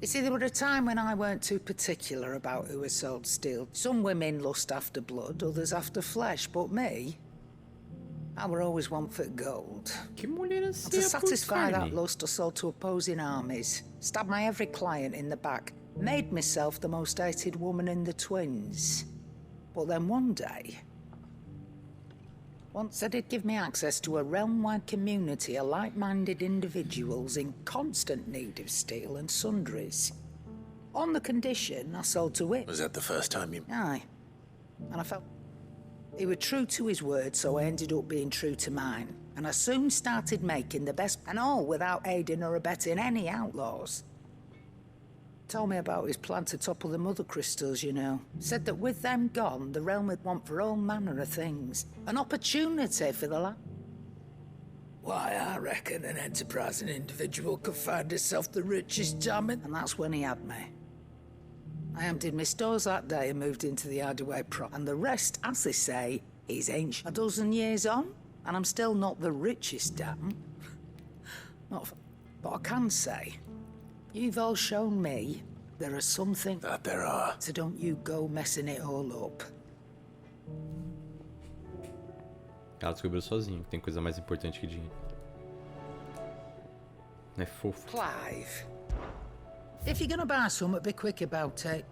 You see, there was a time when I weren't too particular about who was sold steel. Some women lust after blood, others after flesh, but me, I were always one for gold. And to satisfy that lust, I sold to opposing armies, stabbed my every client in the back, made myself the most hated woman in the twins. But then one day, once they did give me access to a realm-wide community of like-minded individuals in constant need of steel and sundries. On the condition I sold to it. Was that the first time you... Aye. And I felt... He was true to his word, so I ended up being true to mine. And I soon started making the best... And all without aiding or abetting any outlaws. Told me about his plan to topple the mother crystals, you know. Said that with them gone, the realm would want for all manner of things. An opportunity for the land. Why, I reckon an enterprising individual could find himself the richest diamond. And that's when he had me. I emptied my stores that day and moved into the Hideaway prop. And the rest, as they say, is ancient. A dozen years on, and I'm still not the richest damn. But I can say... You've all shown me there are some things... That there are. So don't you go messing it all up. Ela descobriu sozinho que tem coisa mais importante que dinheiro. Não é fofo. Clive, if you're gonna buy some, be quick about it.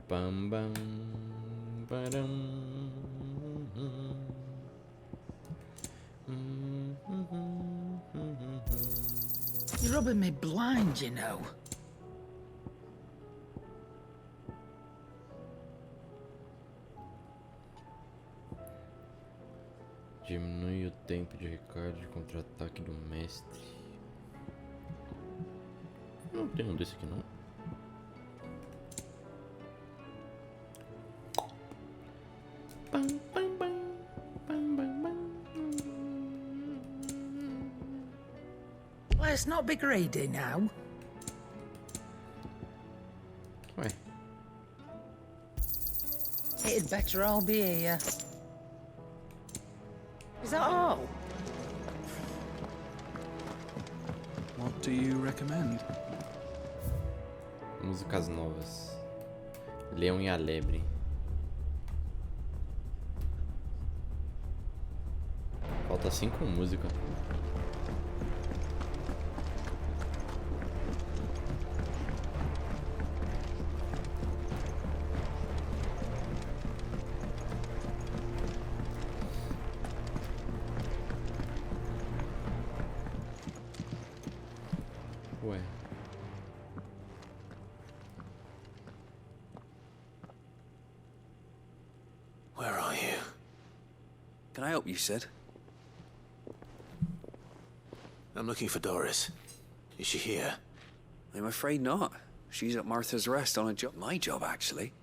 Bam bam badam. You're rubbing me blind, you know. Diminui o tempo de recarga de contra-ataque do mestre. Não tem um desse aqui não. Bam, bam, bam, bam, bam, bam. Let's not be greedy now. Ué. It'd better all be here. Is that all? What do you recommend? Músicas novas. Leão e a Lebre. Falta 5 músicas. Ué. Where are you? Can I help you, Sid? I'm looking for Doris. Is she here? I'm afraid not. She's at Martha's Rest on a job. My job, actually.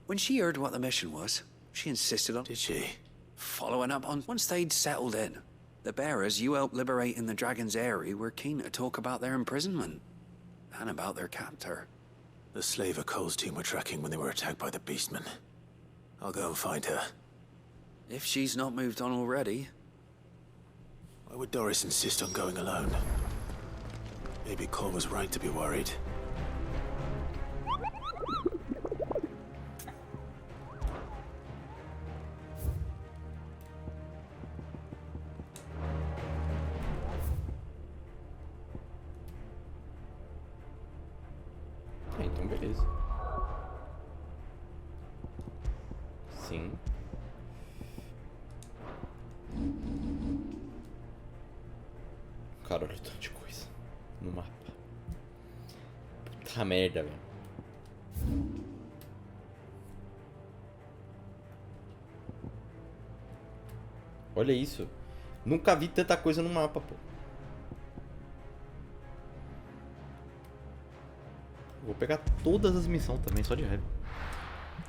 When she heard what the mission was, she insisted on... Did she? Following up on... Once they'd settled in, the bearers you helped liberate in the Dragon's Eyrie were keen to talk about their imprisonment. And about their captor. The slaver Cole's team were tracking when they were attacked by the Beastmen. I'll go and find her. If she's not moved on already. Why would Doris insist on going alone? Maybe Cole was right to be worried. Então beleza. Sim. Cara, olha o tanto de coisa no mapa. Puta merda, velho. Olha isso. Nunca vi tanta coisa no mapa, pô. Vou pegar todas as missões também, só de raiva.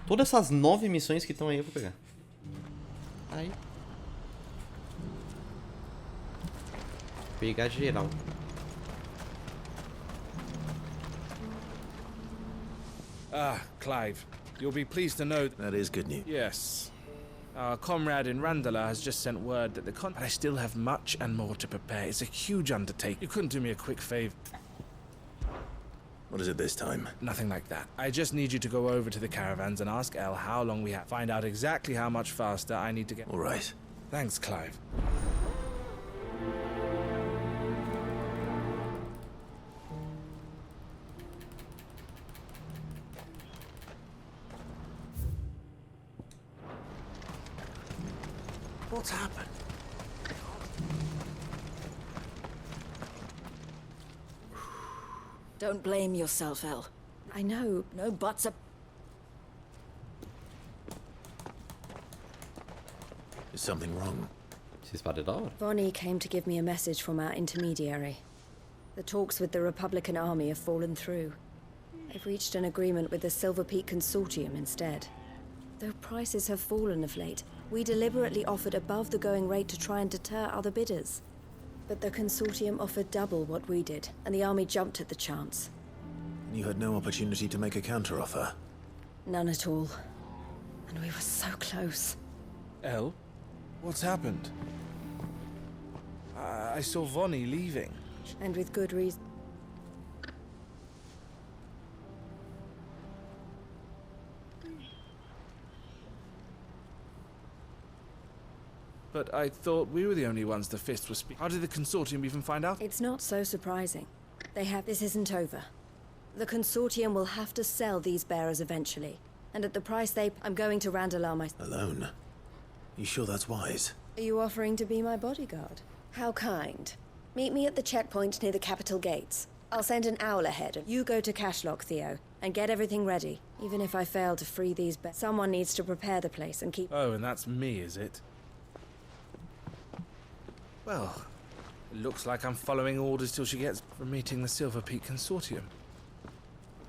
Todas essas 9 missões que estão aí eu vou pegar. Aí. Pegar geral. Ah, Clive. You'll be pleased to know... That is good news. Yes. Our comrade in Randala has just sent word that but I still have much and more to prepare. It's a huge undertaking. You couldn't do me a quick favor. What is it this time? Nothing like that. I just need you to go over to the caravans and ask Elle how long we have. Find out exactly how much faster I need to get. All right. Thanks, Clive. What's happened? Don't blame yourself, Elle. I know, no buts are... Is something wrong? Si spara d'oro. Vonnie came to give me a message from our intermediary. The talks with the Republican army have fallen through. They've reached an agreement with the Silver Peak Consortium instead. Though prices have fallen of late, we deliberately offered above the going rate to try and deter other bidders. But the Consortium offered double what we did, and the army jumped at the chance. You had no opportunity to make a counteroffer? None at all. And we were so close. Elle? What's happened? I saw Vonnie leaving. And with good reason. But I thought we were the only ones the Fist was speaking. How did the Consortium even find out? It's not so surprising. This isn't over. The Consortium will have to sell these bearers eventually. And at the price I'm going to Randalar myself. Alone? You sure that's wise? Are you offering to be my bodyguard? How kind. Meet me at the checkpoint near the capital gates. I'll send an owl ahead. You go to Cashlock, Theo, and get everything ready. Even if I fail to free these someone needs to prepare the place and keep... Oh, and that's me, is it? Well, it looks like I'm following orders till she gets from meeting the Silver Peak Consortium.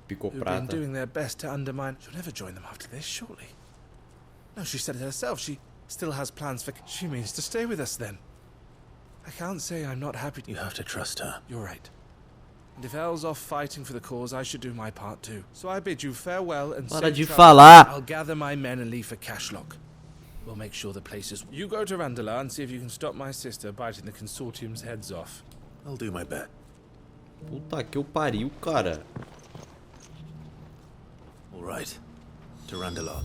Pico Who've Prata. been doing their best to undermine... She'll never join them after this, surely. No, she said it herself. She still has plans for... She means to stay with us, then. I can't say I'm not happy... You have to trust her. You're right. And if Elle's off fighting for the cause, I should do my part too. So I bid you farewell and Para safe de travel. falar. I'll gather my men and leave for Cashlock. We'll make sure the place is... You go to Randalar and see if you can stop my sister biting the Consortium's heads off. I'll do my best. Puta que eu pariu, cara. All right. To Randalar.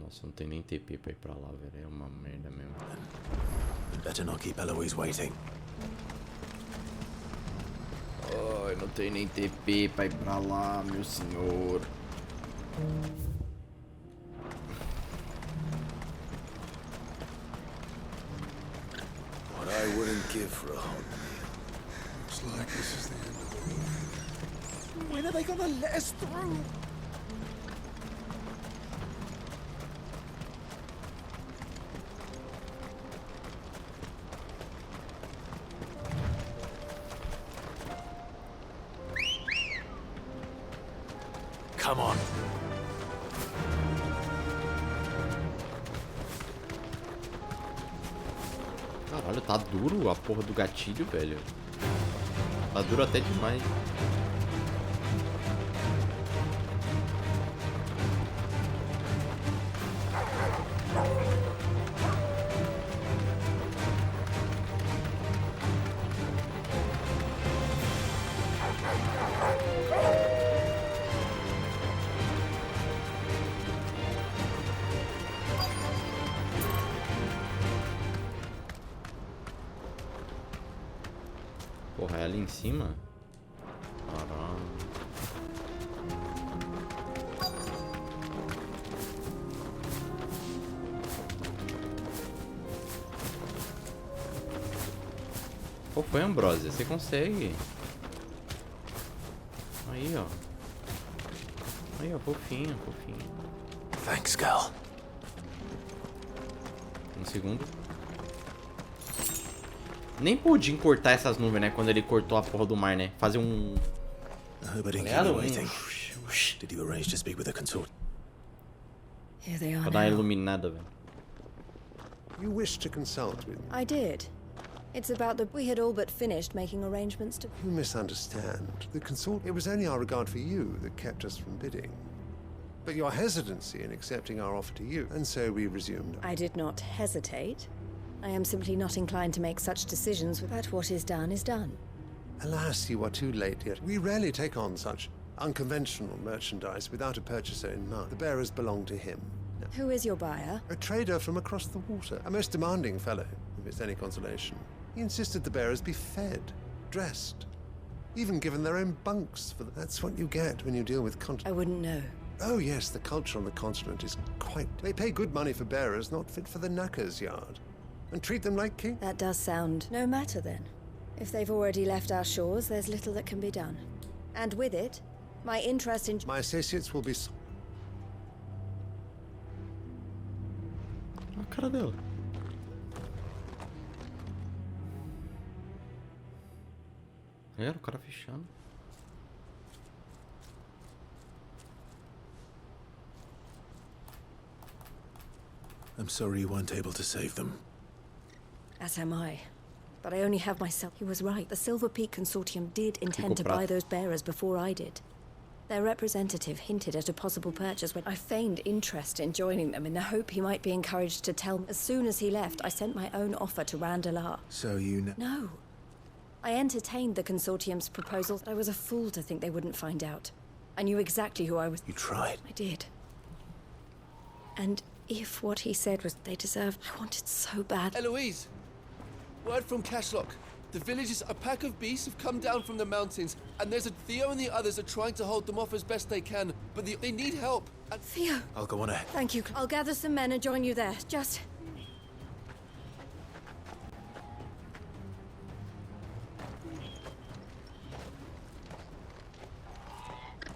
Nossa, não tem nem TP pra ir pra lá, velho. É uma merda mesmo. Better not keep Eloise waiting. Ai, não tem nem TP pra ir pra lá, meu senhor. What I wouldn't give for a hot meal. Looks like this is the end of the road. When are they gonna let us through? Come on. Caralho, tá duro a porra do gatilho, velho. Tá duro até demais. Porra, é ali em cima? Caralho. Qual foi, Ambrósia? Você consegue. Aí, ó. Aí, ó, fofinho, fofinho. Thanks, girl. Um segundo. Nem podia cortar essas nuvens, né? Quando ele cortou a porra do mar, né? Fazer um... Did you arrange to speak with the consort? Here they are Pra dar uma now. iluminada, velho. You wish to consult with me? I did. It's about we had all but finished making arrangements to... You misunderstand. The consort... It was only our regard for you that kept us from bidding. but your hesitancy in accepting our offer to you, and so we resumed. I did not hesitate. I am simply not inclined to make such decisions, but what is done is done. Alas, you are too late yet. We rarely take on such unconventional merchandise without a purchaser in mind. The bearers belong to him. Who is your buyer? A trader from across the water. A most demanding fellow, if it's any consolation. He insisted the bearers be fed, dressed, even given their own bunks. That's what you get when you deal with I wouldn't know. Oh yes, the culture on the continent is quite... They pay good money for bearers, not fit for the knacker's yard. And treat them like king. That does sound no matter then. If they've already left our shores, there's little that can be done. And with it, my interest in... My associates will be... A cara dela. Era o cara fechando. I'm sorry you weren't able to save them. As am I. But I only have myself. He was right. The Silver Peak Consortium did intend to buy those bearers before I did. Their representative hinted at a possible purchase when I feigned interest in joining them in the hope he might be encouraged to tell me. As soon as he left, I sent my own offer to Randalar. So you know... No. I entertained the Consortium's proposal. I was a fool to think they wouldn't find out. I knew exactly who I was. You tried. I did. And if what he said was they deserved, I wanted so bad. Eloise! Word from Cashlock. The villages, a pack of beasts have come down from the mountains, and Theo and the others are trying to hold them off as best they can, but they need help. And Theo! I'll go on ahead. Thank you. I'll gather some men and join you there. Just...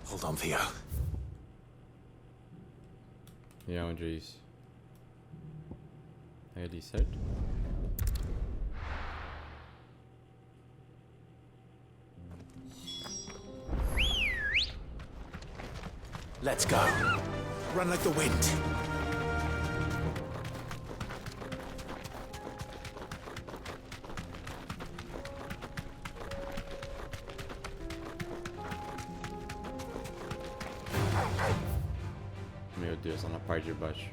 Hold on, Theo. E aonde é isso? É ali, certo? Let's go. Run like the wind. Meu Deus, lá na parte de baixo.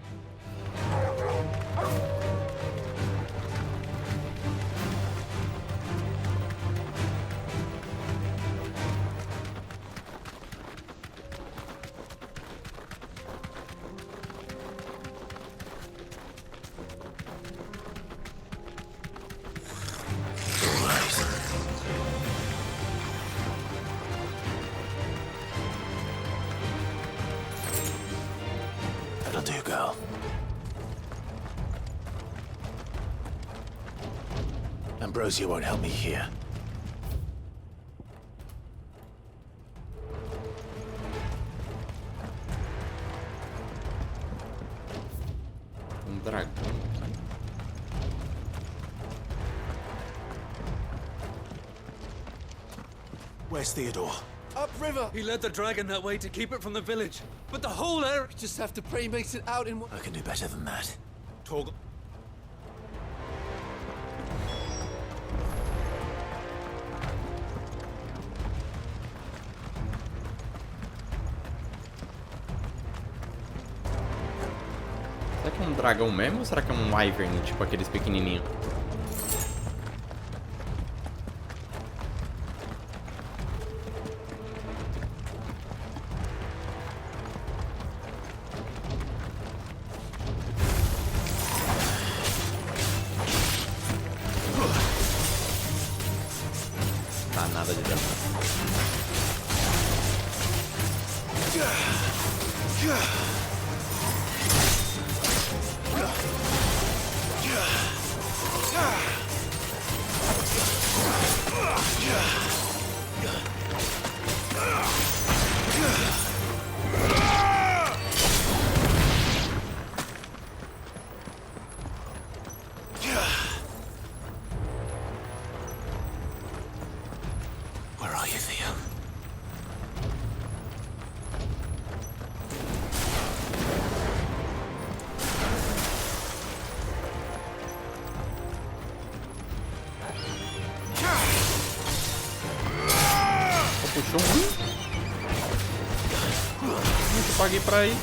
That'll do, girl. Ambrosia won't help me here. Dragão. Where's Theodore? upriver! He led the dragon that way to keep it from the village. But the whole area... We just have to pray he makes it out in one... I can do better than that. Torg... Será que é um dragão mesmo ou será que é um wyvern, tipo aqueles pequenininhos? Tá nada de dano. Where are you, Theo? Eu paguei pra ir.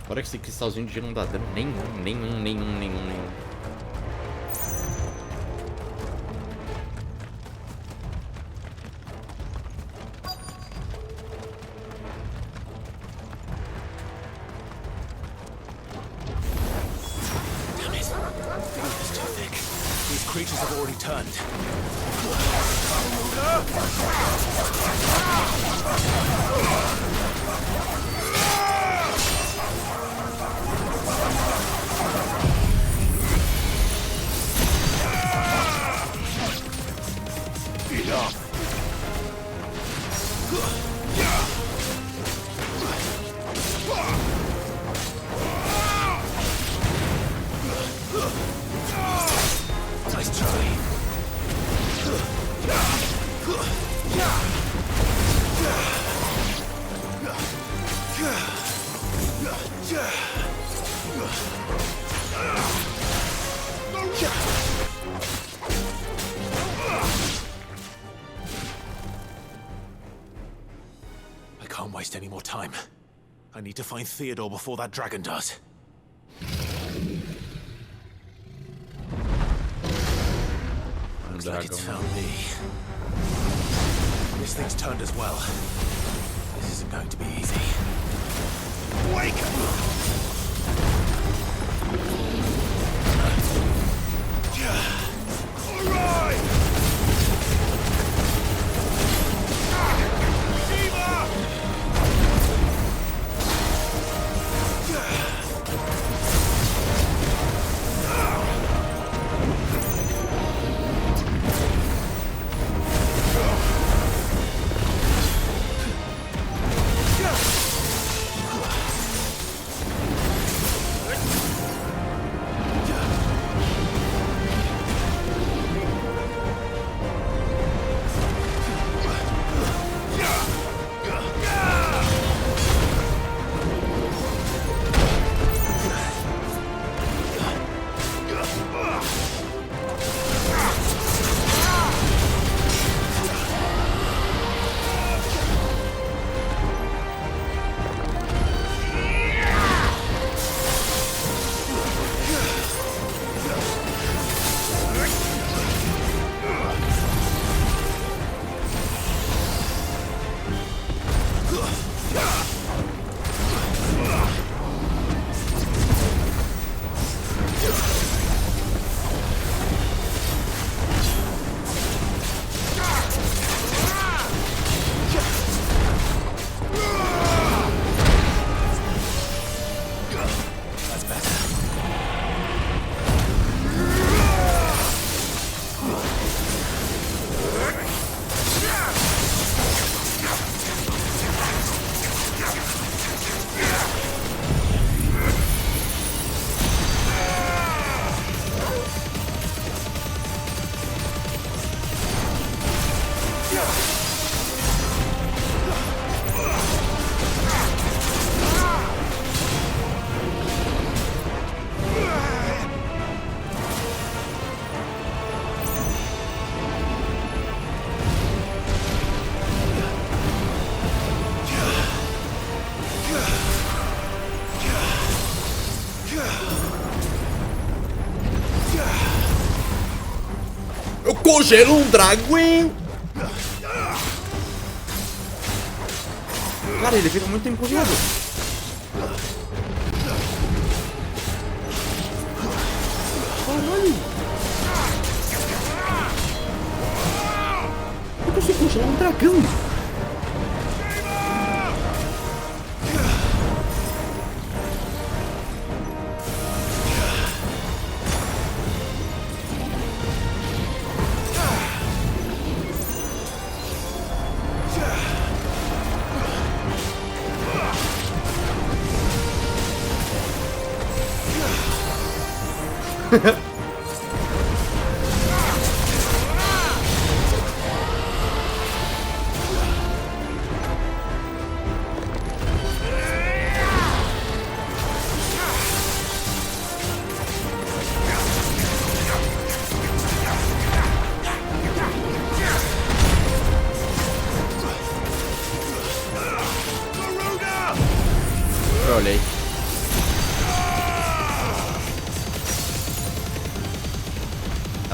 Fora que esse cristalzinho de gelo não dá dano nenhum. Damn it. It's too thick. These creatures have already turned. Nice try. I can't waste any more time. I need to find Theodore before that dragon does. Looks like it's found me. This thing's turned as well. This isn't going to be easy. Wake up! All right! Eu congelo um dragão. Cara, ele fica muito tempo congelado. Caralho. Eu consigo congelar um dragão.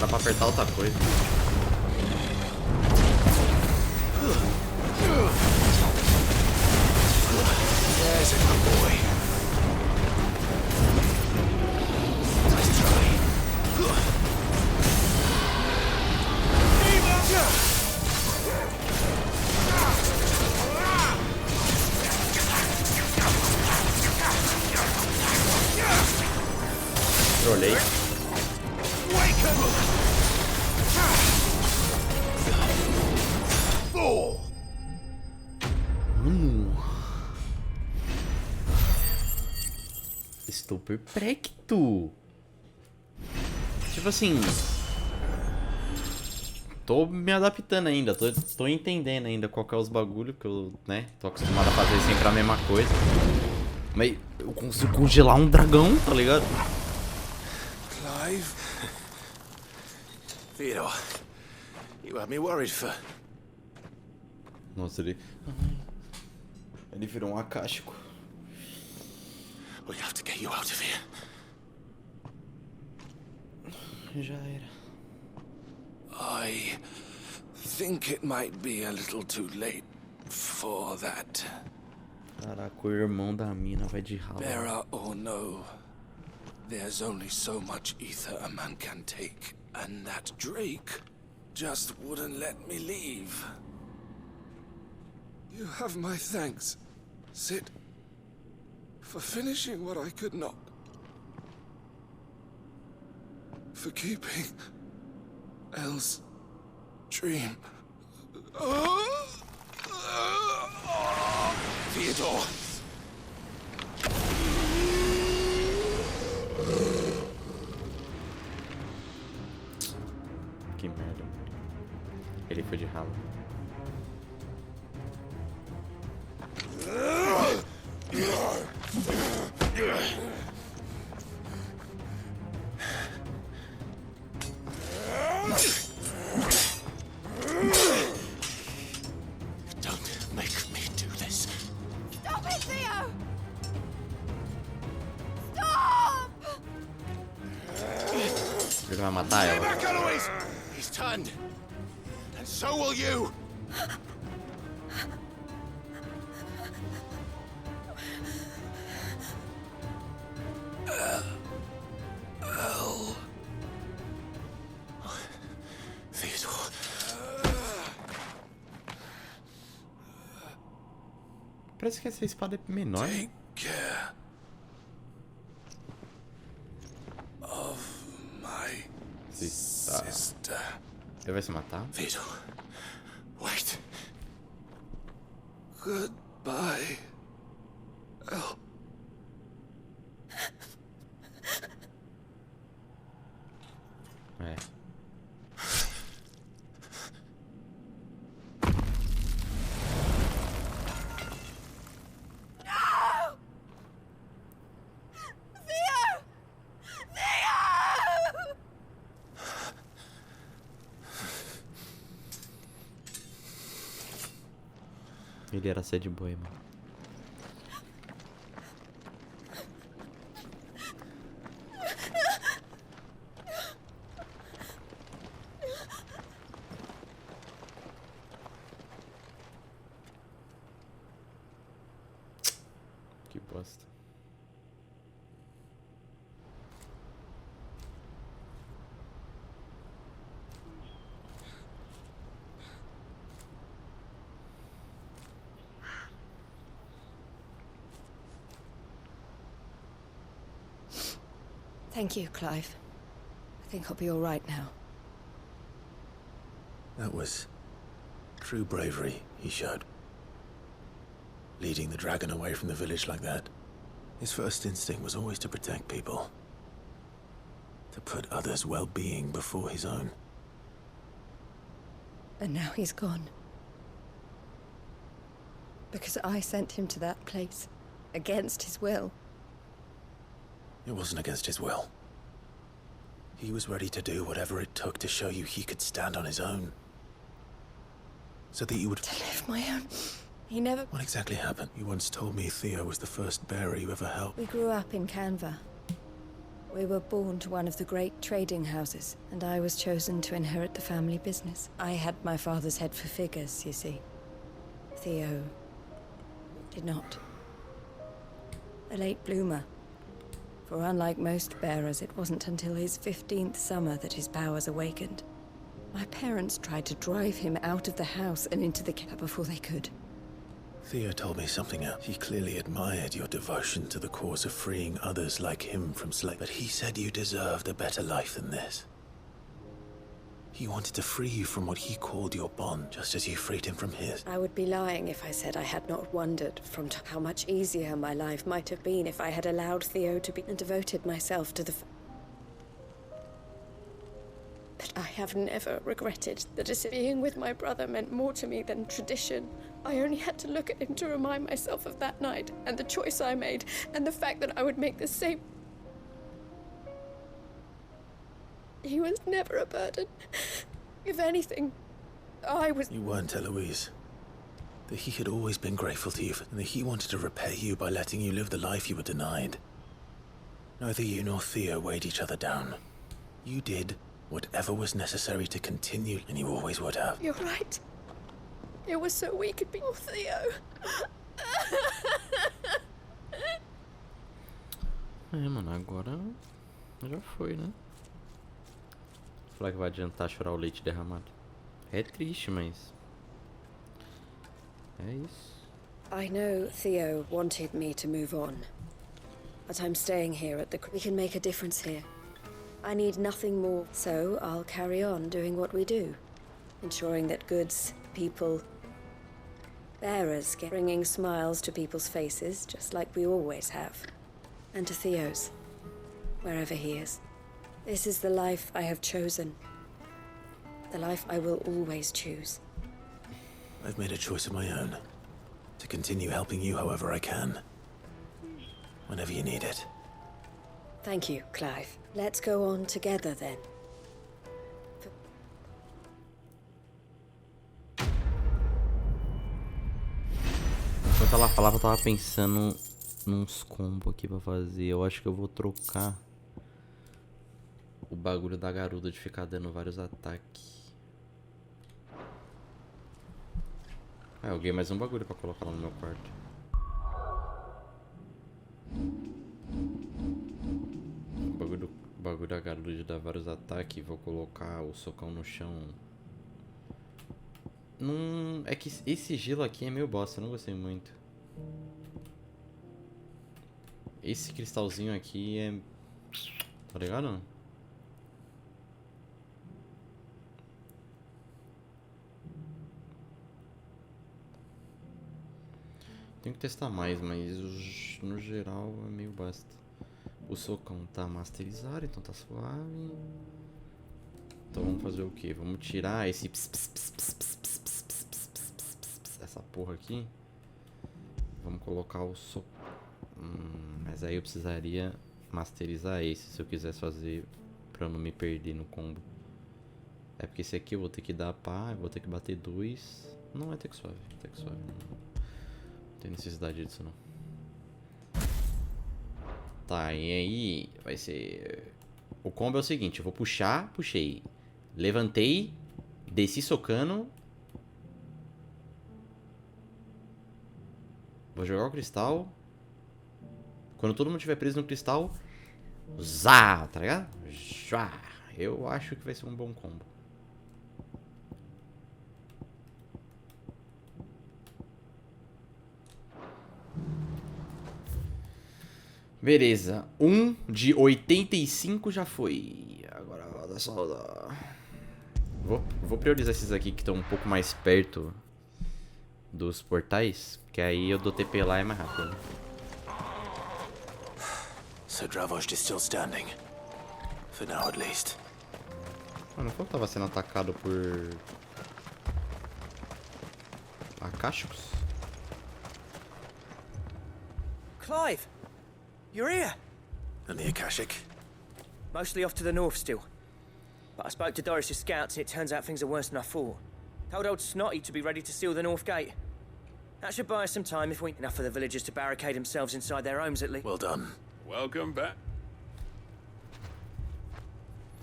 Era pra apertar outra coisa. There's a good boy. Nice try. Trolei. Estou perplexo. Tipo assim, tô me adaptando ainda, tô entendendo ainda qual que é os bagulho que eu, né, tô acostumado a fazer sempre a mesma coisa. Mas eu consigo congelar um dragão, tá ligado? Clive? Theodore, you had me worried for... Nossa, ele virou um acástico. We have to get you out of here. Já era. I think it might be a little too late for that. Caraca, o irmão da mina vai de ralo. Bearer or no, there's only so much ether a man can take, and that Drake just wouldn't let me leave. You have my thanks, Sid, for finishing what I could not. For keeping Elle's dream. Theodore! Que merda. Ele foi de ralo. Don't make me do this. Stop it, Theo! Stop! Ele vai matar Stay ela. back, Eloise! He's turned. And so will you! Theodore. Parece que essa espada é menor. Take care of my sister. Ele vai se matar? Theodore. Wait. Goodbye. Elle. É. Ele era sad boy, mano. Que bosta. Thank you, Clive. I think I'll be all right now. That was true bravery he showed. Leading the dragon away from the village like that. His first instinct was always to protect people. To put others' well-being before his own. And now he's gone. Because I sent him to that place. Against his will. It wasn't against his will. He was ready to do whatever it took to show you he could stand on his own. So that you would... To live my own... He never... What exactly happened? You once told me Theo was the first bearer you ever helped. We grew up in Canva. We were born to one of the great trading houses, and I was chosen to inherit the family business. I had my father's head for figures, you see. Theo did not. A late bloomer. For unlike most bearers, it wasn't until his 15th summer that his powers awakened. My parents tried to drive him out of the house and into the cab before they could. Theo told me something else. He clearly admired your devotion to the cause of freeing others like him from slavery. But he said you deserved a better life than this. He wanted to free you from what he called your bond, just as you freed him from his. I would be lying if I said I had not wondered from how much easier my life might have been if I had allowed Theo to be and devoted myself to the... But I have never regretted the decision. Being with my brother meant more to me than tradition. I only had to look at him to remind myself of that night, and the choice I made, and the fact that I would make the same. He was never a burden. If anything, I was... You weren't, Eloise. That he had always been grateful to you, and that he wanted to repay you by letting you live the life you were denied. Neither you nor Theo weighed each other down. You did whatever was necessary to continue, and you always would have. You're right. It was so we could be... Oh, Theo. Mano, agora já foi, né? Falar que vai adiantar chorar o leite derramado. É triste, mas... é isso. I know Theo wanted me to move on. But I'm staying here at the... We can make a difference here. I need nothing more, so I'll carry on doing what we do. Ensuring that goods, people, bearers get bringing smiles to people's faces, just like we always have. And to Theo's, wherever he is. This is the life I have chosen. The life I will always choose. I've made a choice of my own. To continue helping you however I can. Whenever you need it. Thank you, Clive. Let's go on together then. Enquanto ela falava, eu tava pensando nos combos aqui pra fazer. Eu acho que eu vou trocar o bagulho da garuda de ficar dando vários ataques. Ah, eu ganhei mais um bagulho pra colocar lá no meu quarto. O bagulho da garuda de dar vários ataques. Vou colocar o socão no chão. É que esse gelo aqui é meio bosta, eu não gostei muito. Esse cristalzinho aqui é... tá ligado? Tenho que testar mais, mas no geral é meio bosta. O socão tá masterizado, então tá suave. Então vamos fazer o que? Vamos tirar esse... essa porra aqui. Vamos colocar o socão. Mas aí eu precisaria masterizar esse se eu quisesse fazer pra eu não me perder no combo. É porque esse aqui eu vou ter que dar pá, eu vou ter que bater 2. Não, é até que suave, até que suave. Não tem necessidade disso não. Tá, e aí vai ser... O combo é o seguinte, eu vou puxar, puxei. Levantei, desci socando. Vou jogar o cristal. Quando todo mundo estiver preso no cristal, zá, tá ligado? Já. Eu acho que vai ser um bom combo. Beleza. 1 de 85 já foi. Agora roda só. Vou priorizar esses aqui que estão um pouco mais perto dos portais, que aí eu dou TP lá e é mais rápido. So Dravost is still standing. For now at least. Ah, não foi que tava sendo atacado por... Akashos? Clive! You're here! And the Akashic? Mostly off to the north still. But I spoke to Doris' scouts and it turns out things are worse than I thought. Told old Snotty to be ready to seal the north gate. That should buy us some time if we... Enough for the villagers to barricade themselves inside their homes at least. Well done. Welcome back.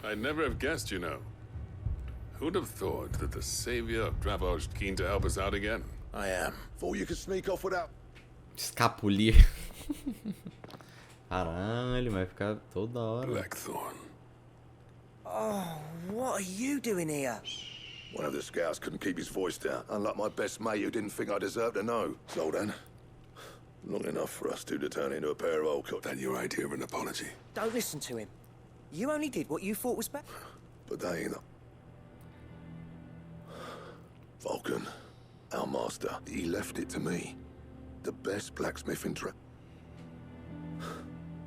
I'd never have guessed, you know. Who'd have thought that the savior of Dravos keen to help us out again? I am. Thought you could sneak off without... Escapulir. Caralho, vai ficar toda hora. Blackthorn. Oh, what are you doing here? One of the scouts couldn't keep his voice down, unlike my best mate who didn't think I deserved to know. So then, long enough for us two to turn into a pair of old cocks. That your idea of an apology? Don't listen to him. You only did what you thought was best. But they ain't... Vulcan, our master, he left it to me. The best blacksmith in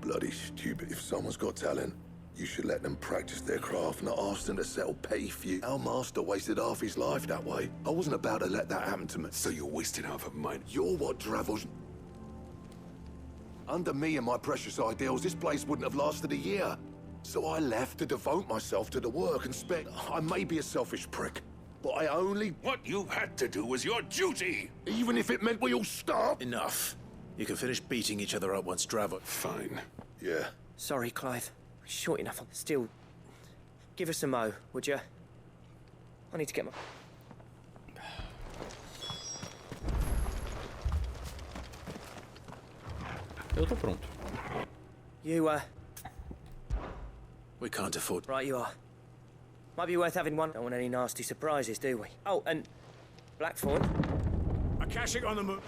Bloody stupid. If someone's got talent, you should let them practice their craft, not ask them to settle petty feud. Our master wasted half his life that way. I wasn't about to let that happen to me. So you wasted half of mine. You're what Dravos... Under me and my precious ideals, this place wouldn't have lasted a year. So I left to devote myself to the work and spent... I may be a selfish prick, but I only... What you had to do was your duty! Even if it meant we all starved? Enough. You can finish beating each other up once Dravos... Fine. Yeah. Sorry, Clive. Short enough. Still, give us a mo, would you? I need to get my... Eu tô pronto. You, We can't afford... Right you are. Might be worth having one. Don't want any nasty surprises, do we? Oh, and... Blackthorn. Akashic on the moon.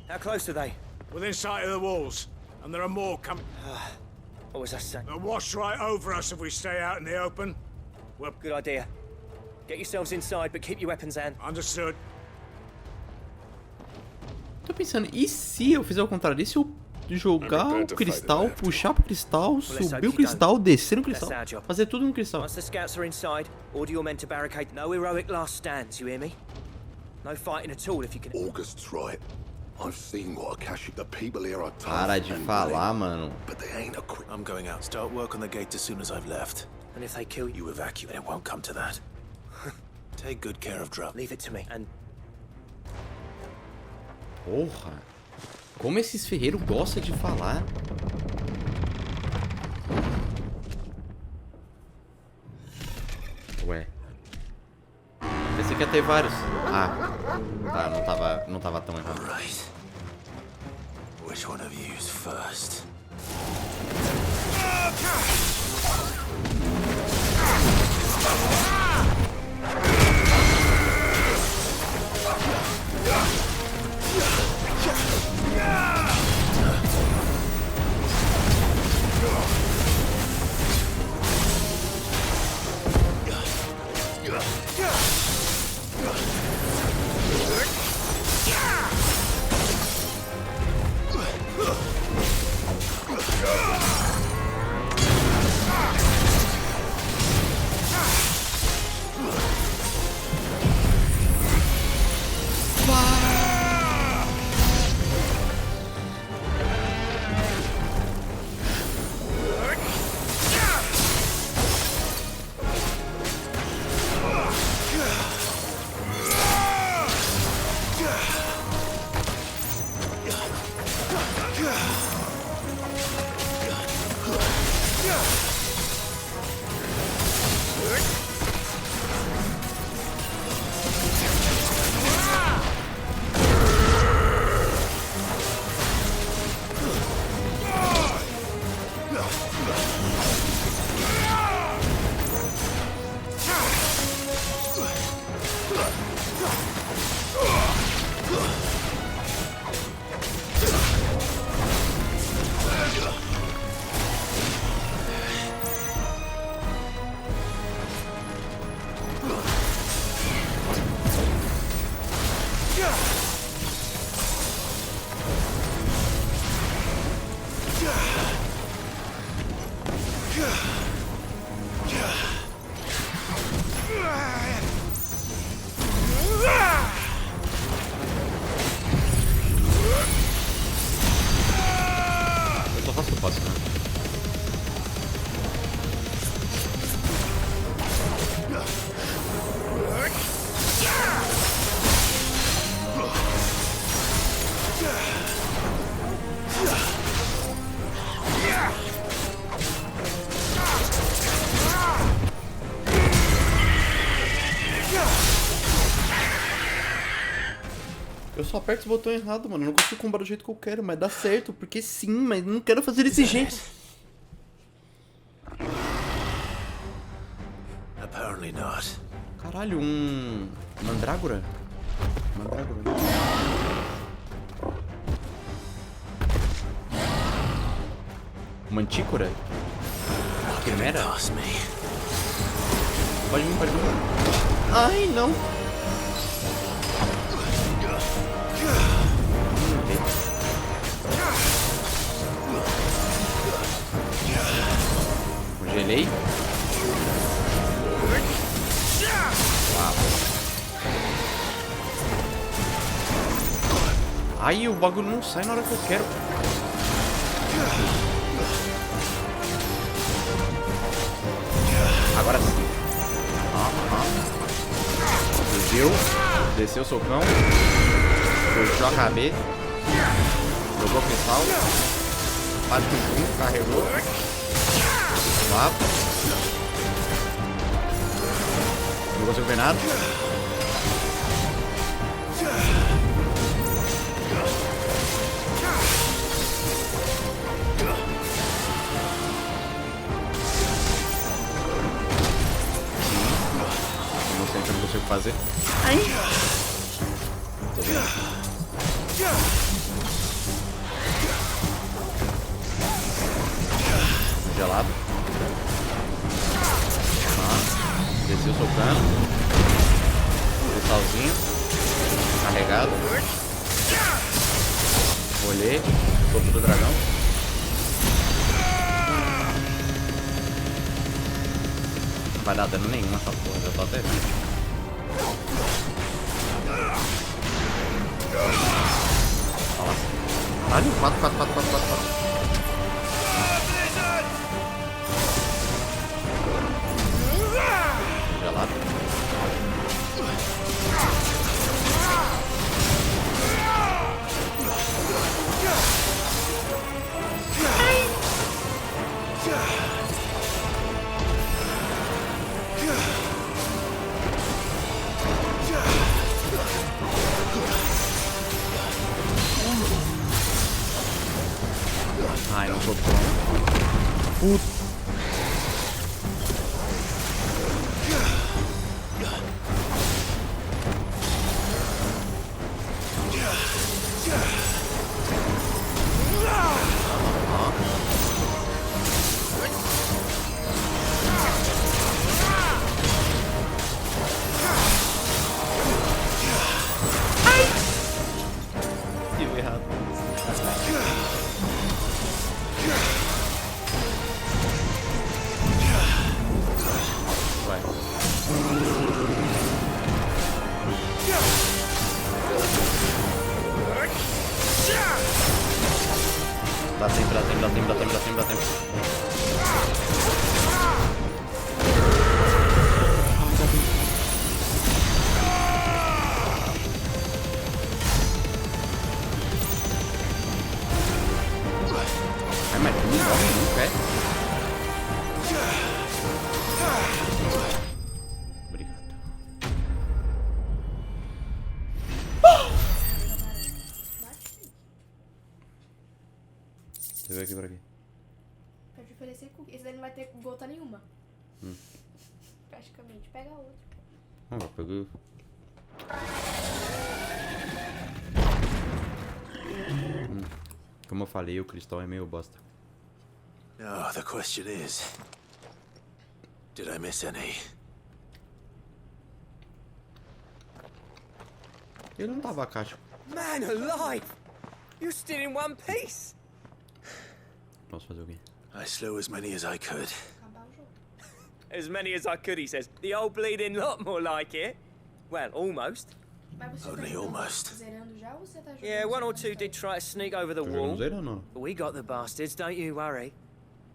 How close are they? Within sight of the walls. And there are more coming. What was I saying? They'll wash right over us if we stay out in the open. Well, good idea. Get yourselves inside, but keep your weapons hand. Understood. Tô pensando, e se eu fizer o contrário? E se eu jogar o cristal, puxar pro cristal, subir o cristal, descer no cristal, fazer tudo no cristal? Once the scouts are inside, order your men to barricade. No heroic last stands, you hear me? No fighting at all if you can... August's right. I've seen what Akashic... The people here are tough. Para de falar, mano. But they ain't a quick... I'm going out. Start work on the gate as soon as I've left. And if they kill you, evacuate. It won't come to that. Take good care of Drup. Leave it to me. And... Porra. Como esses ferreiros gostam de falar. Ué. Pensei que ia ter vários. Ah. Tá, não tava tão errado. Right. Which one of you's first? Eu só aperto os botões errado, mano. Eu não consigo combar do jeito que eu quero, mas dá certo. Porque sim, mas não quero fazer desse jeito. Apparently not. Caralho, mandrágora? Mandrágora. Mantícora? Quimera? Pode vir, pode vir. Ai, não. Congelei. Uau. Ai, o bagulho não sai na hora que eu quero. Agora sim. Desceu o socão. Puxou a cabeça. Jogou o cristal. Faz o carregou. Lá. Não consigo ver nada. Eu não consigo fazer. Ai. Tô vendo. Congelado. Desceu socando. Cristalzinho. Carregado. Olhei. Topo do dragão. Não vai dar dano nenhum essa porra, já tô até vendo. Olha, 4. Gelado. Ai, não sou bom. Puta. Deu errado. Dá tempo. Ai, mas tu não morre nunca, é? Obrigado. Você veio aqui pra quê? Pra te oferecer cookie. Esse daí não vai ter gota nenhuma. Praticamente. Pega outro. Eu peguei. Como eu falei, o cristal é meio bosta. Now, the question is, did I miss any? Ele não tava caixa. Man alive! You're still in one piece! Posso fazer o quê? I slew as many as I could. As many as I could, he says. The old bleeding lot, more like it. Well, almost. Only almost. Zerando já ou você tá jogando? Yeah, one or two did try to sneak over the wall. Não. But we got the bastards, don't you worry.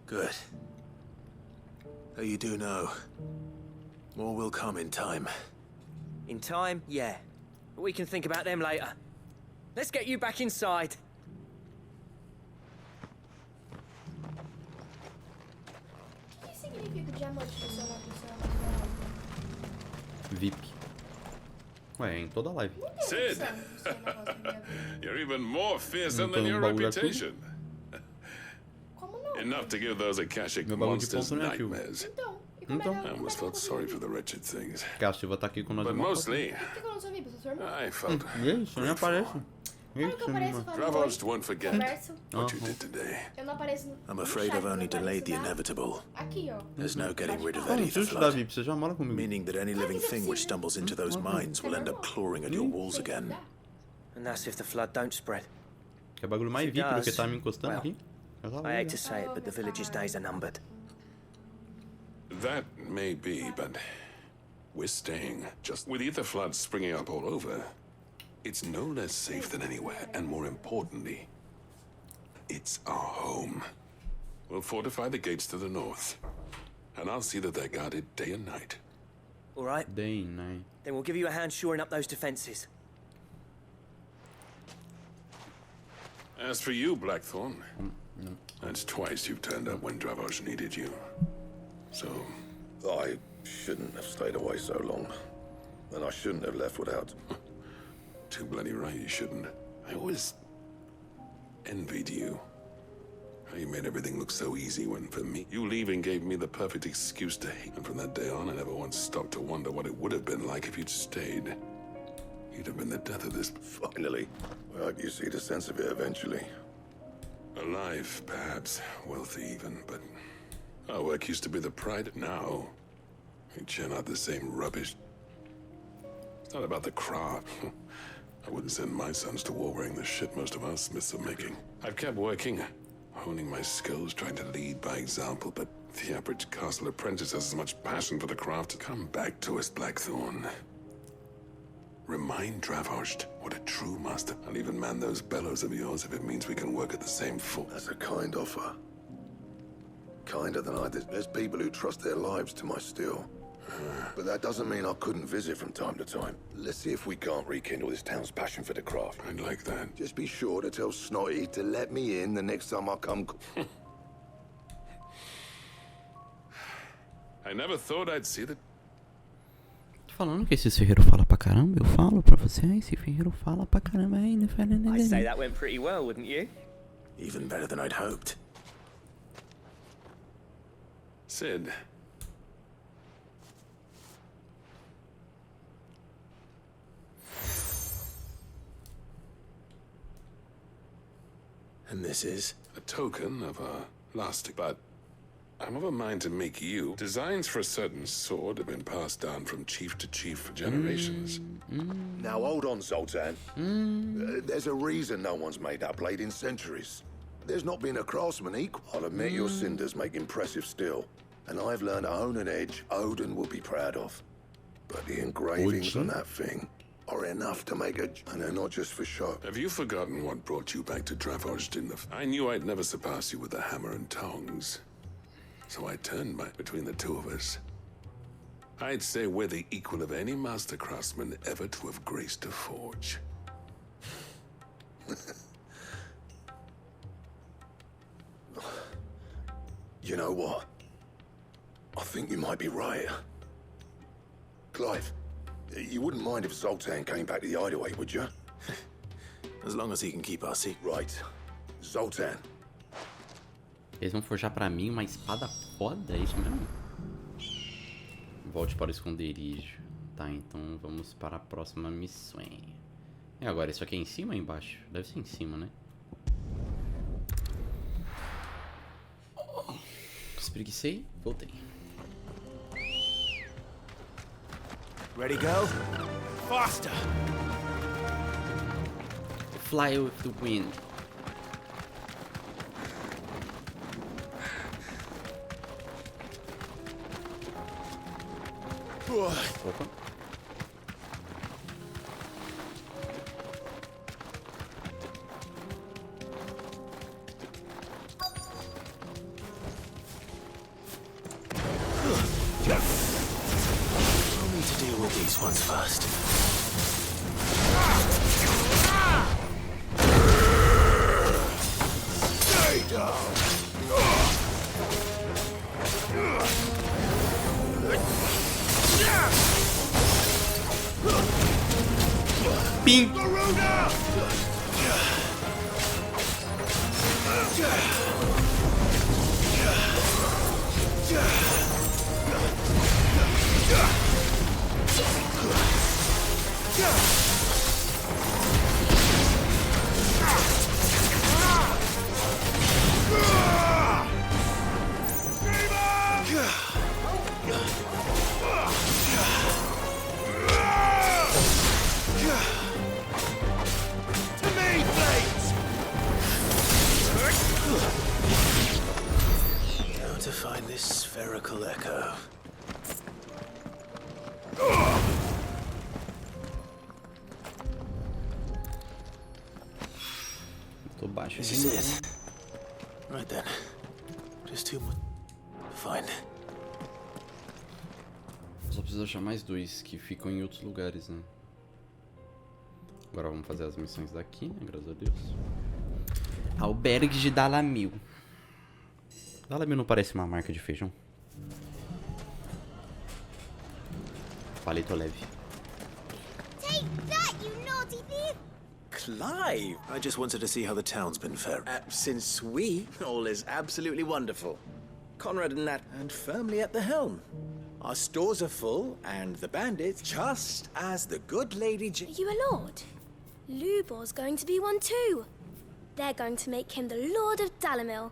Good. Though you do know, more will come in time. In time, yeah. But we can think about them later. Let's get you back inside. O que significa diamante no seu nome? VIP. Ué, em toda live. Sid, you're even more fearsome Então, than your bagulho aqui. reputation. Enough to give those akashic Meu bagulho de monsters ponto não é ativo. nightmares. Então. I almost felt sorry for the wretched things. Porque a Silva tá aqui com nós. But de uma mostly, Por que eu não sabia? Você é seu irmão? I felt Isso, nem aparece. Claro que eu apareço, falo Dravos oi, won't forget converso. what you did today. Eu não apareço no I'm no afraid chat, I've eu only apareço delayed the na- inevitable. Aqui, ó. There's no getting rid of Ah, any não of the precisa estudar, flood. VIP. Você já mora comigo. Meaning that any living thing which stumbles into those mines will end up clawing at your walls again. And that's if the flood don't spread. Que é bagulho mais If it VIP do que does, tá me encostando well, aqui. Eu tava I hate vendo. to say it, but the village's days are numbered. That may be, but we're staying. Just with ether floods springing up all over, it's no less safe than anywhere, and more importantly, it's our home. We'll fortify the gates to the north, and I'll see that they're guarded day and night. All right? Day and night. Then we'll give you a hand shoring up those defenses. As for you, Blackthorn, that's twice you've turned up when Dravos needed you. So, I shouldn't have stayed away so long. And I shouldn't have left without... too bloody right you shouldn't. I always envied you. How you made everything look so easy when, for me, you leaving gave me the perfect excuse to hate. And from that day on, I never once stopped to wonder what it would have been like if you'd stayed. You'd have been the death of this. Finally. I hope you see the sense of it eventually. Alive, perhaps. Wealthy even, but our work used to be the pride. Now, we churn out the same rubbish. It's not about the craft. I wouldn't send my sons to war wearing the shit most of our smiths are making. I've kept working, honing my skills, trying to lead by example, but the average castle apprentice has as much passion for the craft. Come back to us, Blackthorn. Remind Dravhorst what a true master. I'll even man those bellows of yours if it means we can work at the same force. That's a kind offer. Kinder than I did. There's people who trust their lives to my steel. But that doesn't mean I couldn't visit from time to time. Let's see if we can't rekindle this town's passion for the craft. I'd like that. Just be sure to tell Snotty to let me in the next time I come. I never thought I'd see the... Falando que esse ferreiro fala pra caramba, eu falo pra você, esse ferreiro fala pra caramba ainda. I'd say that went pretty well, wouldn't you? Even better than I'd hoped. Sid. And this is? A token of our lasting, but I'm of a mind to make you. Designs for a certain sword have been passed down from chief to chief for generations. Now hold on, Zoltan. There's a reason no one's made that blade in centuries. There's not been a craftsman equal. I'll admit your cinders make impressive steel, and I've learned to own an edge Odin will be proud of. But the engravings on that thing are enough to make a... And they're not just for show. Have you forgotten what brought you back to Dravhorst in the... I knew I'd never surpass you with the hammer and tongs. So I turned between the two of us. I'd say we're the equal of any master craftsman ever to have graced a forge. You know what? I think you might be right. Clive, you wouldn't mind if Zoltan came back to the hideaway, would you? As long as he can keep our secret. Right. Zoltan. Eles vão forjar pra mim uma espada foda, é isso mesmo? Volte para o esconderijo. Tá, então vamos para a próxima missão. E agora, isso aqui é em cima ou embaixo? Deve ser em cima, né? Espreguicei, voltei. Ready, go? Faster! Fly with the wind. Opa. We'll need to deal with these ones first. Stay down! cupim. How to find this spherical echo. Tô baixo. This is it. Right then. Just two more. Fine. Só preciso achar mais dois que ficam em outros lugares, né? Agora vamos fazer as missões daqui, né? Graças a Deus. Albergue de Dalamil. Dalamil não parece uma marca de feijão? Palito leve. Take that, you naughty thief! Clive! I just wanted to see how the town's been faring. Since all is absolutely wonderful. Conrad and Nat, and firmly at the helm. Our stores are full, and the bandits, just as the good lady Are you a lord? Lubor's going to be one too. They're going to make him the Lord of Dalamil.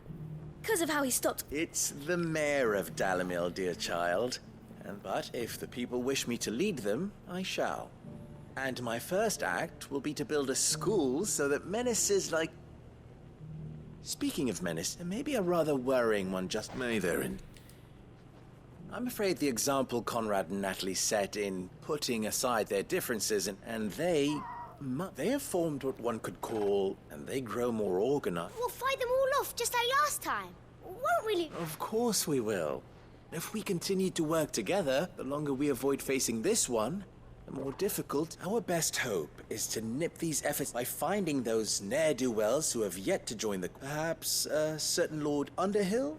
Because of how he stopped. It's the mayor of Dalamil, dear child. But if the people wish me to lead them, I shall. And my first act will be to build a school so that menaces like... Speaking of menace, maybe a rather worrying one just... May therein. I'm afraid the example Conrad and Natalie set in putting aside their differences and they have formed what one could call, and they grow more organized. We'll fight them all off just like last time. Won't we? Of course we will. If we continue to work together, the longer we avoid facing this one, the more difficult. Our best hope is to nip these efforts by finding those ne'er-do-wells who have yet to join the... Perhaps a certain Lord Underhill?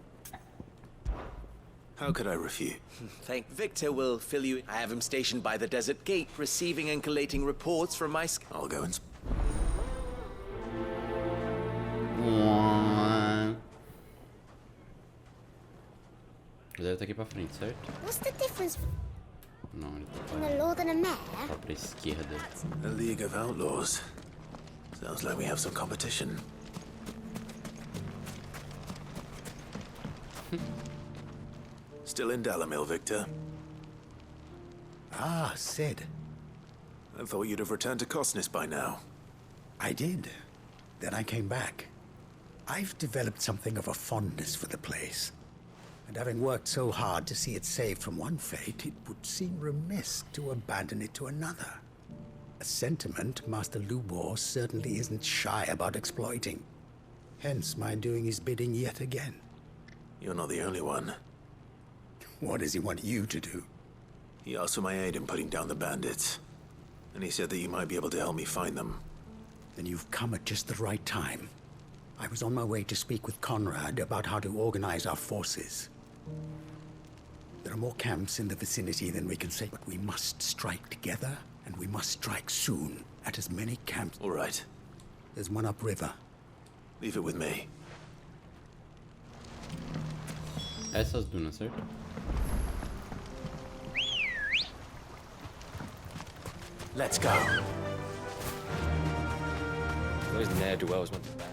How could I refuse? Thank Victor will fill you. I have him stationed by the desert gate, receiving and collating reports from my... I'll go and... Ele deve estar aqui pra frente, certo? What's the difference Não, ele tá between a lord and a mayor? pra esquerda. A League of Outlaws. Sounds like we have some competition. Still in Dalamil, Victor? Ah, Sid. I thought you'd have returned to Cosnis by now. I did. Then I came back. I've developed something of a fondness for the place. And having worked so hard to see it saved from one fate, it would seem remiss to abandon it to another. A sentiment Master Lubor certainly isn't shy about exploiting. Hence my doing his bidding yet again. You're not the only one. What does he want you to do? He asked for my aid in putting down the bandits. And he said that you might be able to help me find them. Then you've come at just the right time. I was on my way to speak with Conrad about how to organize our forces. There are more camps in the vicinity than we can say, but we must strike together, and we must strike soon at as many camps. All right. There's one upriver. Leave it with me. Essas dunas, certo? Let's go. Those ne'er-do-wells want to ban.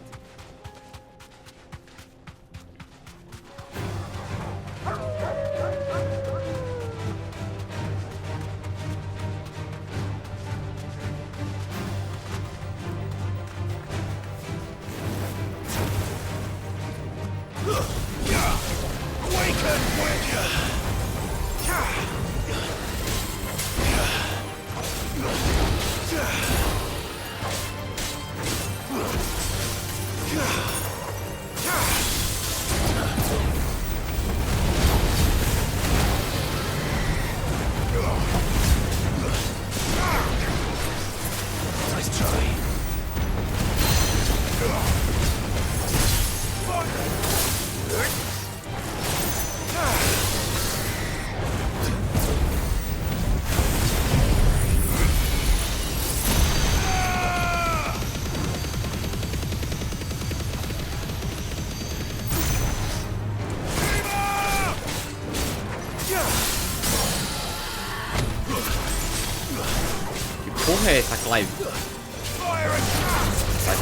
porra é essa, Clive? Clive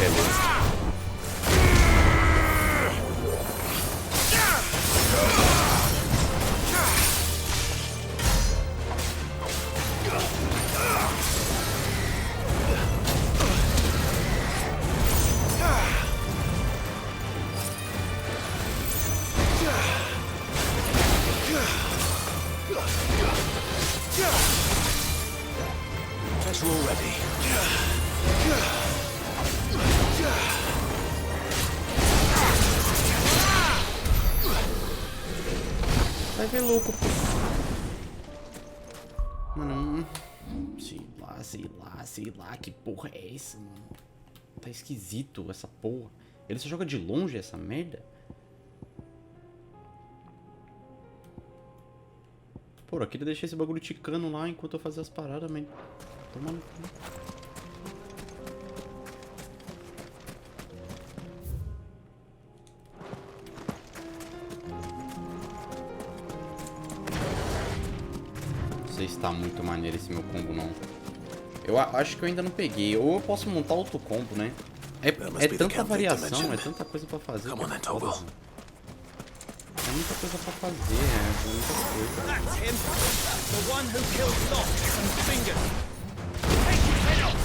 é louco. Better already. Vai ver louco, pô. Mano, sei lá, que porra é essa, mano? Tá esquisito essa porra. Ele só joga de longe essa merda? Pô, eu queria deixar esse bagulho ticando lá enquanto eu fazia as paradas, man. Toma no cu. Não sei se tá muito maneiro esse meu combo, não. Eu acho que eu ainda não peguei. Ou eu posso montar outro combo, né? É tanta variação, é tanta coisa pra fazer. É muita coisa pra fazer, é muita coisa. That's him. The one who killed Locke and Finger. Take his head off.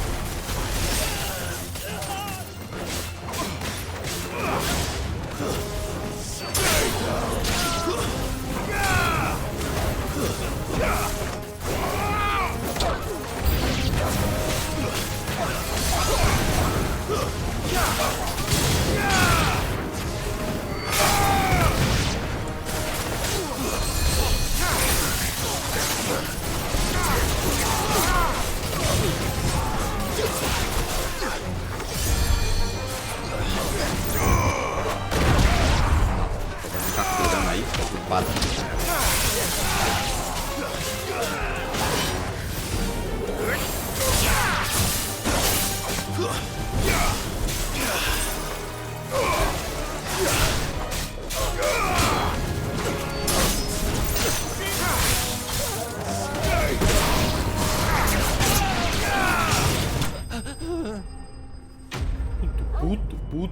Puto.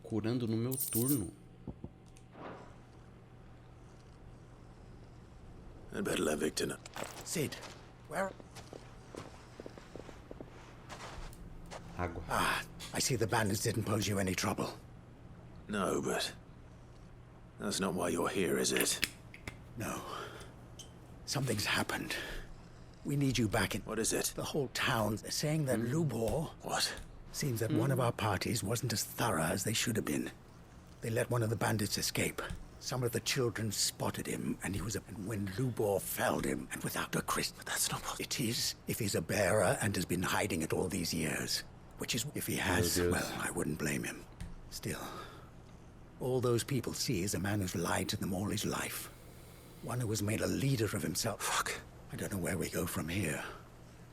Curando no meu turno. I'd better let Victor know. Sid, where? Água. Ah, I see the bandits didn't pose you any trouble. No, but that's not why you're here, is it? No. Something's happened. We need you back in... What is it? The whole town is saying that Lubor... What? Seems that one of our parties wasn't as thorough as they should have been. They let one of the bandits escape. Some of the children spotted him, and he was... And when Lubor felled him, and without a Christ... But that's not what... It is, if he's a bearer and has been hiding it all these years. Which is... If he has, well, I wouldn't blame him. Still, all those people see is a man who's lied to them all his life. One who has made a leader of himself. Fuck. I don't know where we go from here,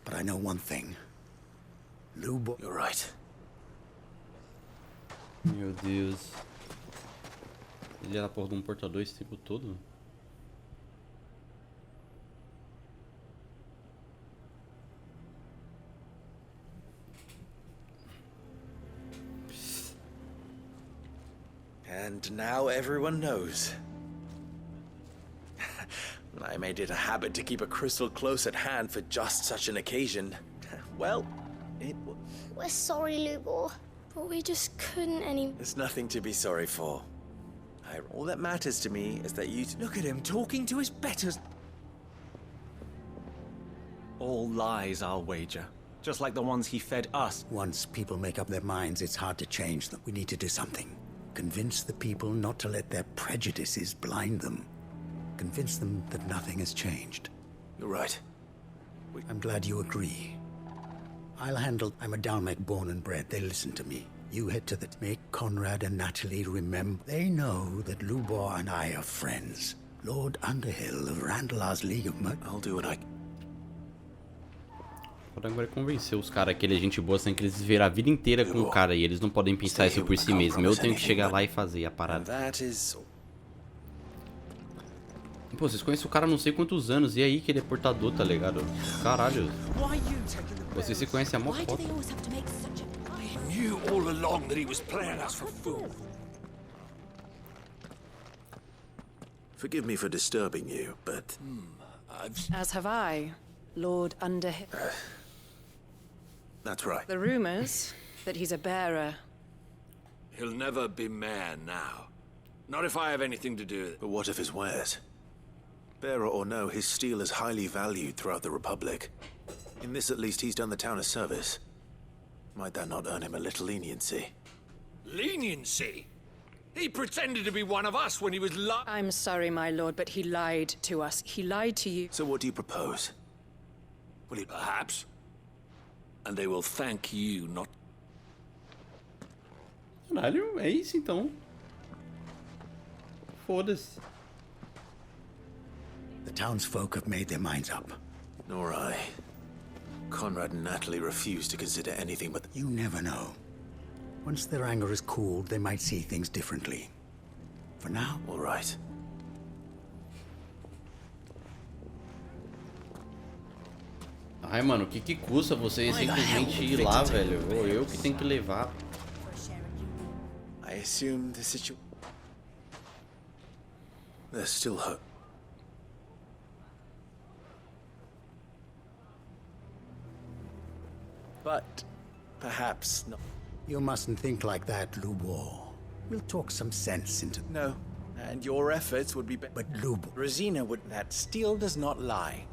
but I know one thing. Lubo... You're right. Meu Deus. Ele era porra de um portador esse tempo todo? And now everyone knows. I made it a habit to keep a crystal close at hand for just such an occasion. Well, We're sorry, Lubor, but we just couldn't There's nothing to be sorry for. All that matters to me is that you... Look at him talking to his betters. All lies, I'll wager. Just like the ones he fed us. Once people make up their minds, it's hard to change them. We need to do something. Convince the people not to let their prejudices blind them. Convince them that nothing has changed. You're right. I'm glad you agree. I'll handle... I'm a Dalmek born and bred. They listen to me. You head to the... Make Conrad and Natalie remember. They know that Lubor and I are friends. Lord Underhill of Randalar's League of Murder. I'll do what I... Agora convencer os caras que ele é gente boa, sem que eles viram a vida inteira com o cara e eles não podem pensar isso por si mesmos. Eu tenho que chegar lá e fazer a parada. Pô, vocês conhecem o cara há não sei quantos anos, e aí que ele é portador, tá ligado? Caralho. Vocês se conhecem há mó foto. I knew all along that he was playing us for fools. Forgive me for disturbing you, but... As have I, Lord Underhill. That's right. The rumors that he's a bearer. He'll never be mayor now. Not if I have anything to do with it. But what of his wares? Bearer or no, his steel is highly valued throughout the Republic. In this, at least, he's done the town a service. Might that not earn him a little leniency? Leniency? He pretended to be one of us when he was I'm sorry, my lord, but he lied to us. He lied to you. So what do you propose? Well, perhaps. And they will thank you, not... Caralho, é isso então. Foda-se. The townsfolk have made their minds up. Nor I. Conrad and Natalie refuse to consider anything but... You never know. Once their anger is cooled, they might see things differently. For now... All right. Ai, mano, o que custa você simplesmente ir lá, velho? Ou eu que tenho que levar. I assume the situation... There's still hope. But perhaps not. You mustn't think like that, Lubor. We'll talk some sense into... No, and your efforts would be... But Lubor... Rosina would... That steel does not lie.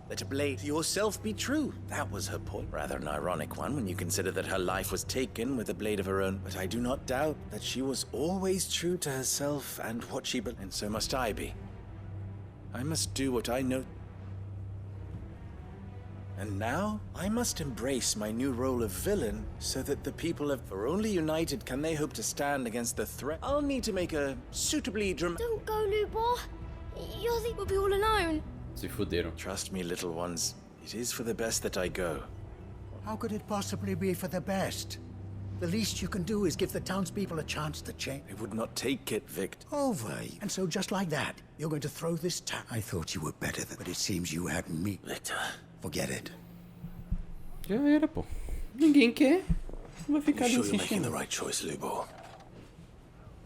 Let a blade yourself be true. That was her point. Rather an ironic one when you consider that her life was taken with a blade of her own. But I do not doubt that she was always true to herself and what she believed. And so must I be. I must do what I know. And now, I must embrace my new role of villain so that the people of... For only united can they hope to stand against the threat. I'll need to make a suitably dramatic... Don't go, Lubor. You'll think we'll be all alone. Se fuderam. Trust me, little ones. It is for the best that I go. How could it possibly be for the best? The least you can do is give the townspeople a chance to change. I would not take it, Victor. Over. And so just like that, you're going to throw this town... I thought you were better than... But it seems you had me. Victor. Forget it. Já era, pô. Ninguém quer. Vai ficar You sure you're making insistindo. the right choice, Lubor?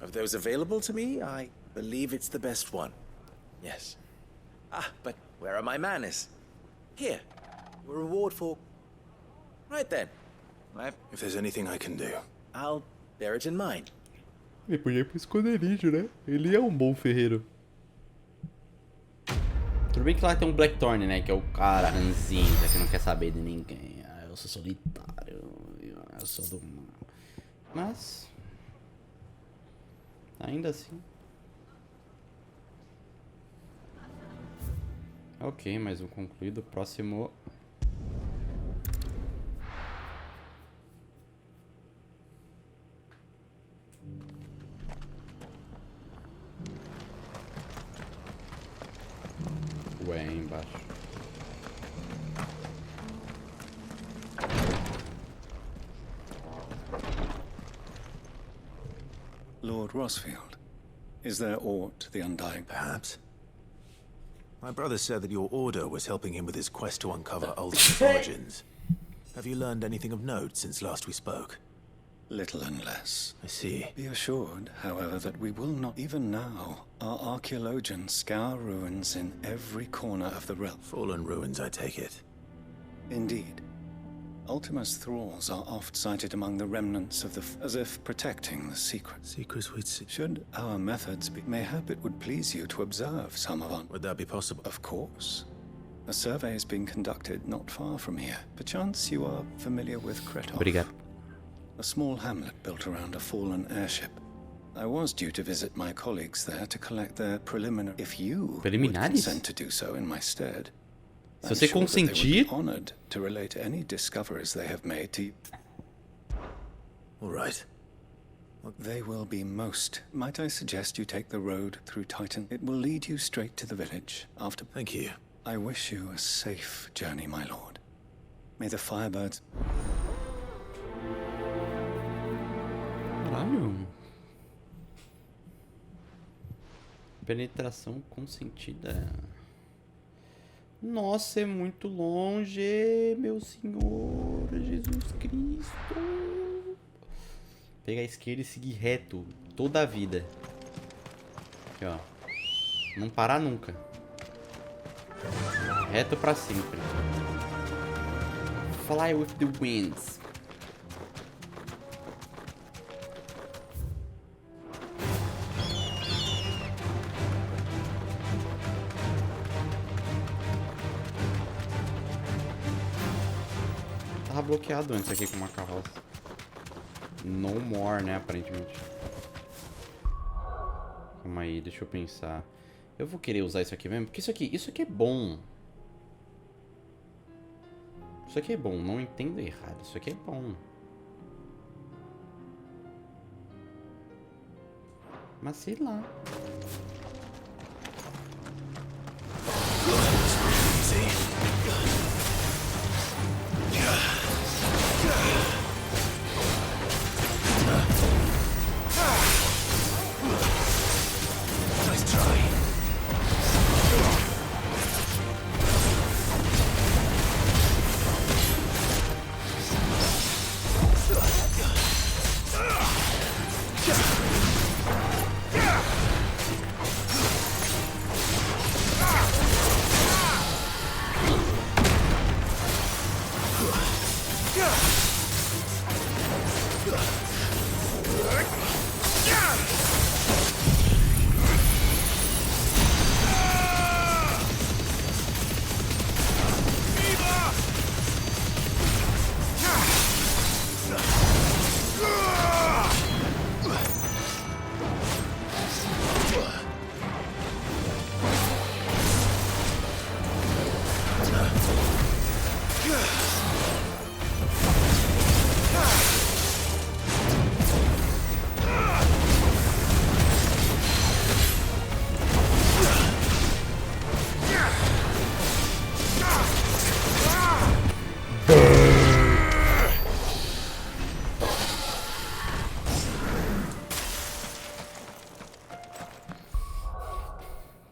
Of those available to me, I believe it's the best one. Yes. Ah, but where are my manners? Here. Your reward for... Right then. If there's anything I can do, I'll bear it in mind. Ele podia ir pro esconderijo, né? Ele é um bom ferreiro. Tudo bem que lá tem um Blackthorn, né? Que é o cara ranzinza, que não quer saber de ninguém. Ah, eu sou solitário. Eu sou do mal. Mas... ainda assim... Ok, mais um concluído. Próximo... Ué, aí embaixo. Lord Rosfield, is there aught the Undying? Perhaps. My brother said that your order was helping him with his quest to uncover Ultimate's origins. Have you learned anything of note since last we spoke? Little and less. I see. Be assured, however, that we will not, even now, our archaeologians scour ruins in every corner of the realm. Fallen ruins, I take it. Indeed. Ultima's thralls are oft sighted among the remnants of the as if protecting the secret. Secrets we'd see. Should our methods be... Mayhap it would please you to observe some of our... Would that be possible? Of course. A survey is being conducted not far from here. Perchance you are familiar with Kretov. Obrigado. A small hamlet built around a fallen airship. I was due to visit my colleagues there to collect their preliminary... If you would consent to do so in my stead... Se você consentir... honored to relate any discoveries they have made to you. All right. They will be most. Might I suggest you take the road through Titan? It will lead you straight to the village. After... Thank you. I wish you a safe journey, my lord. May the firebirds... Caralho. Penetração consentida. Nossa, é muito longe, meu Senhor Jesus Cristo. Pegar a esquerda e seguir reto toda a vida. Aqui, ó. Não parar nunca. Reto pra sempre. Fly with the winds. Tava bloqueado antes aqui com uma carroça. No more, né, aparentemente. Calma aí, deixa eu pensar. Eu vou querer usar isso aqui mesmo, porque isso aqui é bom. Isso aqui é bom, não entendo errado. Isso aqui é bom. Mas sei lá.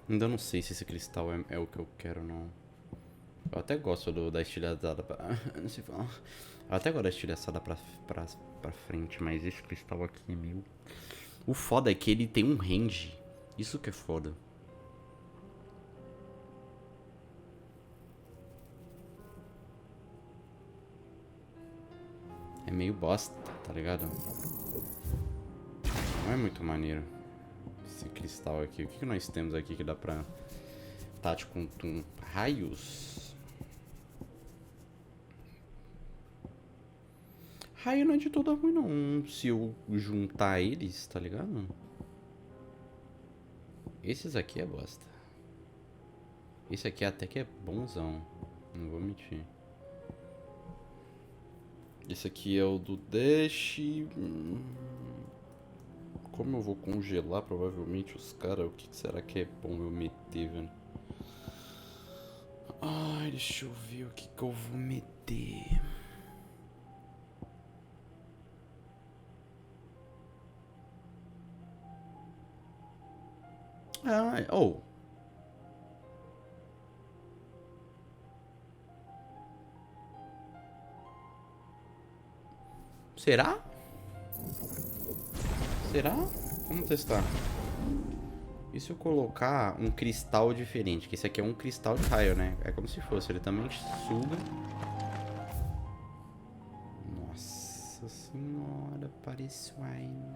Ainda não sei se esse cristal é o que eu quero, não. Eu até gosto da estilhaçada pra... não sei falar. Eu até gosto da estilhaçada pra frente, mas esse cristal aqui é meio... O foda é que ele tem um range. Isso que é foda. É meio bosta, tá ligado? Não é muito maneiro. Esse cristal aqui. O que nós temos aqui que dá pra... Tático com raios. Raio não é de toda ruim, não. Se eu juntar eles, tá ligado? Esses aqui é bosta. Esse aqui até que é bonzão. Não vou mentir. Esse aqui é o do Dash. Como eu vou congelar provavelmente os caras, o que será que é bom eu meter, velho? Ai, deixa eu ver o que eu vou meter. Ah, oh. Será? Será? Vamos testar. E se eu colocar um cristal diferente? Que esse aqui é um cristal de raio, né? É como se fosse. Ele também suga. Nossa senhora, parece wine.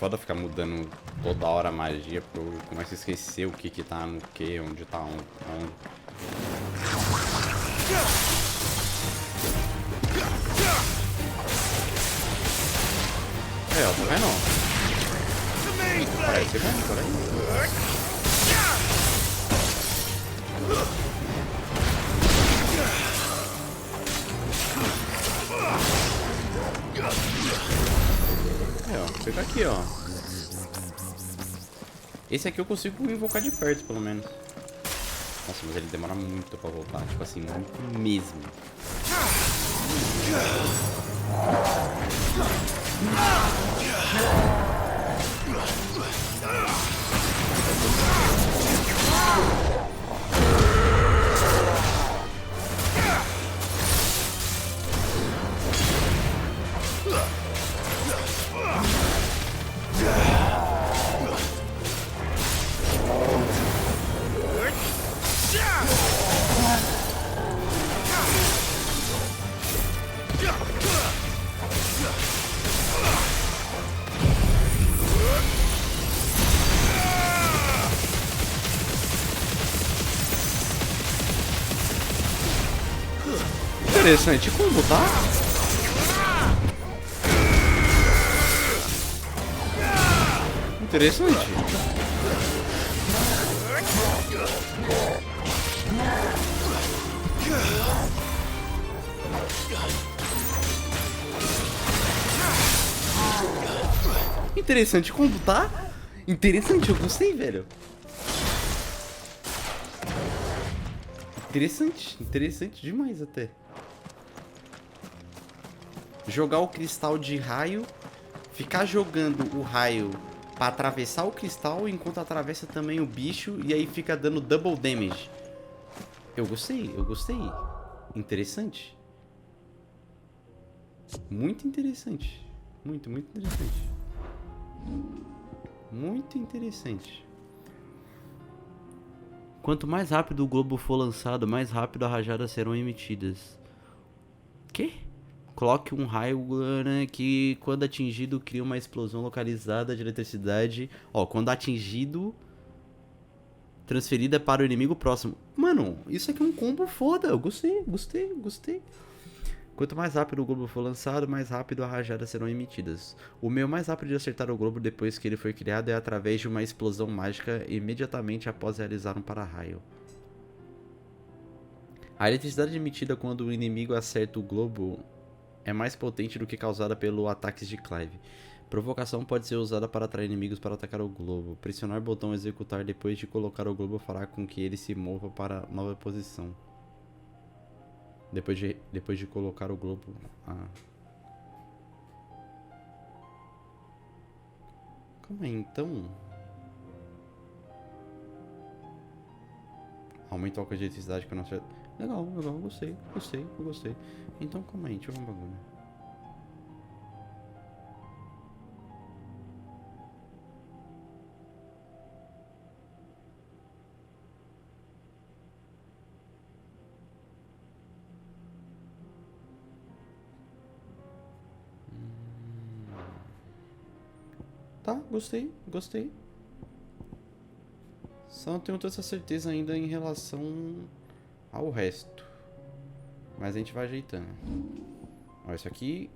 foda ficar mudando toda hora a magia, porque eu começo a esquecer o que tá no que, onde tá onde. É, ó, tá vendo? Parece bom, peraí. É, ó, fica aqui, ó. Esse aqui eu consigo invocar de perto, pelo menos. Nossa, mas ele demora muito pra voltar. Tipo assim, muito mesmo. Interessante como, tá? Interessante. Interessante como, tá? Interessante, eu gostei, velho. Interessante demais até. Jogar o cristal de raio, ficar jogando o raio pra atravessar o cristal enquanto atravessa também o bicho e aí fica dando double damage. Eu gostei. Interessante. Muito interessante. Muito interessante. Muito interessante. Quanto mais rápido o globo for lançado, mais rápido as rajadas serão emitidas. Quê? Coloque um raio que, quando atingido, cria uma explosão localizada de eletricidade. Ó, quando atingido, transferida para o inimigo próximo. Mano, isso aqui é um combo foda. Eu gostei. Quanto mais rápido o globo for lançado, mais rápido as rajadas serão emitidas. O meio mais rápido de acertar o globo depois que ele foi criado é através de uma explosão mágica imediatamente após realizar um para-raio. A eletricidade emitida quando o inimigo acerta o globo é mais potente do que causada pelo ataques de Clive. Provocação pode ser usada para atrair inimigos para atacar o globo. Pressionar o botão executar depois de colocar o globo fará com que ele se mova para nova posição. Depois de colocar o globo... Calma aí, então... Aumenta o alcance de eletricidade que eu não acerto. Legal, gostei. Então, calma aí, deixa eu ver um bagulho. Tá, gostei. Só não tenho tanta certeza ainda em relação ao resto. Mas a gente vai ajeitando. Ó, isso aqui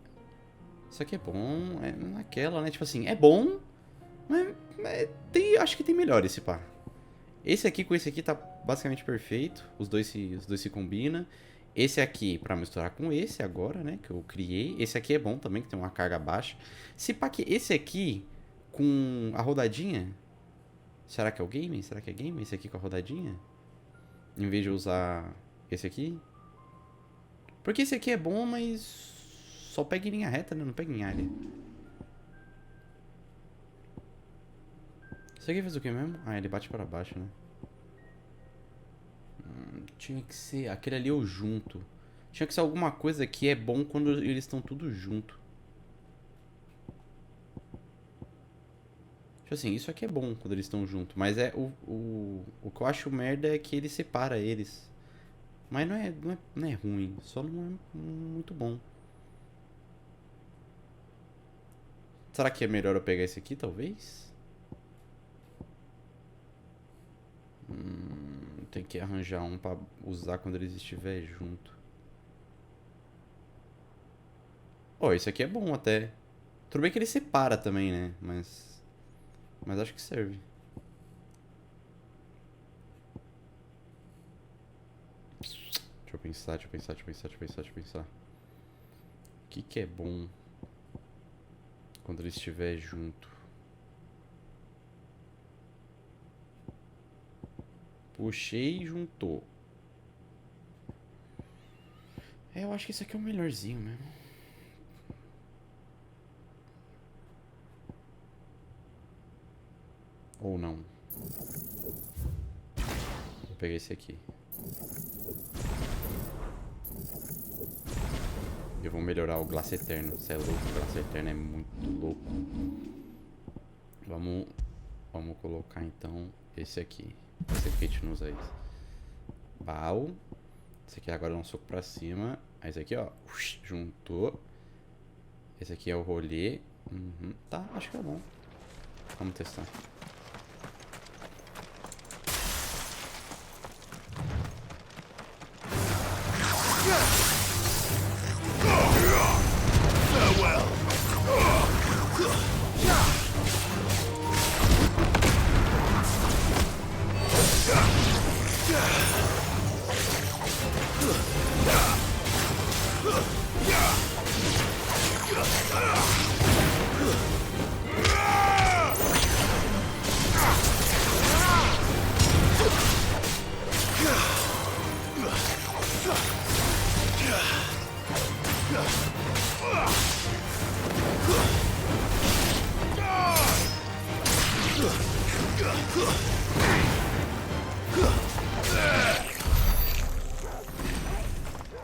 é bom. É naquela, né? Tipo assim, é bom. Mas acho que tem melhor esse pá. Esse aqui com esse aqui tá basicamente perfeito. Os dois se combinam. Esse aqui pra misturar com esse agora, né? Que eu criei. Esse aqui é bom também, que tem uma carga baixa. Se pá que esse aqui com a rodadinha... Será que é o game? Será que é game? Esse aqui com a rodadinha? Em vez de usar esse aqui? Porque esse aqui é bom, mas só pega em linha reta, né? Não pega em área. Isso aqui faz o que mesmo? Ah, ele bate para baixo, né? Tinha que ser... Aquele ali eu junto. Tinha que ser alguma coisa que é bom quando eles estão tudo junto. Tipo assim, isso aqui é bom quando eles estão juntos. Mas o que eu acho merda é que ele separa eles. Mas não é ruim. Só não é muito bom. Será que é melhor eu pegar esse aqui, talvez? Tem que arranjar um pra usar quando eles estiverem junto. Ó, esse aqui é bom até. Tudo bem que ele separa também, né? Mas acho que serve. Deixa eu pensar. O que é bom quando ele estiver junto? Puxei e juntou. Eu acho que esse aqui é o melhorzinho mesmo. Ou não. Vou pegar esse aqui. Eu vou melhorar o Glace Eterno. Você é louco, o Glace Eterno é muito louco. Vamos colocar então esse aqui. Esse aqui a gente não usa isso. Bal. Esse aqui agora dá um soco pra cima. Aí esse aqui, ó. Juntou. Esse aqui é o rolê. Tá, acho que é bom. Vamos testar.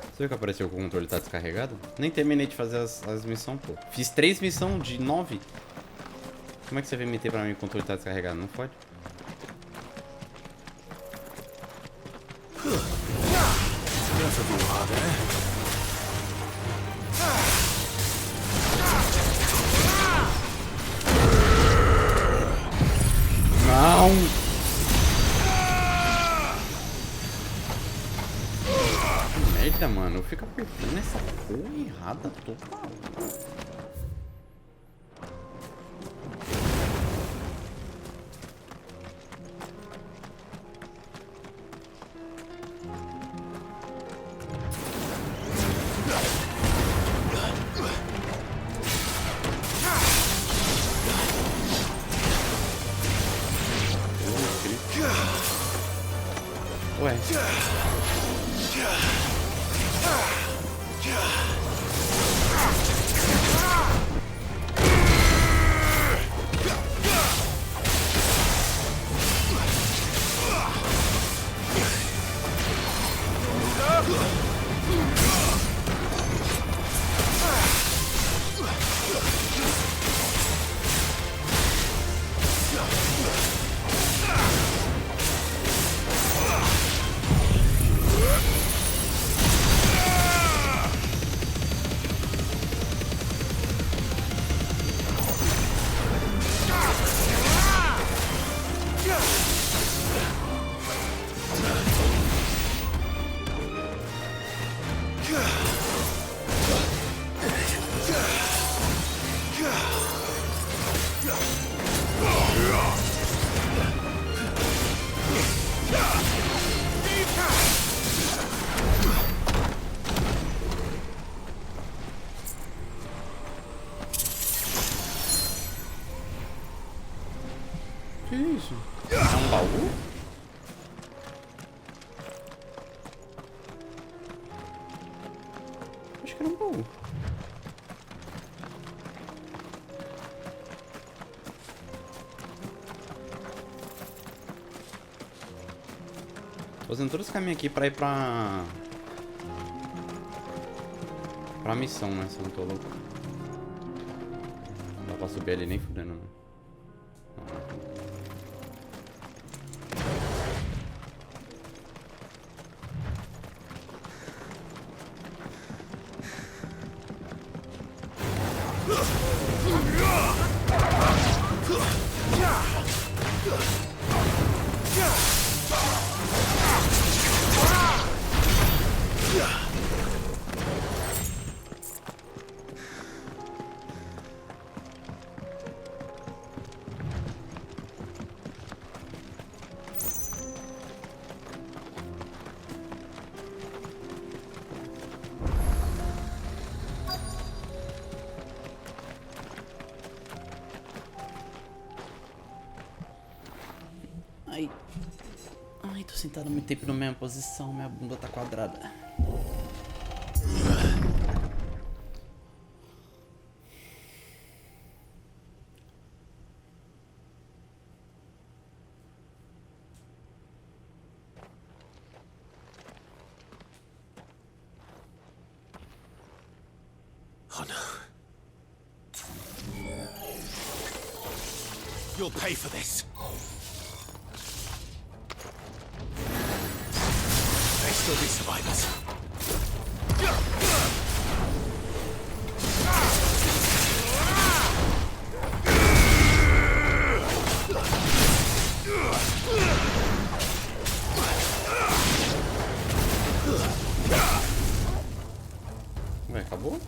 Você viu que apareceu que o controle tá descarregado? Nem terminei de fazer as missões, pô. Fiz 3 missões de 9. Como é que você vai meter pra mim que o controle tá descarregado? Não pode? Não! Que merda, mano. Eu fico apertando essa porra errada toda hora. Ué. Que isso? É um baú? Acho que era um baú. Tô fazendo todo esse caminho aqui pra ir pra missão, né? Se eu não tô louco. Não dá pra subir ali nem fudendo, né? Ugh! Ai, tô sentado muito tempo na mesma posição, minha bunda tá quadrada. Oh no. You'll pay for this. May still be survivors. Ué, acabou?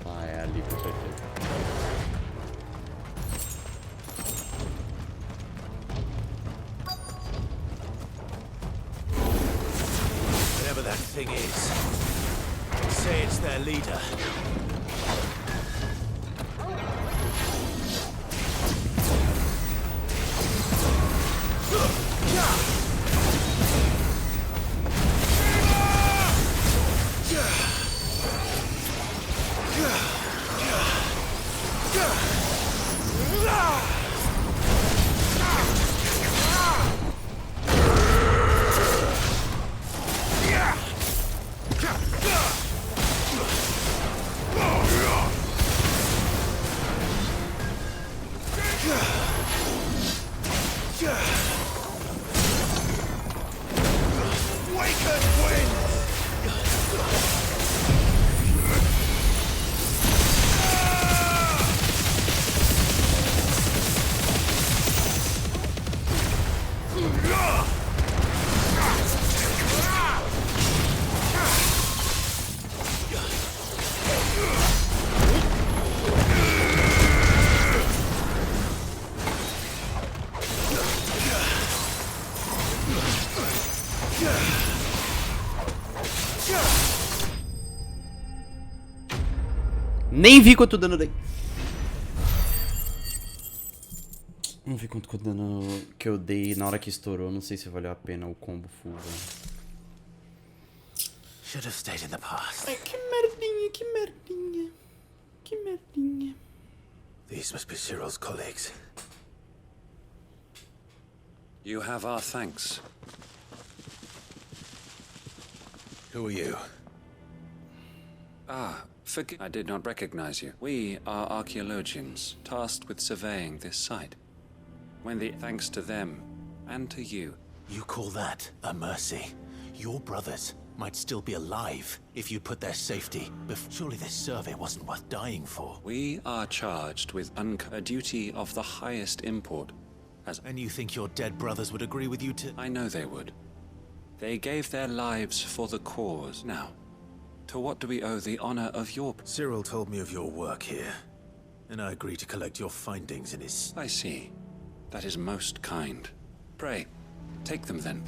Ah, é ali com certeza. Whatever that thing is, say it's their leader. Nem vi quanto dano dei. Não vi quanto dano que eu dei na hora que estourou. Não sei se valeu a pena o combo full, velho. Should have stayed in the past. Ai, que merdinha, que merdinha. Que merdinha. These must be Cyril's colleagues. You have our thanks. Who are you? Ah, forgive. I did not recognize you. We are archaeologians, tasked with surveying this site. Thanks to them, and to you. You call that a mercy? Your brothers might still be alive if you put their safety before. Surely this survey wasn't worth dying for. We are charged with a duty of the highest import. And you think your dead brothers would agree with you to— I know they would. They gave their lives for the cause. Now, to what do we owe the honor of your— Cyril told me of your work here, and I agreed to collect your findings in his— I see. That is most kind. Pray, take them then.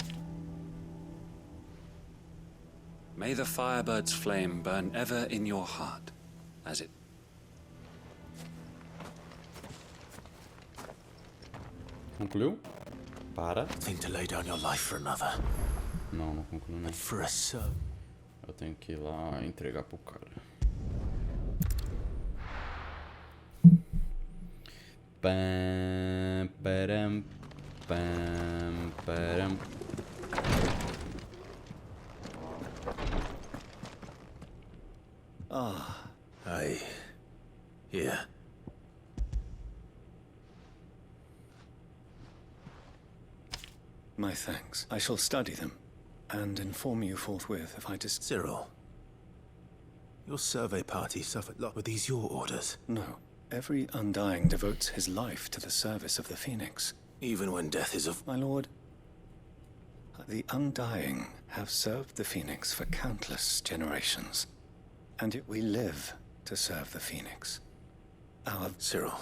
May the Firebird's flame burn ever in your heart, as it... Concluiu? Para. Think to lay down your life for another. Não, não concluiu nem. For a son. Eu tenho que ir lá entregar pro cara. Pam, param, pam, param. Ah, here. my thanks. I shall study them and inform you forthwith if I Cyril, your survey party suffered lot. Were these your orders? No. Every Undying devotes his life to the service of the Phoenix. Even when death is of... My lord, the Undying have served the Phoenix for countless generations, and yet we live to serve the Phoenix. Cyril,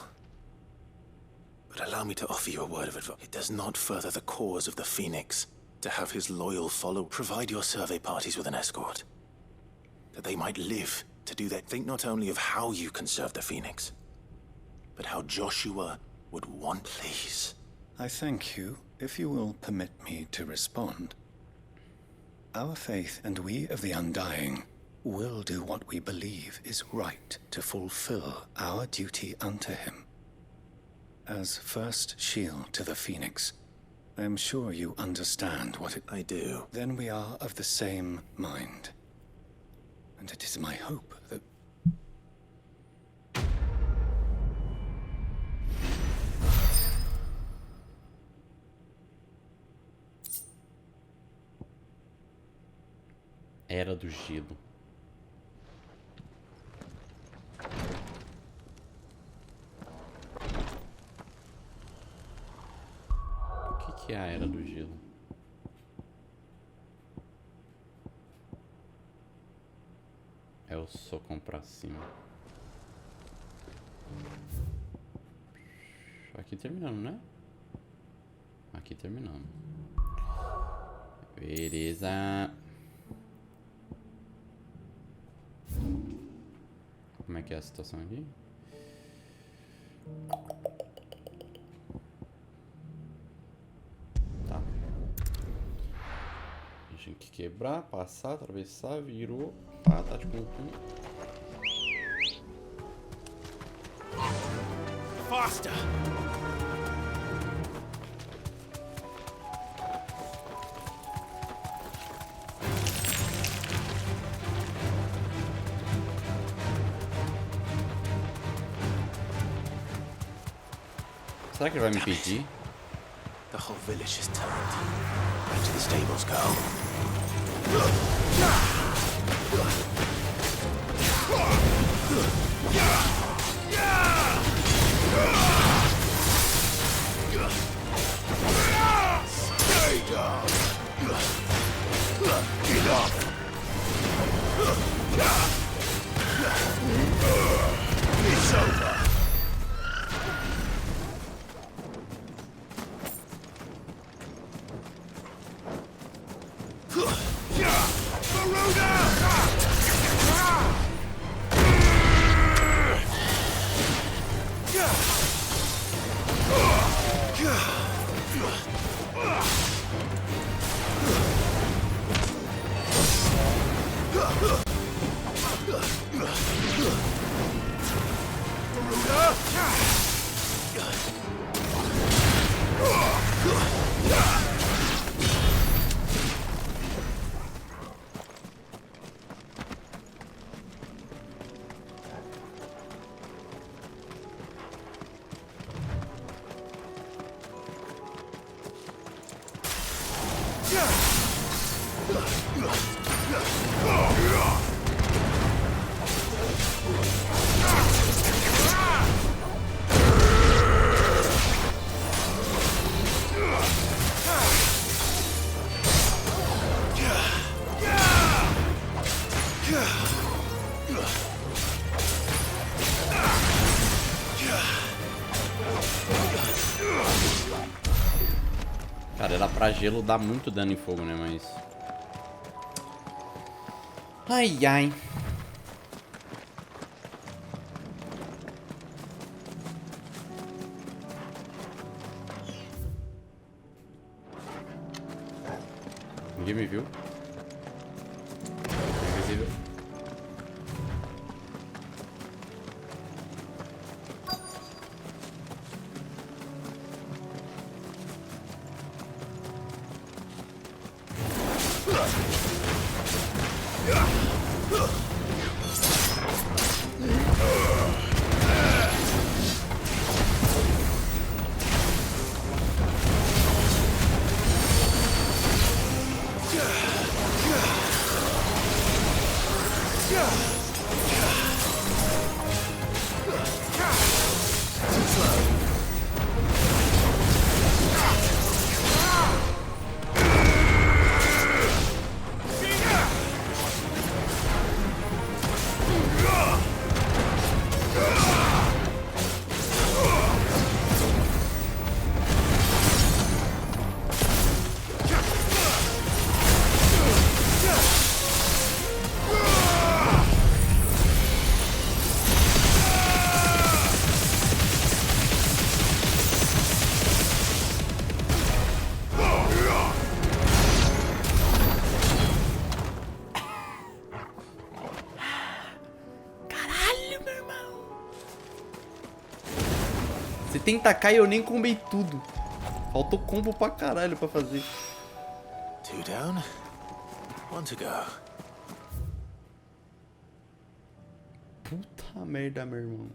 but allow me to offer you a word of advice. It does not further the cause of the Phoenix to have his loyal follow provide your survey parties with an escort, that they might live to do that. Think not only of how you can serve the Phoenix, but how Joshua would want. Please. I thank you, if you will permit me to respond. Our faith and we of the Undying will do what we believe is right to fulfill our duty unto him. As first shield to the Phoenix, I am sure you understand what it... I do. Then we are of the same mind. And it is my hope that... Era do Gelo. O que é a Era do Gelo? É o socão pra cima. Aqui terminamos, né? Aqui terminamos. Beleza. Como é que é a situação aqui? Tá. A gente tem que quebrar, passar, atravessar, virou. Pá, tá tipo um... Faster! Será que ele vai me impedir? The whole village is turned. Back to the stables, go. Stay down. Get up. It's over. Cara, ela pra gelo dá muito dano em fogo, né? Mas... Ai, ai. Ninguém me viu? Invisível. Você tem que tacar e eu nem combei tudo. Faltou combo pra caralho pra fazer. 2 down, 1 to go. Puta merda, meu irmão.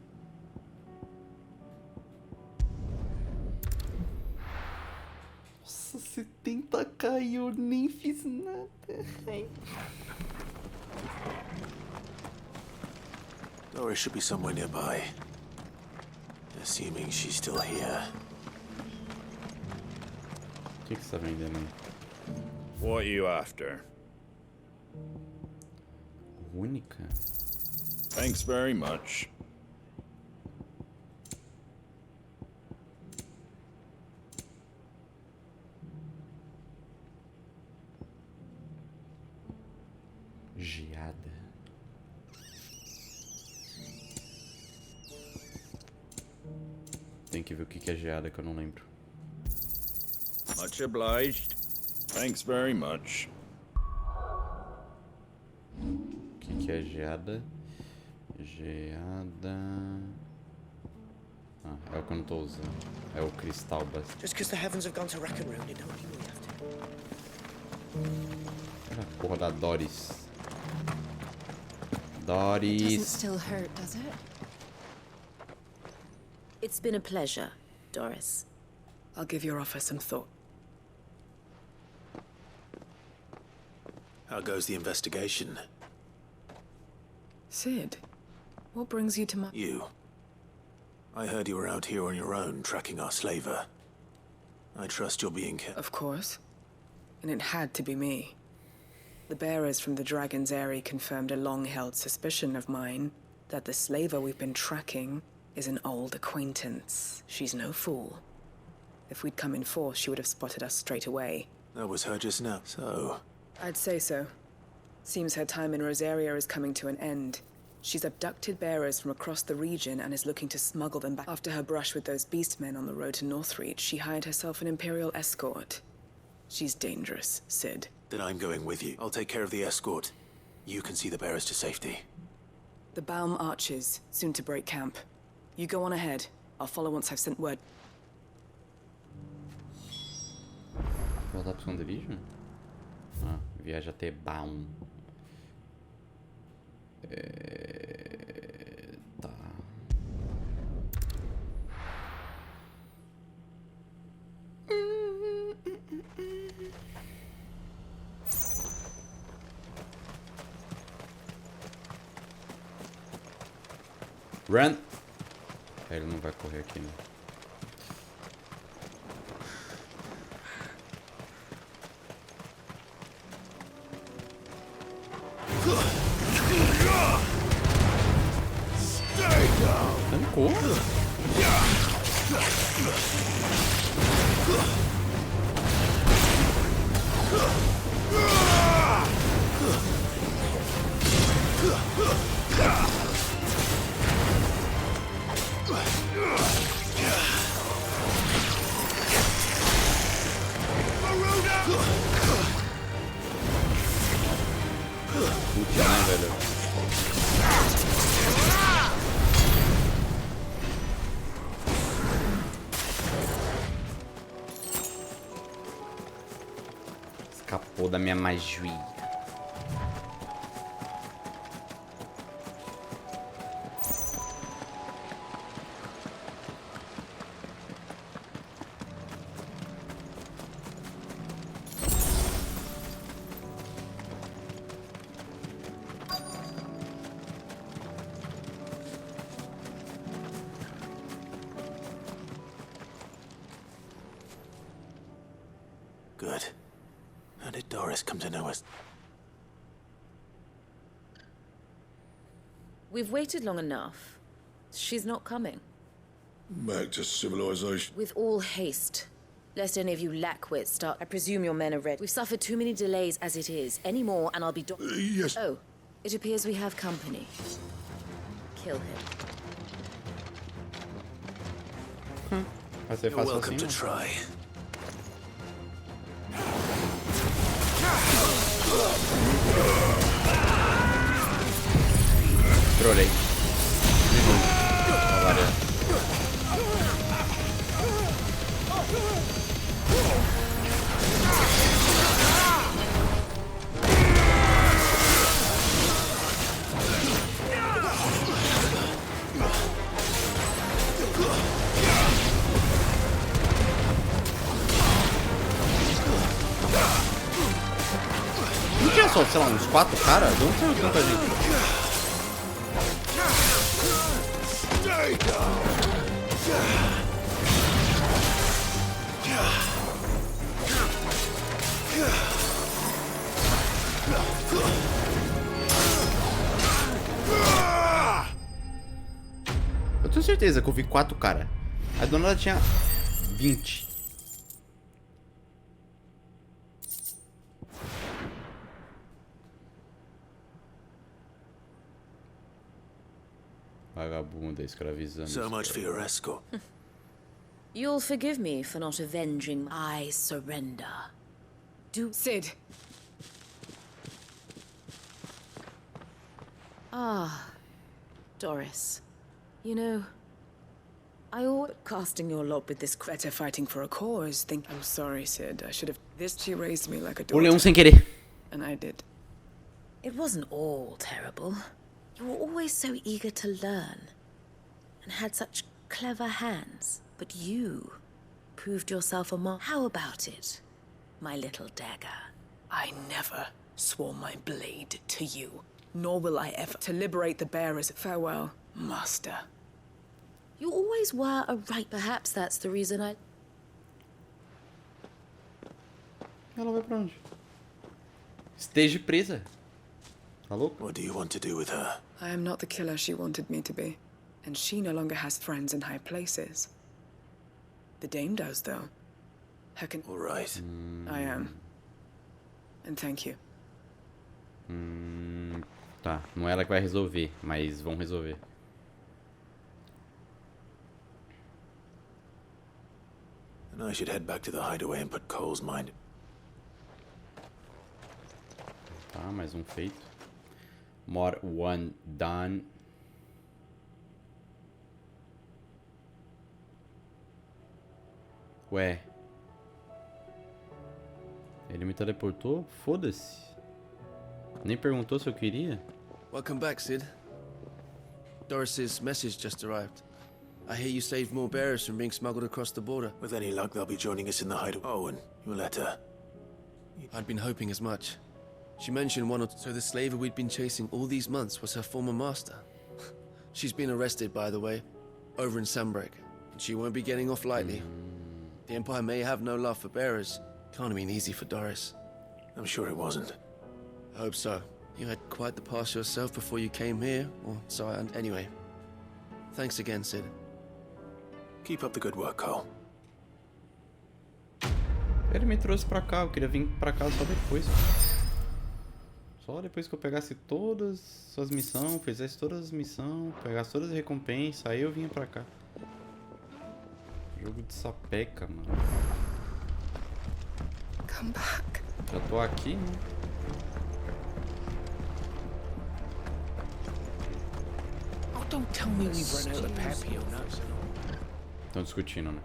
Nossa, 70k e eu nem fiz nada. Ai. Doris should be somewhere nearby. Assuming she's still here. O que você tá vendendo? What are you after? Única? Thanks very much. Geada. Tem que ver o que é geada que eu não lembro. Much obliged. Thanks very much. O que é geada? Geada... Ah, é o que eu não tô usando. É o cristal bastante. Just because the heavens have gone to rack and ruin, it don't mean we have to. Olha a porra da Doris. Doesn't Doris. still hurt, does it? It's been a pleasure, Doris. I'll give your offer some thought. How goes the investigation? Sid, what brings you to my... You. I heard you were out here on your own, tracking our slaver. I trust you're being careful. Of course. And it had to be me. The bearers from the Dragon's Eyrie confirmed a long-held suspicion of mine that the slaver we've been tracking is an old acquaintance. She's no fool. If we'd come in force, she would have spotted us straight away. That was her just now, so... I'd say so. Seems her time in Rosaria is coming to an end. She's abducted bearers from across the region and is looking to smuggle them back. After her brush with those beastmen on the road to Northreach, she hired herself an Imperial escort. She's dangerous, Sid. Then I'm going with you. I'll take care of the escort. You can see the bearers to safety. The Baum archers, soon to break camp. You go on ahead. I'll follow once I've sent word. Voltar pro Sound Division? Ah, viaja até Baum. Tá. Run! Ele não vai correr aqui, né? Tancou? Putz, né, velho? Escapou da minha magia. Good. How did Doris come to know us? We've waited long enough. She's not coming. Back to civilization. With all haste. Lest any of you lack wit start. I presume your men are ready. We've suffered too many delays as it is. Any more and I'll be yes. Oh, it appears we have company. Kill him. Vai ser You're fácil welcome assim, to né? try. Trolei. Agora. Não tinha só, sei lá, uns 4 caras? De onde saiu tanta gente? Eu tenho certeza que eu vi 4 caras. A dona tinha 20. Vagabunda escravizando. So much for your escort. You'll forgive me for not avenging. I surrender. Do Sid. Ah, Doris. You know, I ought casting your lot with this Better fighting for a cause. I'm sorry, Sid. I should have. She raised me like a O daughter. leão sem querer. And I did. It wasn't all terrible. You were always so eager to learn, and had such clever hands. But you proved yourself a How about it, my little dagger? I never swore my blade to you, nor will I ever. To liberate the bearers. Farewell, master. You always were a right. Perhaps that's the reason I. Ela vai pra onde? Esteja presa. Tá louco? What do you want to do with her? I am not the killer she wanted me to be, and she no longer has friends in high places. The dame does, though. All right. I am. And thank you. Tá, não é ela que vai resolver, mas vão resolver. And I should head back to the hideaway and put Cole's mind. Tá, mais um feito. More one done. Ué. Ele me teleportou? Foda-se. Nem perguntou se eu queria. Welcome back, Sid. Doris's message just arrived. I hear you saved more bearers from being smuggled across the border. With any luck, they'll be joining us in the hideaway. Oh, and your letter. I'd been hoping as much. She mentioned one or two. So the slaver we'd been chasing all these months was her former master. She's been arrested, by the way, over in Sunbreak. And she won't be getting off lightly. The Empire may have no love for bearers. Can't have been easy for Doris. I'm sure it wasn't. I hope so. You had quite the past yourself before you came here, or so I... Anyway, thanks again, Sid. Keep up the good work, Cole. Ele me trouxe pra cá, eu queria vir pra cá só depois. Só depois que eu pegasse todas as missões, fizesse todas as missões, pegasse todas as recompensas, aí eu vinha pra cá. Jogo de sapeca, mano. Come back. Já tô aqui, né? Oh, don't tell me we've run out of Papio nuts. Estão discutindo, né?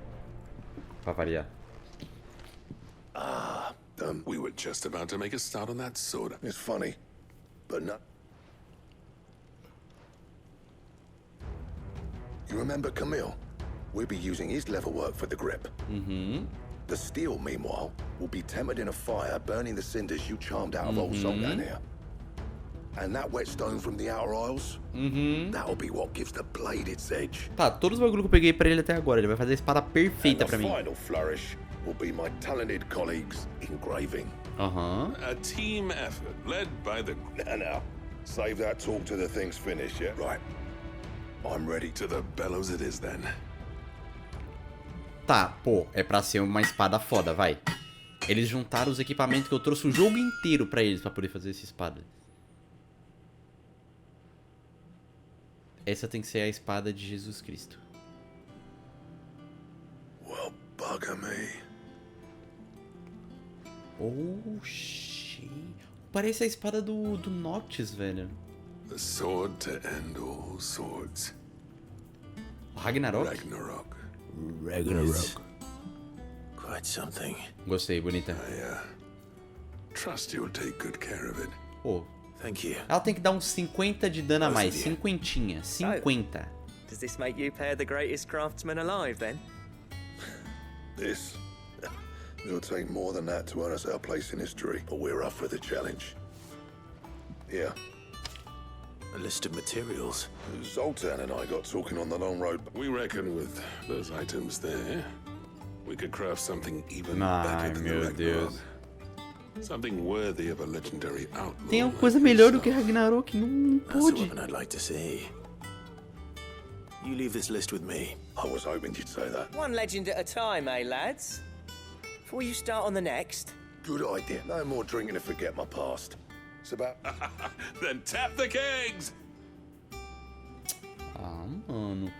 Pra variar. We were just about to make a start on that soda. It's funny, but not. You remember Camille? We'll be using his leather work for the grip. Mm-hmm. The steel, meanwhile, will be tempered in a fire, burning the cinders you charmed out of old salt down here. And that whetstone from the Outer Isles, that'll be what gives the blade its edge. Tá, todos os bagulhos que eu peguei pra ele até agora, ele vai fazer a espada perfeita pra mim. Final flourish will be my talented colleagues engraving. A team effort led by the... Now, save that talk till the thing's finished, yeah? Right. I'm ready. To the bellows it is, then. Tá, pô, é pra ser uma espada foda, vai. Eles juntaram os equipamentos que eu trouxe o jogo inteiro pra eles, pra poder fazer essa espada. Essa tem que ser a espada de Jesus Cristo. Well, bugger me. Oh, shit. Parece a espada do Noctis, velho. The sword to end all swords. Ragnarok? Ragnarok. Quite something. Gostei, bonita. I trust you'll take good care of it. Pô. Thank you. Ela tem que dar uns 50 de dano a mais. 50. 50. Does this make you pair the greatest craftsman alive, then? This? It'll take more than that to earn us our place in history, but we're up for the challenge. Here. A list of materials. Zoltan and I got talking on the long road. We reckon with those items there, we could craft something even better than the Ragnarok. Something worthy of a legendary outlaw. Tem alguma coisa melhor do que Ragnarok? Não pode. That's what I'd like to see. You leave this list with me. I was hoping you'd say that. One legend at a time, eh, lads? Before you start on the next. Good idea. No more drinking to forget my past. It's about... Then tap the kegs! Ah, mano.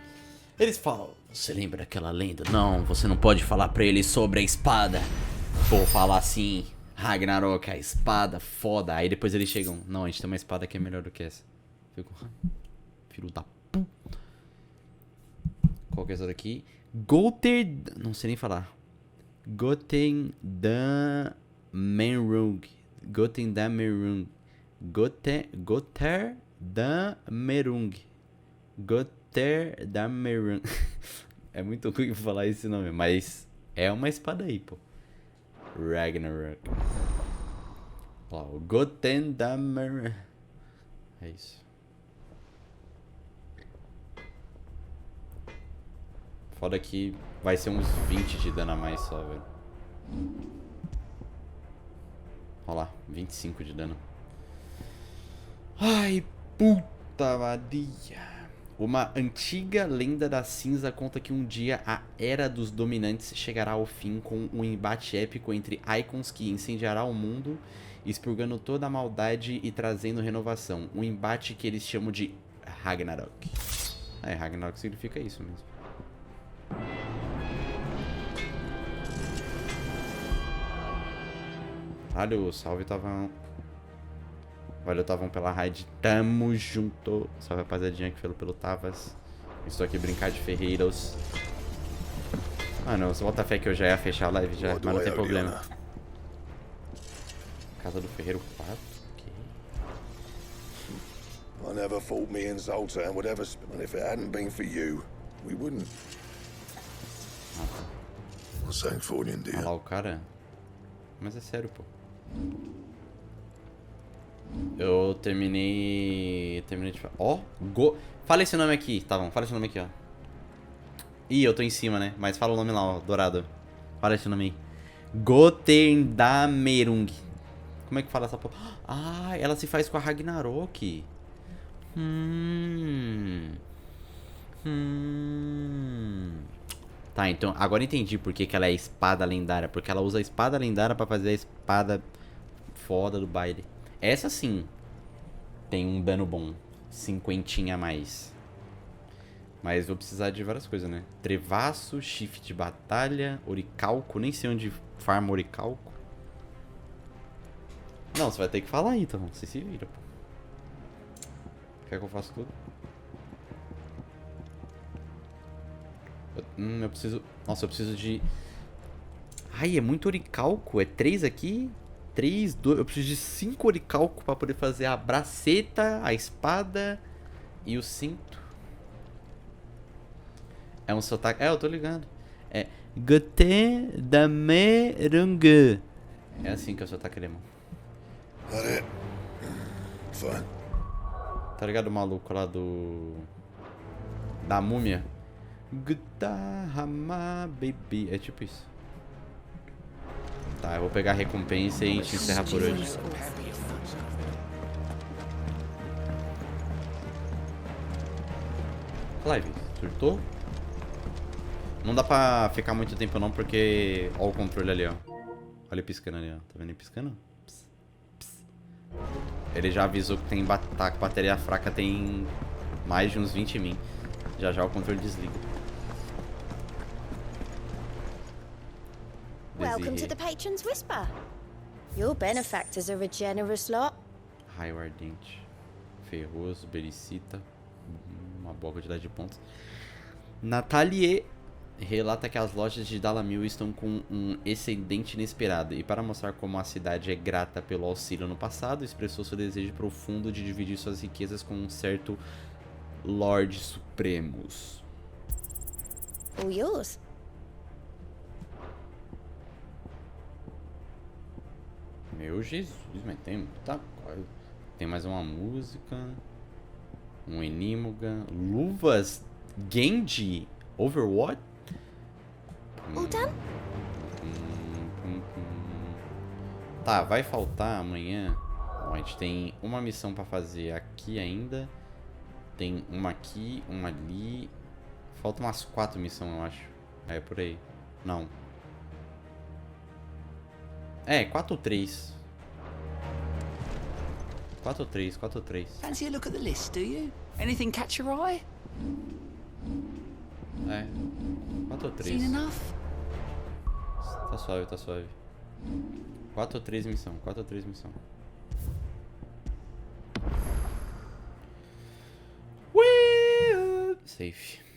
Eles falam, você lembra daquela lenda? Não, você não pode falar pra eles sobre a espada. Vou falar assim, Ragnarok, a espada foda. Aí depois eles chegam, não, a gente tem uma espada que é melhor do que essa. Fico, filho da p... Qual que é essa daqui? Gother... Não sei nem falar. Gotendamerung. Gotendamerung. Gotterdamerung. Gotterdamerung. É muito ruim falar esse nome, mas é uma espada aí, pô. Ragnarok. Ó, o Gotendamerung. É isso. Foda que vai ser uns 20 de dano a mais só, velho. Olha lá, 25 de dano. Ai, puta vadia. Uma antiga lenda da cinza conta que um dia a Era dos Dominantes chegará ao fim com um embate épico entre Icons que incendiará o mundo, expurgando toda a maldade e trazendo renovação. Um embate que eles chamam de Ragnarok. Ragnarok significa isso mesmo. Valeu, salve Tavão. Valeu, Tavão, pela raid. Tamo junto. Salve, rapaziadinha, que pelo Tavas. Estou aqui brincar de ferreiros. Mano, você bota fé que eu já ia fechar a live já, mas não tem problema. Casa do Ferreiro 4. Okay. I never thought me and Zoltan would ever and if it hadn't been for you, we wouldn't. What's that for you, dear? Olha lá o cara. Mas é sério, pô. Eu terminei de falar. Ó, fala esse nome aqui, tá bom, fala esse nome aqui, ó. Ih, eu tô em cima, né? Mas fala o nome lá, ó, dourado. Fala esse nome aí. Gotendamerung. Como é que fala essa porra? Ah, ela se faz com a Ragnarok. Tá, então agora entendi por que ela é espada lendária. Porque ela usa a espada lendária pra fazer a espada foda do baile. Essa sim tem um dano bom. 50 a mais. Mas vou precisar de várias coisas, né? Trevaço, chifre de batalha, oricalco. Nem sei onde farma oricalco. Não, você vai ter que falar aí, então. Você se vira, pô. Quer que eu faça tudo? Eu preciso... Nossa, eu preciso de... Ai, é muito oricalco. É 3 aqui. 3, 2... Eu preciso de 5 oricalco pra poder fazer a braceta, a espada e o cinto. É um sotaque... É, eu tô ligado. É... Gotendamerung. É assim que é o sotaque alemão. Tá ligado o maluco lá do... Da múmia? Gutahama baby. É tipo isso. Tá, eu vou pegar a recompensa e a gente encerra por hoje. Clive, surtou? Não dá pra ficar muito tempo não, porque... Olha o controle ali, ó. Olha ele piscando ali, ó. Tá vendo ele piscando? Pss, pss. Ele já avisou que tem tá com bateria fraca, tem mais de uns 20 min. Já já o controle desliga. Welcome to the Patron's Whisper. Your benefactors are a generous lot. Raio ardente. Ferroso, belicita. Uma boa quantidade de pontos. Natalie relata que as lojas de Dalamil estão com um excedente inesperado e para mostrar como a cidade é grata pelo auxílio no passado, expressou seu desejo profundo de dividir suas riquezas com um certo Lorde Supremos. All yours. Meu Jesus, mas tem muita coisa. Tem mais uma música. Um Enímoga. Luvas Genji Overwatch? All done? Tá, vai faltar amanhã. Bom, a gente tem uma missão pra fazer aqui ainda. Tem uma aqui, uma ali. Faltam umas 4 missões, eu acho. É, por aí. Não. É, 4 ou 3. 4 ou 3, 4 ou 3. Fancy a look at the list, do you? Anything catch your eye? É, 4 ou 3. Seen enough? Tá suave, tá suave. 4 ou 3 missão, 4 ou 3 missão. Safe.